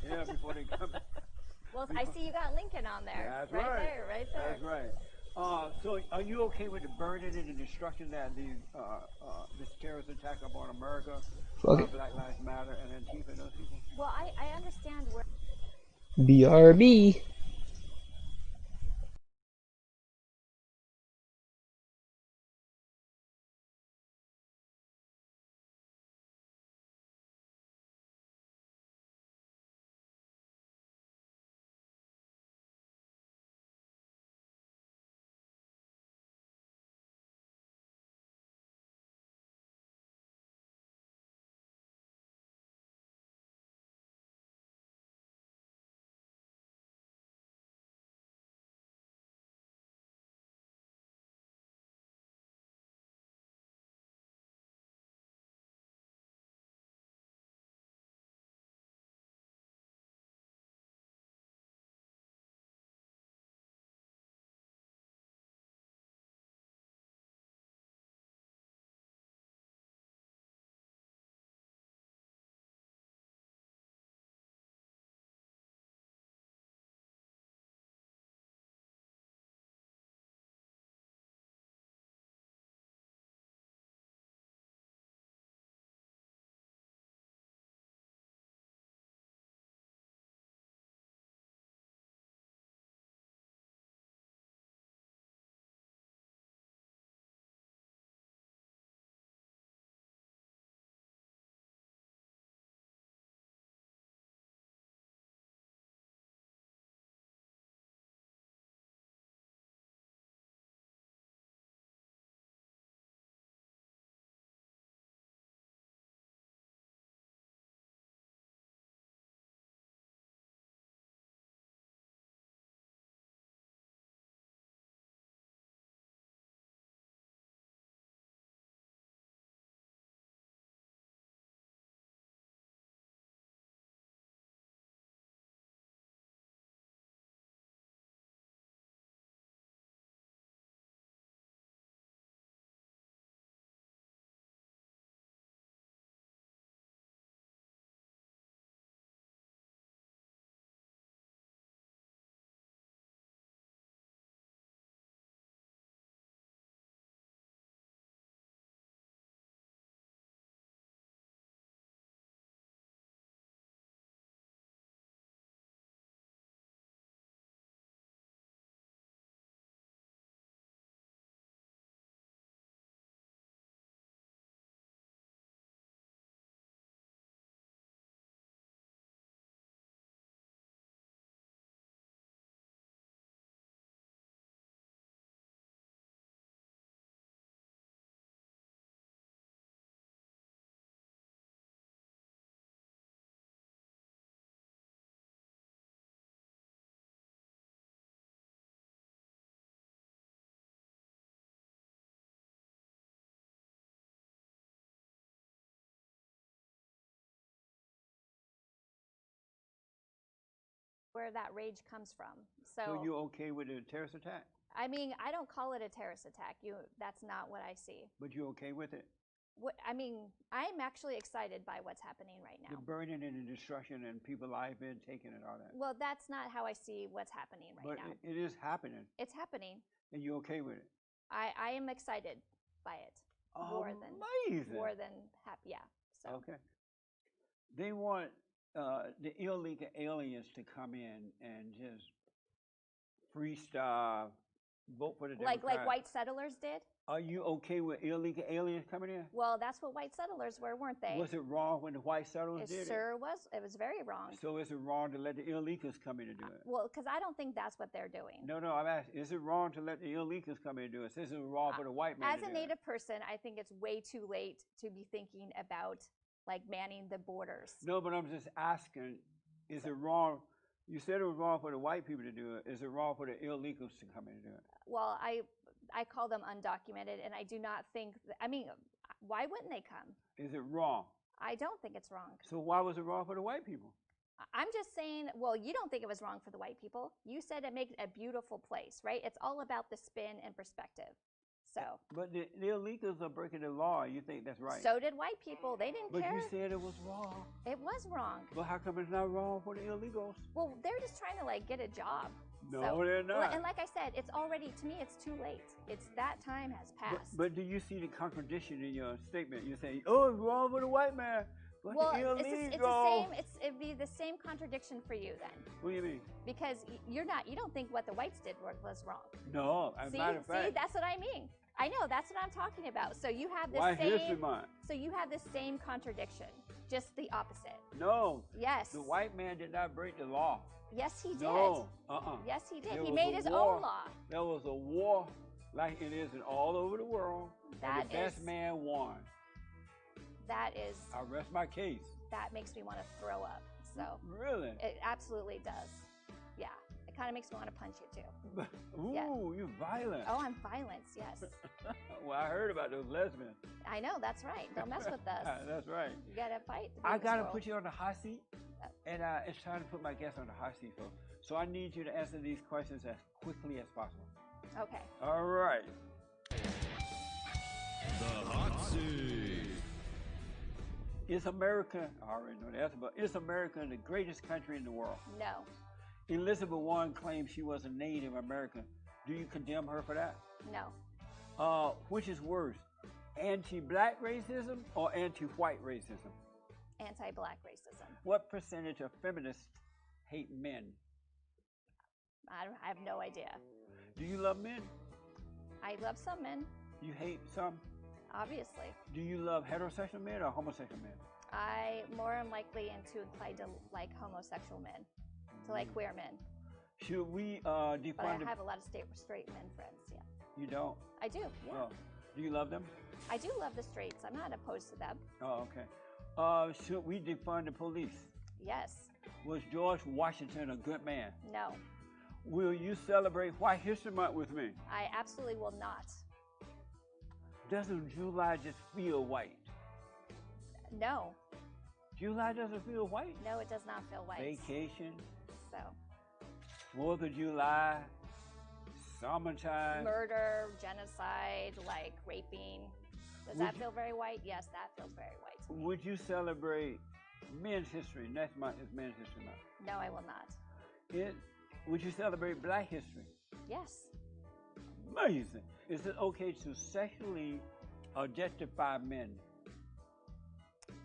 Yeah, before they come. Well, I see you got Lincoln on there. That's right. right. There, right there. That's right. So are you okay with the burden and the destruction that this terrorist attack upon America, Fuck it. Black Lives Matter, and Antifa and those people? Well, I understand where BRB. that rage comes from. So So you okay with the terrorist attack? I mean, I don't call it a terrorist attack. That's not what I see. But you're okay with it? I mean, I'm actually excited by what's happening right The now. burning and the destruction and people life being taken and all that. Well, that's not how I see what's happening right now. But it is happening. It's happening. And you're okay with it? I am excited by it. Amazing. More than happy. Yeah. So. Okay. They want the illegal aliens to come in and just freestyle, vote for the Democrats. Like white settlers did? Are you okay with illegal aliens coming in? Well, that's what white settlers were, weren't they? Was it wrong when the white settlers did it? It sure was. It was very wrong. So is it wrong to let the illegals come in and do it? Well, because I don't think that's what they're doing. No, I'm asking, is it wrong to let the illegals come in and do it? Is it wrong for the white man As a native person, I think it's way too late to be thinking about like manning the borders. No, but I'm just asking, is it wrong? You said it was wrong for the white people to do it. Is it wrong for the illegals to come in and do it? Well, I call them undocumented, and I do not think, I mean, why wouldn't they come? Is it wrong? I don't think it's wrong. So why was it wrong for the white people? I'm just saying, well, you don't think it was wrong for the white people. You said it makes it a beautiful place, right? It's all about the spin and perspective. So. But the illegals are breaking the law. You think that's right? So did white people. They didn't care. But you said it was wrong. It was wrong. But how come it's not wrong for the illegals? Well, they're just trying to like get a job. No, they're not. And like I said, it's already, to me, it's too late. It's that time has passed. But do you see the contradiction in your statement? You're saying, oh, it's wrong for the white man. But well, the illegal. it'd be the same contradiction for you then. What do you mean? Because you don't think what the whites did was wrong. No, as a matter of fact. See, that's what I mean. I know, that's what I'm talking about. So you have the So you have the same contradiction, just the opposite. No. Yes. The white man did not break the law. Yes, he did. No. Yes, he did. There He made his own law. There was a war like it is in all over the world. And the best man won. That is. I rest my case. That makes me want to throw up. So. Really? It absolutely does. Yeah. It kind of makes me want to punch you too. Ooh, yeah. You're violent. Oh, I'm violent, yes. Well, I heard about those lesbians. I know, that's right. Don't mess with us. That's right. You gotta fight. I gotta put you on the hot seat, and it's time to put my guest on the hot seat. So I need you to answer these questions as quickly as possible. Okay. All right. The hot seat. Is America, I already know the answer, but is America the greatest country in the world? No. Elizabeth Warren claims she was a Native American. Do you condemn her for that? No. Which is worse, anti-black racism or anti-white racism? Anti-black racism. What percentage of feminists hate men? I have no idea. Do you love men? I love some men. You hate some? Obviously. Do you love heterosexual men or homosexual men? I more am likely inclined to like homosexual men, to like queer men. Should we define? But I have a lot of straight men friends. Yeah. You don't? I do. Yeah. Oh. Do you love them? I do love the straights. I'm not opposed to them. Oh, okay. Should we defund the police? Yes. Was George Washington a good man? No. Will you celebrate White History Month with me? I absolutely will not. Doesn't July just feel white? No. July doesn't feel white? No, it does not feel white. Vacation? So. 4th of July? Summertime? Murder, genocide, like raping. Does that feel very white? Yes, that feels very white to me. Would you celebrate Men's History? Next month is Men's History Month. No, I will not. Would you celebrate Black History? Yes. Amazing. Is it okay to sexually objectify men?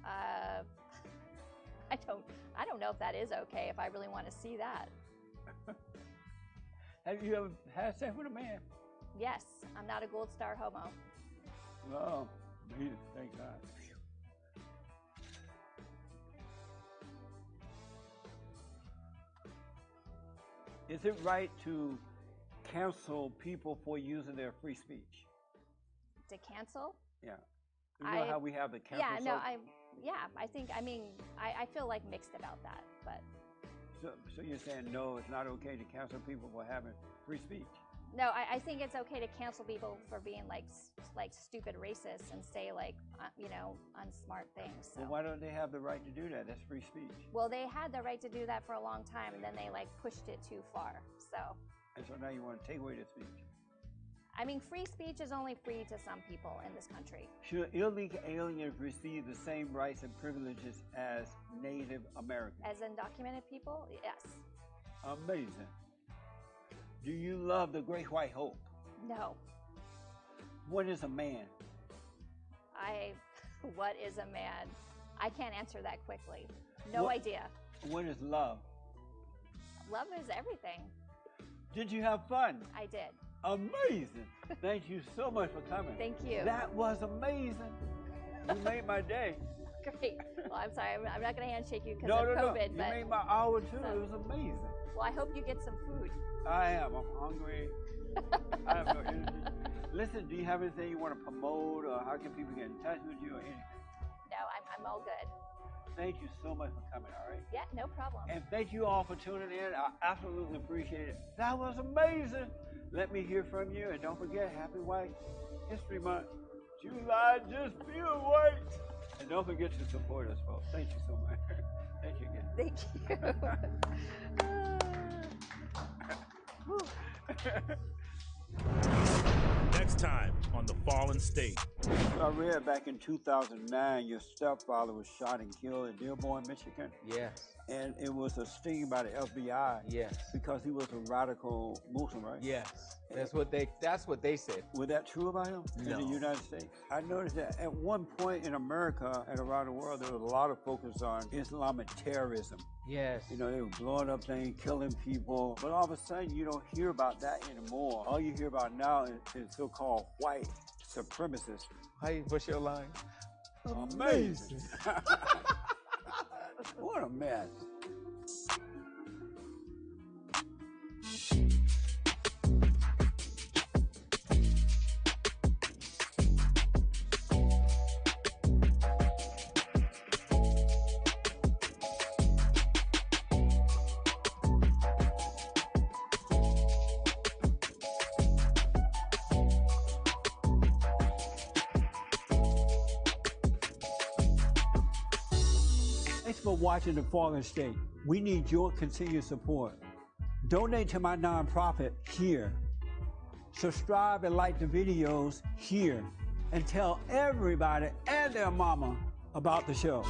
I don't know if that is okay, if I really want to see that. Have you ever had sex with a man? Yes. I'm not a gold star homo. Oh, thank God. Is it right to cancel people for using their free speech? To cancel? Yeah. You know how we have the cancel? Yeah, no, I feel like mixed about that, but. So you're saying no, it's not okay to cancel people for having free speech? No, I think it's okay to cancel people for being like stupid racists and say like, unsmart things. So. Well, why don't they have the right to do that? That's free speech. Well, they had the right to do that for a long time, and then they like pushed it too far. So. And so now you want to take away the speech? I mean, free speech is only free to some people in this country. Should illegal aliens receive the same rights and privileges as Native Americans? As undocumented people, yes. Amazing. Do you love the Great White Hope? No. What is a man? What is a man? I can't answer that quickly. No idea. What is love? Love is everything. Did you have fun? I did. Amazing. Thank you so much for coming. Thank you. That was amazing. You made my day. Great. Well, I'm sorry. I'm not going to handshake you because No, of no, COVID. no. You but made my hour too. It was amazing. Well, I hope you get some food. I am. I'm hungry. I have no energy. Listen, do you have anything you want to promote, or how can people get in touch with you, or anything? No, I'm all good. Thank you so much for coming, all right? Yeah, no problem. And thank you all for tuning in. I absolutely appreciate it. That was amazing. Let me hear from you. And don't forget, Happy White History Month. July, just feel white. And don't forget to support us, folks. Thank you so much. Thank you again. Thank you. Next time on The Fallen State. I read back in 2009, your stepfather was shot and killed in Dearborn, Michigan. Yes. And it was a sting by the FBI. Yes. Because he was a radical Muslim, right? Yes. That's what they said. Was that true about him in No. the United States? I noticed that at one point in America and around the world, there was a lot of focus on Islamic terrorism. Yes. You know, they were blowing up things, killing people. But all of a sudden, you don't hear about that anymore. All you hear about now is so-called white supremacists. What's your line? Amazing. What a mess. Thanks for watching The Fallen State. We need your continued support. Donate to my nonprofit here. Subscribe and like the videos here. And tell everybody and their mama about the show.